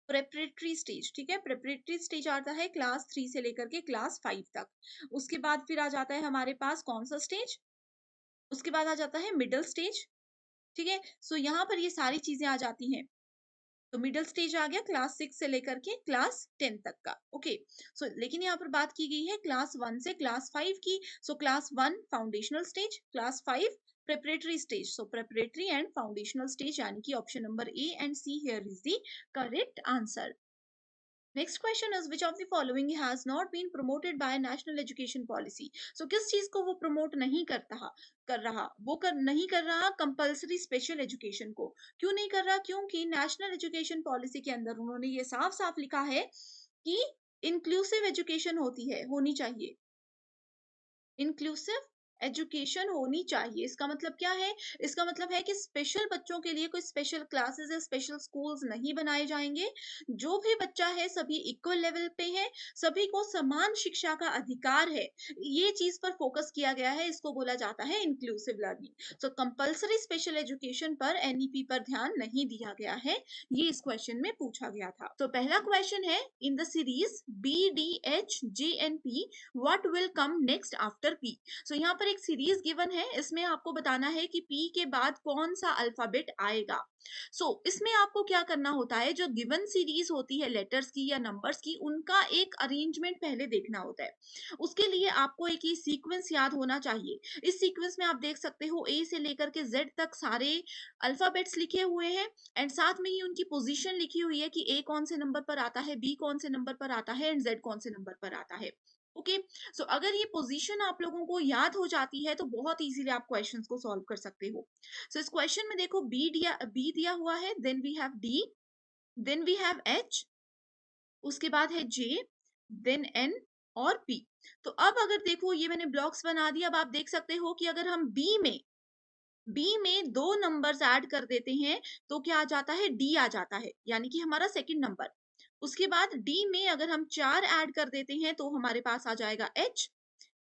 प्रेपरेटरी स्टेज, ठीक है। प्रेपरेटरी स्टेज आता है क्लास 3 से लेकर के क्लास 5 तक। उसके बाद फिर आ जाता है हमारे पास कौन सा स्टेज, उसके बाद आ जाता है मिडिल स्टेज, ठीक है। सो यहाँ पर ये सारी चीजें आ जाती हैं। तो मिडिल स्टेज आ गया क्लास 6 से लेकर के क्लास 10 तक का, ओके। सो लेकिन यहाँ पर बात की गई है क्लास 1 से क्लास 5 की। So class 1 foundational stage, class 5 preparatory stage, so preparatory and foundational stage, यानी कि option number A and C here is the correct answer. Next question is which of the following has not been promoted by national education policy? So किस चीज को वो promote नहीं नहीं कर रहा कंपल्सरी स्पेशल एजुकेशन को। क्यों नहीं कर रहा? क्योंकि नेशनल एजुकेशन पॉलिसी के अंदर उन्होंने ये साफ साफ लिखा है कि इंक्लूसिव एजुकेशन होनी चाहिए, इंक्लूसिव एजुकेशन होनी चाहिए। इसका मतलब क्या है? इसका मतलब है कि स्पेशल बच्चों के लिए कोई स्पेशल क्लासेस या स्पेशल स्कूल्स नहीं बनाए जाएंगे। जो भी बच्चा है सभी इक्वल लेवल पे है, सभी को समान शिक्षा का अधिकार है, ये चीज पर फोकस किया गया है। इसको बोला जाता है इंक्लूसिव लर्निंग। सो कंपल्सरी स्पेशल एजुकेशन पर एनईपी पर ध्यान नहीं दिया गया है, ये इस क्वेश्चन में पूछा गया था। तो पहला क्वेश्चन है, in the series BDHJNP what will come next after P. So यहाँ पर एक सीरीज गिवन है, इसमें आपको बताना है कि पी के बाद कौन सा अल्फाबेट आएगा। इसमें आपको क्या करना होता है, जो गिवन सीरीज होती है लेटर्स की या नंबर्स की, उनका एक अरेंजमेंट पहले देखना होता है। उसके लिए आपको एक ये सीक्वेंस याद होना चाहिए। इस सीक्वेंस में आप देख सकते हो ए से लेकर के जेड तक सारे अल्फाबेट्स लिखे हुए हैं, एंड साथ में ही उनकी पोजीशन लिखी हुई है कि ए कौन से नंबर पर आता है, बी कौन से नंबर पर आता है, एंड जेड कौन से नंबर पर आता है, ओके। सो अगर ये पोजीशन आप लोगों को याद हो जाती है तो बहुत इजीली आप क्वेश्चंस को सॉल्व कर सकते हो। सो इस क्वेश्चन में देखो बी दिया हुआ है, then we have D, then we have H, उसके बाद है जे, देन एन और पी। तो अब अगर देखो ये मैंने ब्लॉक्स बना दिया, अब आप देख सकते हो कि अगर हम बी में 2 नंबर्स ऐड कर देते हैं तो क्या आ जाता है, डी आ जाता है, यानी कि हमारा सेकंड नंबर। उसके बाद डी में अगर हम 4 ऐड कर देते हैं तो हमारे पास आ जाएगा एच,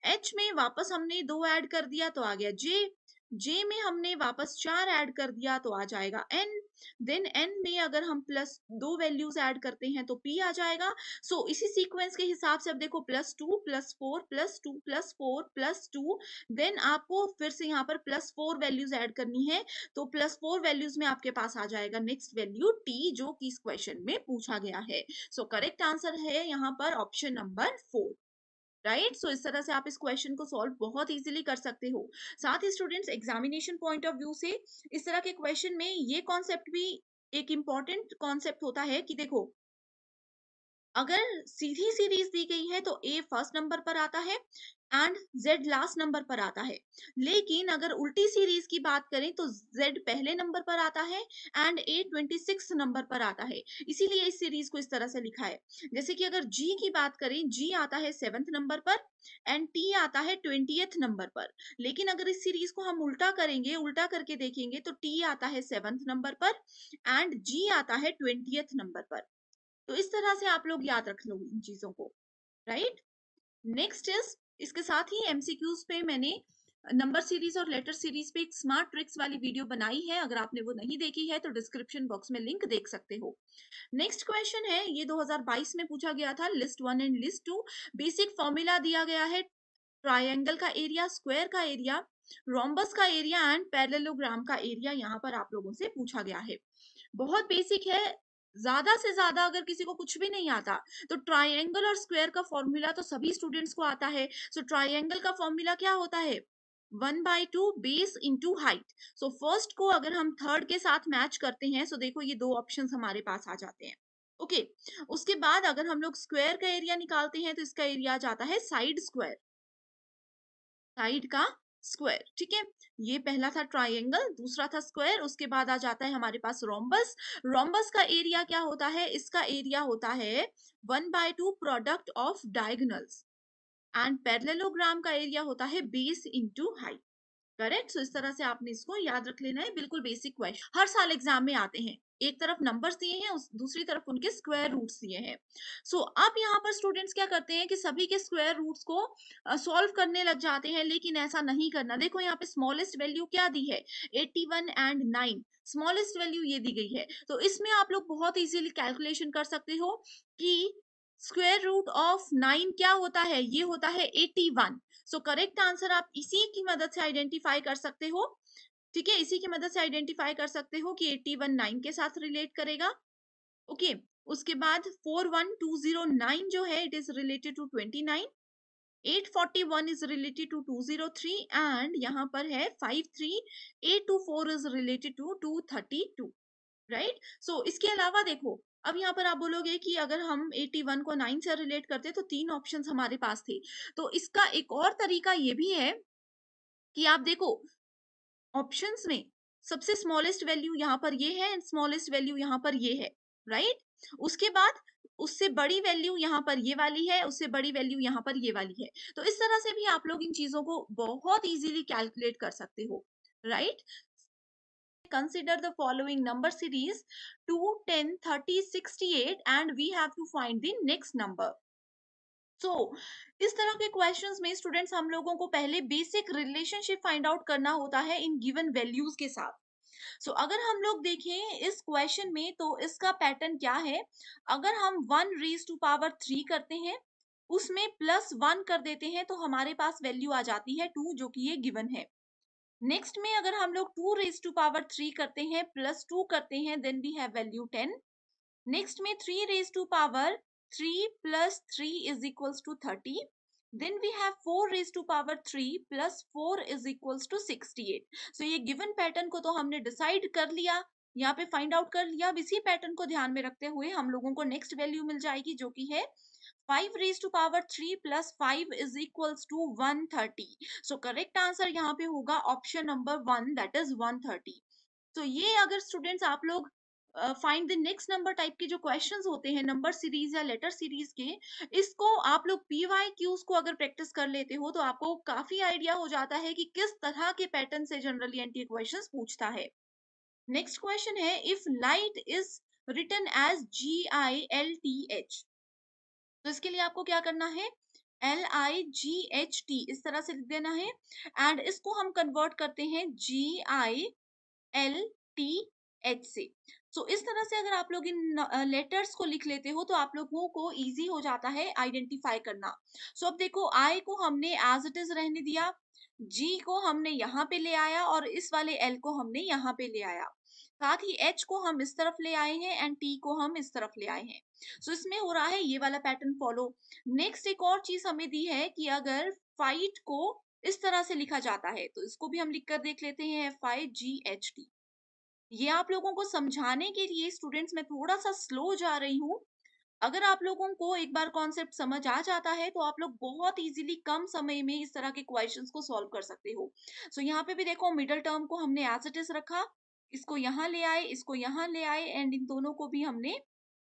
एच में वापस हमने 2 ऐड कर दिया तो आ गया जे, जे में हमने वापस 4 ऐड कर दिया तो आ जाएगा एन, देन एन में अगर हम प्लस 2 वैल्यूज ऐड करते हैं तो पी आ जाएगा। इसी सीक्वेंस के हिसाब से अब देखो +2 +4 +2 +4 +2, देन आपको फिर से यहाँ पर +4 वैल्यूज ऐड करनी है, तो +4 वैल्यूज में आपके पास आ जाएगा नेक्स्ट वैल्यू टी, जो कि इस क्वेश्चन में पूछा गया है। करेक्ट आंसर है यहाँ पर ऑप्शन नंबर 4, राइट। इस तरह से आप इस क्वेश्चन को सॉल्व बहुत इजीली कर सकते हो। साथ ही students examination point of view से इस तरह के क्वेश्चन में ये कॉन्सेप्ट भी एक इंपॉर्टेंट कॉन्सेप्ट होता है कि देखो अगर सीधी सीरीज दी गई है तो ए फर्स्ट नंबर पर आता है एंड जेड लास्ट नंबर पर आता है, लेकिन अगर उल्टी सीरीज की बात करें तो जेड पहले नंबर पर आता है एंड ए 26 नंबर पर आता है। इसीलिए इस सीरीज को इस तरह से लिखा है। जैसे कि अगर जी की बात करें, जी आता है 7th नंबर पर एंड टी आता है 20th नंबर पर, लेकिन अगर इस सीरीज को हम उल्टा करेंगे, उल्टा करके देखेंगे तो टी आता है 7th नंबर पर एंड जी आता है 20th नंबर पर। तो इस तरह से आप लोग याद रख लो इन चीजों को, राइट। नेक्स्ट इज, इसके साथ ही एमसीक्यूज पे मैंने नंबर सीरीज और लेटर सीरीज पे एक स्मार्ट ट्रिक्स वाली वीडियो बनाई है, अगर आपने वो नहीं देखी है तो डिस्क्रिप्शन बॉक्स में लिंक देख सकते हो। नेक्स्ट क्वेश्चन है, ये 2022 में पूछा गया था, list 1 and list 2। Basic formula दिया गया है ट्रायंगल का एरिया, स्क्वायर का एरिया, रोम्बस का एरिया एंड पैरेललोग्राम का एरिया यहाँ पर आप लोगों से पूछा गया है। बहुत बेसिक है, ज्यादा से ज्यादा अगर किसी को कुछ भी नहीं आता तो ट्रायंगल और स्क्वायर का फॉर्मूला तो सभी स्टूडेंट्स को आता है। सो ट्रायंगल का फॉर्मूला क्या होता है, 1/2 base into height. So first को अगर हम थर्ड के साथ मैच करते हैं, सो देखो ये दो ऑप्शंस हमारे पास आ जाते हैं। ओके, उसके बाद अगर हम लोग स्क्वायर का एरिया निकालते हैं तो इसका एरिया आ जाता है साइड स्क्वायर, साइड का स्क्वायर। ठीक है, ये पहला था ट्रायंगल, दूसरा था स्क्वायर, उसके बाद आ जाता है हमारे पास रोम्बस। रोम्बस का एरिया क्या होता है, इसका एरिया होता है 1/2 product of diagonals and parallelogram का एरिया होता है बेस इंटू हाइट। करेक्ट। सो इस तरह से आपने इसको याद रख लेना है, बिल्कुल बेसिक क्वेश्चन हर साल एग्जाम में आते हैं। एक तरफ नंबर्स दिए हैं, दूसरी तरफ उनके स्क्वायर रूट्स दिए हैं। सो अब यहाँ पर स्टूडेंट्स क्या करते हैं कि सभी के स्क्वायर रूट्स को सॉल्व करने लग जाते हैं, लेकिन ऐसा नहीं करना। देखो यहाँ पे स्मॉलेस्ट वैल्यू क्या दी है, 81 एंड 9, स्मॉलेस्ट वैल्यू ये दी गई है। तो इसमें आप लोग बहुत इजीली कैलकुलेशन कर सकते हो कि स्क्वायर रूट ऑफ 9 क्या होता है, ये होता है 81। सो करेक्ट आंसर आप इसी की मदद से आइडेंटिफाई कर सकते हो। ठीक है, इसी की मदद से आइडेंटिफाई कर सकते हो कि 81 9 के साथ रिलेट करेगा। ओके, उसके बाद 41209 जो है it is related to 29, 841 is related to 203 and यहाँ पर है 53824 is related to 232। Right. So इसके अलावा देखो, अब यहाँ पर आप बोलोगे कि अगर हम 81 को 9 से रिलेट करते तो तीन ऑप्शंस हमारे पास थे। तो इसका एक और तरीका ये भी है कि आप देखो ऑप्शंस में सबसे स्मॉलेस्ट वैल्यू यहाँ पर ये है एंड स्मॉलेस्ट वैल्यू यहाँ पर ये है। राइट। उसके बाद उससे बड़ी वैल्यू यहाँ पर ये वाली है, उससे बड़ी वैल्यू यहाँ पर ये वाली है। तो इस तरह से भी आप लोग इन चीजों को बहुत इजीली कैलकुलेट कर सकते हो। Right. Consider the following number series 2, 10, 30, 68 and we have to find the next number. So, इस तरह के क्वेश्चंस में स्टूडेंट्स हम लोगों को पहले बेसिक रिलेशनशिप फाइंड आउट करना होता है इन गिवन वैल्यूज के साथ। सो अगर हम लोग देखें इस क्वेश्चन में तो इसका पैटर्न क्या है, अगर हम 1 raised to power 3 करते हैं, उसमें +1 कर देते हैं तो हमारे पास वैल्यू आ जाती है 2, जो कि ये गिवन है। नेक्स्ट में अगर हम लोग 2 raised to power 3 करते हैं, +2 करते हैं, then we have value 10। Next में 3 raised to power 3 plus 3 is equals to 30. Then we have 4 raised to power 3 plus 4 is equals to 68. So ये given pattern को तो हमने decide कर लिया, यहाँ पे find out कर लिया। अब इसी pattern को ध्यान में रखते हुए हम लोगों को next value मिल जाएगी, जो कि है 5 raised to power 3 plus 5 is equals to 130. So correct answer यहाँ पे होगा ऑप्शन नंबर 1, that is 130. तो ये अगर स्टूडेंट्स आप लोग find the next number type के जो क्वेश्चंस होते हैं नंबर सीरीज या लेटर सीरीज के, इसको आप लोग PYQs को अगर प्रैक्टिस कर लेते हो तो आपको काफी आइडिया हो जाता है कि किस तरह के पैटर्न से जनरली एनटीए क्वेश्चंस पूछता है। नेक्स्ट क्वेश्चन है, if light is written as GILTH, तो इसके लिए आपको क्या करना है, LIGHT इस तरह से लिख देना है एंड इसको हम कन्वर्ट करते हैं GILTH से। सो इस तरह से अगर आप लोग इन लेटर्स को लिख लेते हो तो आप लोगों को इजी हो जाता है आइडेंटिफाई करना। सो अब देखो, I को हमने एज इट इज रहने दिया, G को हमने यहाँ पे ले आया और इस वाले L को हमने यहाँ पे ले आया, साथ ही H को हम इस तरफ ले आए हैं एंड T को हम इस तरफ ले आए हैं। सो इसमें हो रहा है ये वाला पैटर्न फॉलो। नेक्स्ट एक और चीज हमें दी है कि अगर फाइट को इस तरह से लिखा जाता है तो इसको भी हम लिखकर देख लेते हैं, FIGHT। ये आप लोगों को समझाने के लिए स्टूडेंट्स मैं थोड़ा सा स्लो जा रही हूँ। अगर आप लोगों को एक बार कॉन्सेप्ट समझ आ जाता है तो आप लोग बहुत इजीली कम समय में इस तरह के क्वेश्चंस को सॉल्व कर सकते हो। सो यहाँ पे भी देखो, मिडल टर्म को हमने एज इट इज रखा, इसको यहाँ ले आए, इसको यहाँ ले आए एंड इन दोनों को भी हमने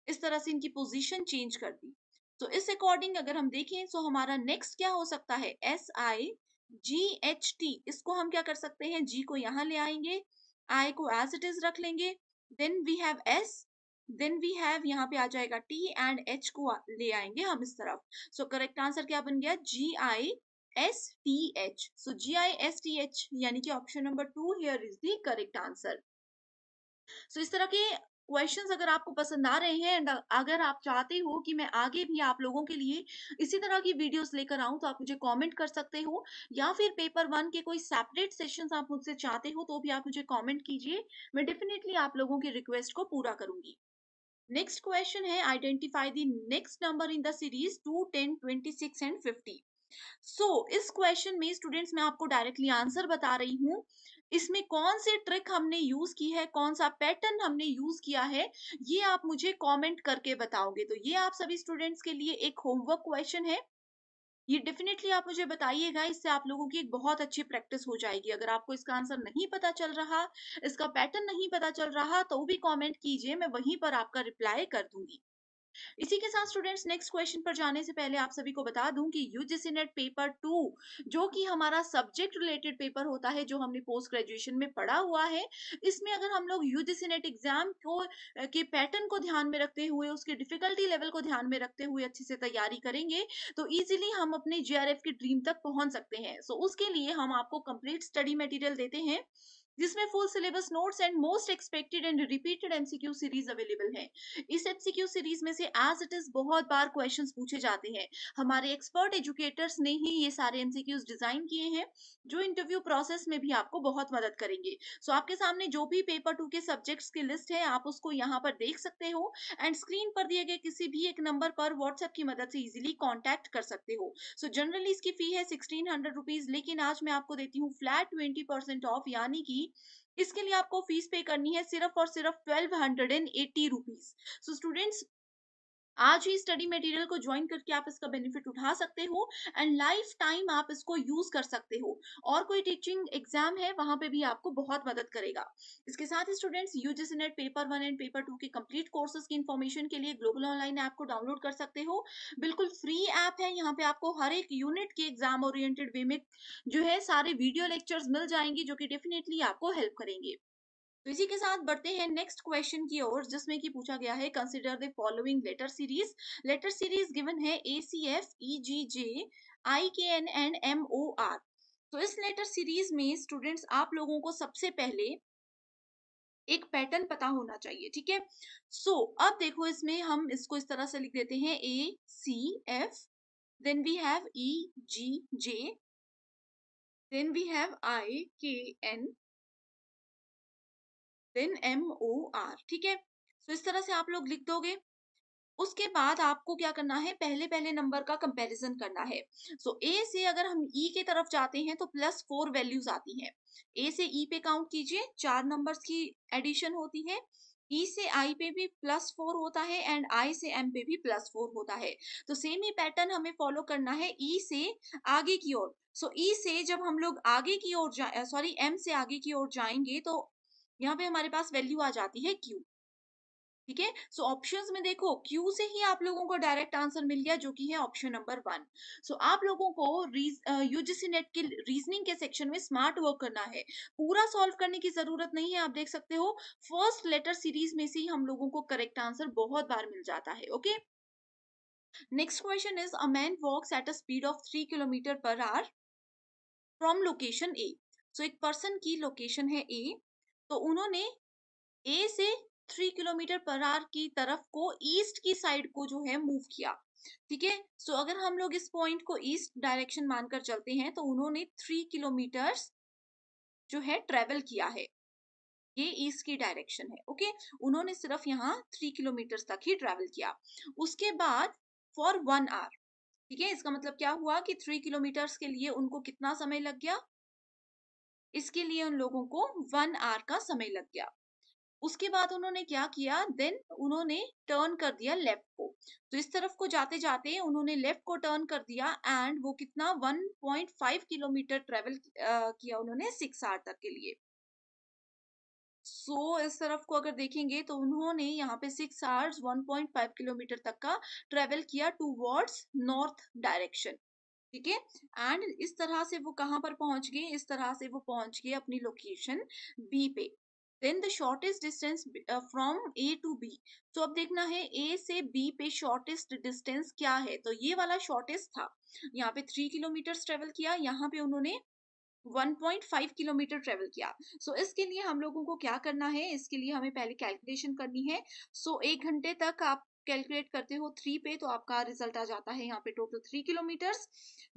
इस तरह से इनकी पोजीशन चेंज कर दी। तो इस अकॉर्डिंग अगर हम देखें तो हमारा नेक्स्ट क्या हो सकता है, SIGHT, इसको हम क्या कर सकते हैं, G को यहाँ ले आएंगे, I को एज इट इज रख लेंगे, then we have S, then we have यहाँ पे आ जाएगा T एंड H को ले आएंगे हम इस तरफ। सो करेक्ट आंसर क्या बन गया, GISTH। सो GISTH यानी कि option number 2 here is the correct answer. So इस तरह के क्वेश्चंस अगर आपको पसंद आ रहे हैं एंड अगर आप चाहते हो कि मैं आगे भी आप लोगों के लिए इसी तरह की वीडियोस लेकर आऊं, तो आप मुझे कमेंट कर सकते हो, या फिर पेपर वन के कोई सेपरेट सेशंस आप मुझसे चाहते हो तो भी आप मुझे कमेंट कीजिए। मैं डेफिनेटली आप लोगों की रिक्वेस्ट को पूरा करूंगी। नेक्स्ट क्वेश्चन है, identify the next number in the series 2, 10, 26 and 50। इस क्वेश्चन में स्टूडेंट्स मैं आपको डायरेक्टली आंसर बता रही हूँ। इसमें कौन सी ट्रिक हमने यूज की है, कौन सा पैटर्न हमने यूज किया है, ये आप मुझे कमेंट करके बताओगे। तो ये आप सभी स्टूडेंट्स के लिए एक होमवर्क क्वेश्चन है। ये डेफिनेटली आप मुझे बताइएगा, इससे आप लोगों की एक बहुत अच्छी प्रैक्टिस हो जाएगी। अगर आपको इसका आंसर नहीं पता चल रहा, इसका पैटर्न नहीं पता चल रहा, तो भी कमेंट कीजिए, मैं वहीं पर आपका रिप्लाई कर दूंगी। इसी के साथ स्टूडेंट्स नेक्स्ट क्वेश्चन पर जाने से पहले आप सभी को बता दूं कि यूजीसी नेट पेपर 2, जो कि हमारा सब्जेक्ट रिलेटेड पेपर होता है, जो हमने पोस्ट ग्रेजुएशन में पढ़ा हुआ है, इसमें अगर हम लोग यूजीसी नेट एग्जाम को के पैटर्न को ध्यान में रखते हुए, उसके डिफिकल्टी लेवल को ध्यान में रखते हुए अच्छे से तैयारी करेंगे, तो इजीली हम अपने जेआरएफ की ड्रीम तक पहुंच सकते हैं। उसके लिए हम आपको कंप्लीट स्टडी मटेरियल देते हैं, जिसमें full syllabus notes and most expected and repeated MCQ series available है। इस एमसीक्यू सीरीज में से एज इट इज बहुत बार क्वेश्चंस पूछे जाते हैं। हमारे एक्सपर्ट एजुकेटर्स ने ही ये सारे एमसीक्यूज डिजाइन किए हैं, जो इंटरव्यू प्रोसेस में भी आपको बहुत मदद करेंगे। आपके सामने जो भी पेपर 2 के सब्जेक्ट्स की लिस्ट है, आप उसको यहाँ पर देख सकते हो, एंड स्क्रीन पर दिए गए किसी भी एक नंबर पर व्हाट्सएप की मदद से इजीली कॉन्टैक्ट कर सकते हो। जनरली इसकी फी है 1600 रुपीज, लेकिन आज मैं आपको देती हूँ फ्लैट 20% ऑफ, यानी कि इसके लिए आपको फीस पे करनी है सिर्फ और सिर्फ 1280 रुपीज। स्टूडेंट्स, आज ही स्टडी मटेरियल को ज्वाइन करके आप इसका बेनिफिट उठा सकते हो, एंड लाइफ टाइम आप इसको यूज कर सकते हो। और कोई टीचिंग एग्जाम है, वहां पे भी आपको बहुत मदद करेगा। इसके साथ ही students, UGC NET paper 1 and paper 2 के कंप्लीट कोर्सेज की इन्फॉर्मेशन के लिए ग्लोबल ऑनलाइन ऐप को डाउनलोड कर सकते हो। बिल्कुल फ्री ऐप है। यहाँ पे आपको हर एक यूनिट के एग्जाम ओरिएंटेड वे में जो है सारे वीडियो लेक्चर्स मिल जाएंगे, जो कि डेफिनेटली आपको हेल्प करेंगे। तो इसी के साथ बढ़ते हैं नेक्स्ट क्वेश्चन की ओर, जिसमें कि पूछा गया है, consider the following letter series. Letter series given है ACF, EGJ, IKN and MOR। तो इस लेटर सीरीज में स्टूडेंट्स आप लोगों को सबसे पहले एक पैटर्न पता होना चाहिए, ठीक है। अब देखो, इसमें हम इसको इस तरह से लिख देते हैं, ACF, then we have EGJ, then we have IKN, then MOR, ठीक है। इस तरह से आप लोग लिख दोगे। उसके बाद आपको क्या करना है, पहले पहले नंबर का कंपैरिजन करना है। ए से अगर हम ई के तरफ जाते हैं तो +4 वैल्यूज आती हैं। ए से ई पे काउंट कीजिए, 4 नंबर्स की एडिशन होती है। ई से आई पे भी +4 होता है, एंड आई से एम पे भी +4 होता है। तो सेम ही पैटर्न हमें फॉलो करना है ई से आगे की ओर। ई से जब हम लोग आगे की ओर सॉरी, एम से आगे की ओर जाएंगे, तो यहाँ पे हमारे पास वैल्यू आ जाती है क्यू, ठीक है। ऑप्शंस में देखो, क्यू से ही आप लोगों को डायरेक्ट आंसर मिल गया, जो कि है ऑप्शन नंबर 1। आप लोगों को यूजीसी नेट के रीजनिंग के सेक्शन में स्मार्ट वर्क करना है। पूरा सॉल्व करने की जरूरत नहीं है। आप देख सकते हो, फर्स्ट लेटर सीरीज में से ही हम लोगों को करेक्ट आंसर बहुत बार मिल जाता है। Okay, next question is, a man walks at a speed of 3 kilometre per hour from location A. एक पर्सन की लोकेशन है ए, तो उन्होंने ए से 3 किलोमीटर पर आवर की तरफ को ईस्ट की साइड को जो है मूव किया, ठीक है। अगर हम लोग इस पॉइंट को ईस्ट डायरेक्शन मानकर चलते हैं, तो उन्होंने 3 किलोमीटर जो है ट्रेवल किया है। ये ईस्ट की डायरेक्शन है, ओके। उन्होंने सिर्फ यहाँ 3 किलोमीटर तक ही ट्रेवल किया। उसके बाद फॉर 1 आवर, ठीक है। इसका मतलब क्या हुआ कि 3 किलोमीटर के लिए उनको कितना समय लग गया, इसके लिए उन लोगों को 1 आवर का समय लग गया। उसके बाद उन्होंने क्या किया, देन उन्होंने टर्न कर दिया लेफ्ट को। इस तरफ को जाते जाते उन्होंने लेफ्ट को टर्न कर दिया, एंड वो कितना 1.5 किलोमीटर ट्रेवल किया उन्होंने 6 आवर तक के लिए। इस तरफ को अगर देखेंगे, तो उन्होंने यहाँ पे 6 आवर्स 1.5 किलोमीटर तक का ट्रेवल किया टूवर्ड्स नॉर्थ डायरेक्शन, ठीक है। एंड इस तरह से वो कहाँ पर पहुंच गए, इस तरह से वो पहुंच गए अपनी लोकेशन बी पे। Then the shortest distance from A to B. अब देखना है ए से बी पे शॉर्टेस्ट डिस्टेंस क्या है, तो ये वाला शॉर्टेस्ट था। यहाँ पे 3 किलोमीटर ट्रेवल किया, यहाँ पे उन्होंने 1.5 किलोमीटर ट्रेवल किया। सो इसके लिए हम लोगों को क्या करना है, इसके लिए हमें पहले कैलकुलेशन करनी है। सो 1 घंटे तक आप कैलकुलेट करते हो 3 पे, तो आपका रिजल्ट आ जाता है यहाँ पे टोटल 3 किलोमीटर्स।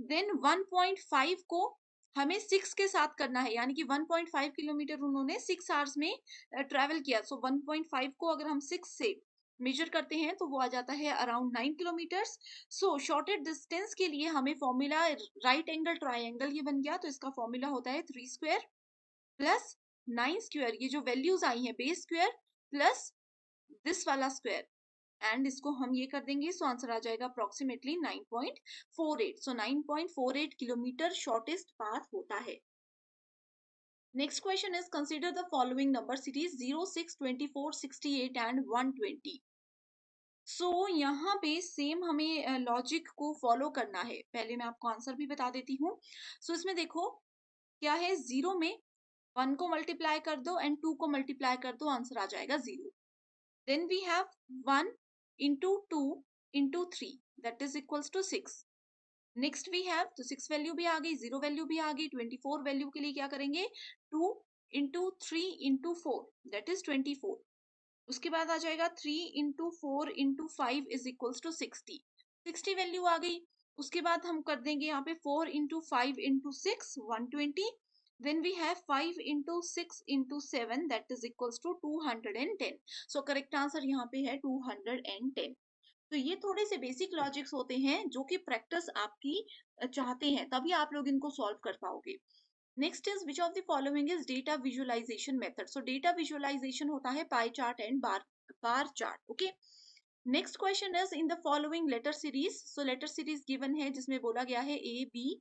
देन 1.5 को हमें 6 के साथ करना है, यानी कि 1.5 किलोमीटर उन्होंने 6 आवर्स में ट्रेवल किया। सो 1.5 को अगर हम 6 से मेजर करते हैं तो वो आ जाता है अराउंड 9 किलोमीटर्स। सो शॉर्टेड डिस्टेंस के लिए हमें फॉर्मूला राइट एंगल ट्राइंगल ये बन गया, तो इसका फॉर्मूला होता है 3 स्क्वायर प्लस 9 स्क्वायर, ये जो वैल्यूज आई है बेस स्क्वायर प्लस दिस वाला स्क्वायर, एंड इसको हम ये कर देंगे, सो आंसर आ जाएगा अप्रोक्सीमेटली 9.48। सो 9.48 किलोमीटर शॉर्टेस्ट पाथ होता है। Next question is consider the following number series 0, 6, 24, 68 and 120। सो यहाँ पे सेम हमें लॉजिक को फॉलो करना है। पहले मैं आपको आंसर भी बता देती हूँ। सो इसमें देखो क्या है, 0 में 1 को मल्टीप्लाई कर दो एंड 2 को मल्टीप्लाई कर दो, आंसर आ जाएगा 0। Then we have 1 into 2 into 3 that is equals to 6। Next we have, तो 6 वैल्यू भी आ गई, 0 वैल्यू भी आ गई, 24 वैल्यू के लिए क्या करेंगे, 2 into 3 into 4 that is 24। उसके बाद आ जाएगा 3 into 4 into 5 is equals to 60। 60 value आ गई। उसके बाद हम कर देंगे यहाँ पे 4 into 5 into 6 120। then we have 5 into 6 into 7 that is equals to 210। so correct answer यहाँ पे है 210। तो ये थोड़े से बेसिक लॉजिक्स होते हैं जो कि प्रैक्टिस आपकी चाहते हैं, तभी आप लोग इनको सॉल्व कर पाओगे। Next is which of the following is data visualisation method. So data visualisation होता है pie chart and bar chart. Okay, next question is in the following letter series. So letter series given है जिसमें बोला गया है A B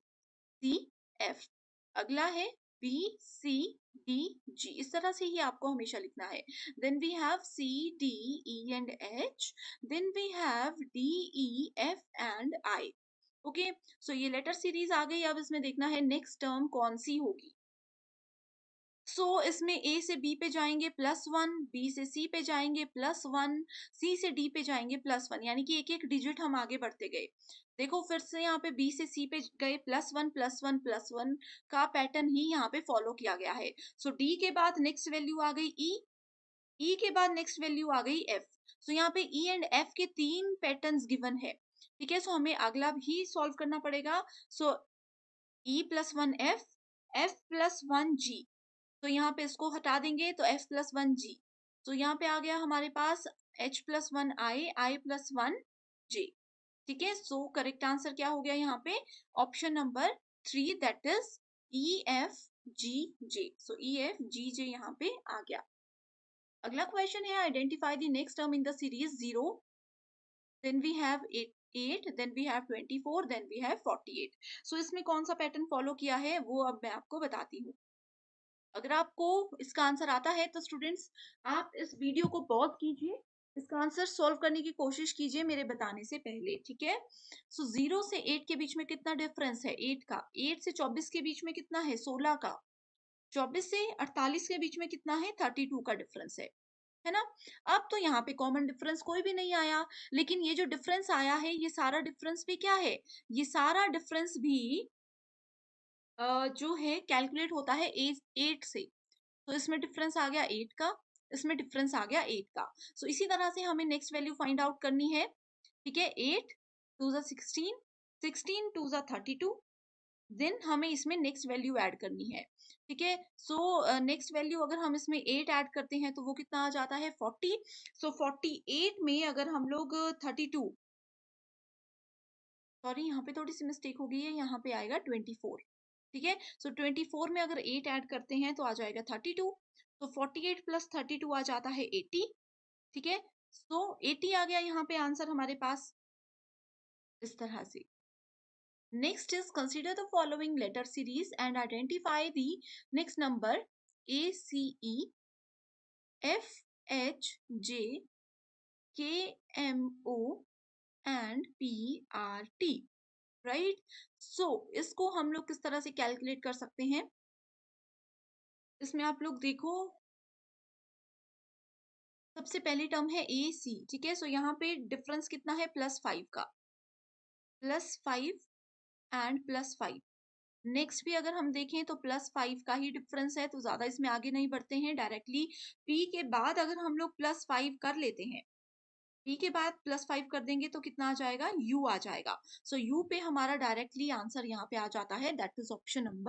C F, अगला है B C D G, इस तरह से ही आपको हमेशा लिखना है। Then we have C D E and H, then we have D E F and I. Okay, so ये लेटर सीरीज आ गई। अब इसमें देखना है नेक्स्ट टर्म कौन सी होगी। सो इसमें ए से बी पे जाएंगे +1, बी से सी पे जाएंगे +1, सी से डी पे जाएंगे +1, यानी कि एक एक डिजिट हम आगे बढ़ते गए। देखो फिर से यहाँ पे बी से सी पे गए +1 +1 +1 का पैटर्न ही यहाँ पे फॉलो किया गया है। सो डी के बाद नेक्स्ट वैल्यू आ गई ई के बाद नेक्स्ट वैल्यू आ गई एफ। सो यहाँ पे ई एंड एफ के 3 पैटर्न्स गिवन है। ठीक है, सो हमें अगला भी सॉल्व करना पड़ेगा। सो E+1 F +1 G, तो यहाँ पे इसको हटा देंगे तो F+1 G। तो यहाँ पे आ गया हमारे पास H+1 I+1 J। ठीक है, सो करेक्ट आंसर क्या हो गया यहाँ पे, option number 3 that is EFGJ। So EFGJ यहाँ पे आ गया। अगला क्वेश्चन है identify the next term in the series 0, then we have 8, then we have 24, then we have 48। So इसमें कौन सा पैटर्न फॉलो किया है वो अब मैं आपको बताती हूँ। अगर आपको इसका आंसर आता है तो स्टूडेंट्स आप इस वीडियो को पॉज कीजिए, इसका आंसर सॉल्व करने की कोशिश कीजिए मेरे बताने से पहले। ठीक है, सो 0 से 8 के बीच में कितना डिफरेंस है 8 का, 8 से 24 के बीच में कितना है 16 का, 24 से 48 के बीच में कितना है 32 का डिफरेंस है ना। अब तो यहाँ पे कॉमन डिफरेंस कोई भी नहीं आया, लेकिन ये जो डिफरेंस आया है ये सारा डिफरेंस भी क्या है, ये सारा डिफरेंस भी जो है कैलकुलेट होता है 8 से। तो इसमें डिफरेंस आ गया 8 का, इसमें डिफरेंस आ गया 8 का। सो इसी तरह से हमें नेक्स्ट वैल्यू फाइंड आउट करनी है। ठीक है, 8 2 16, 16 2 32, देन हमें इसमें नेक्स्ट वैल्यू ऐड करनी है। ठीक है, सो नेक्स्ट वैल्यू अगर हम इसमें 8 ऐड करते हैं तो वो कितना आ जाता है 40। सो 48 में अगर हम लोग 32, सॉरी यहाँ पे थोड़ी सी मिस्टेक हो गई है, यहाँ पे आएगा 24। ठीक है, सो 24 में अगर 8 ऐड करते हैं तो आ जाएगा 32। तो 48 + 32 आ जाता है 80। ठीक है, सो 80 आ गया यहाँ पे आंसर हमारे पास इस तरह से। Next is consider the following letter series and identify the next number ACE FHJ KMO and PRT। Right, so इसको हम लोग किस तरह से कैलकुलेट कर सकते हैं, इसमें आप लोग देखो सबसे पहली टर्म है AC। ठीक है, सो यहाँ पे डिफरेंस कितना है +5 का, +5 एंड +5। नेक्स्ट भी अगर हम देखें तो +5 का ही डिफरेंस है, तो ज़्यादा इसमें आगे नहीं बढ़ते हैं। डायरेक्टली P के बाद अगर हम लोग +5 कर लेते हैं, P के बाद +5 कर देंगे तो कितना आ जाएगा? U आ जाएगा। सो U पे हमारा डायरेक्टली आंसर यहाँ पे आ जाता है, दैट इज़ ऑप्शन नंबर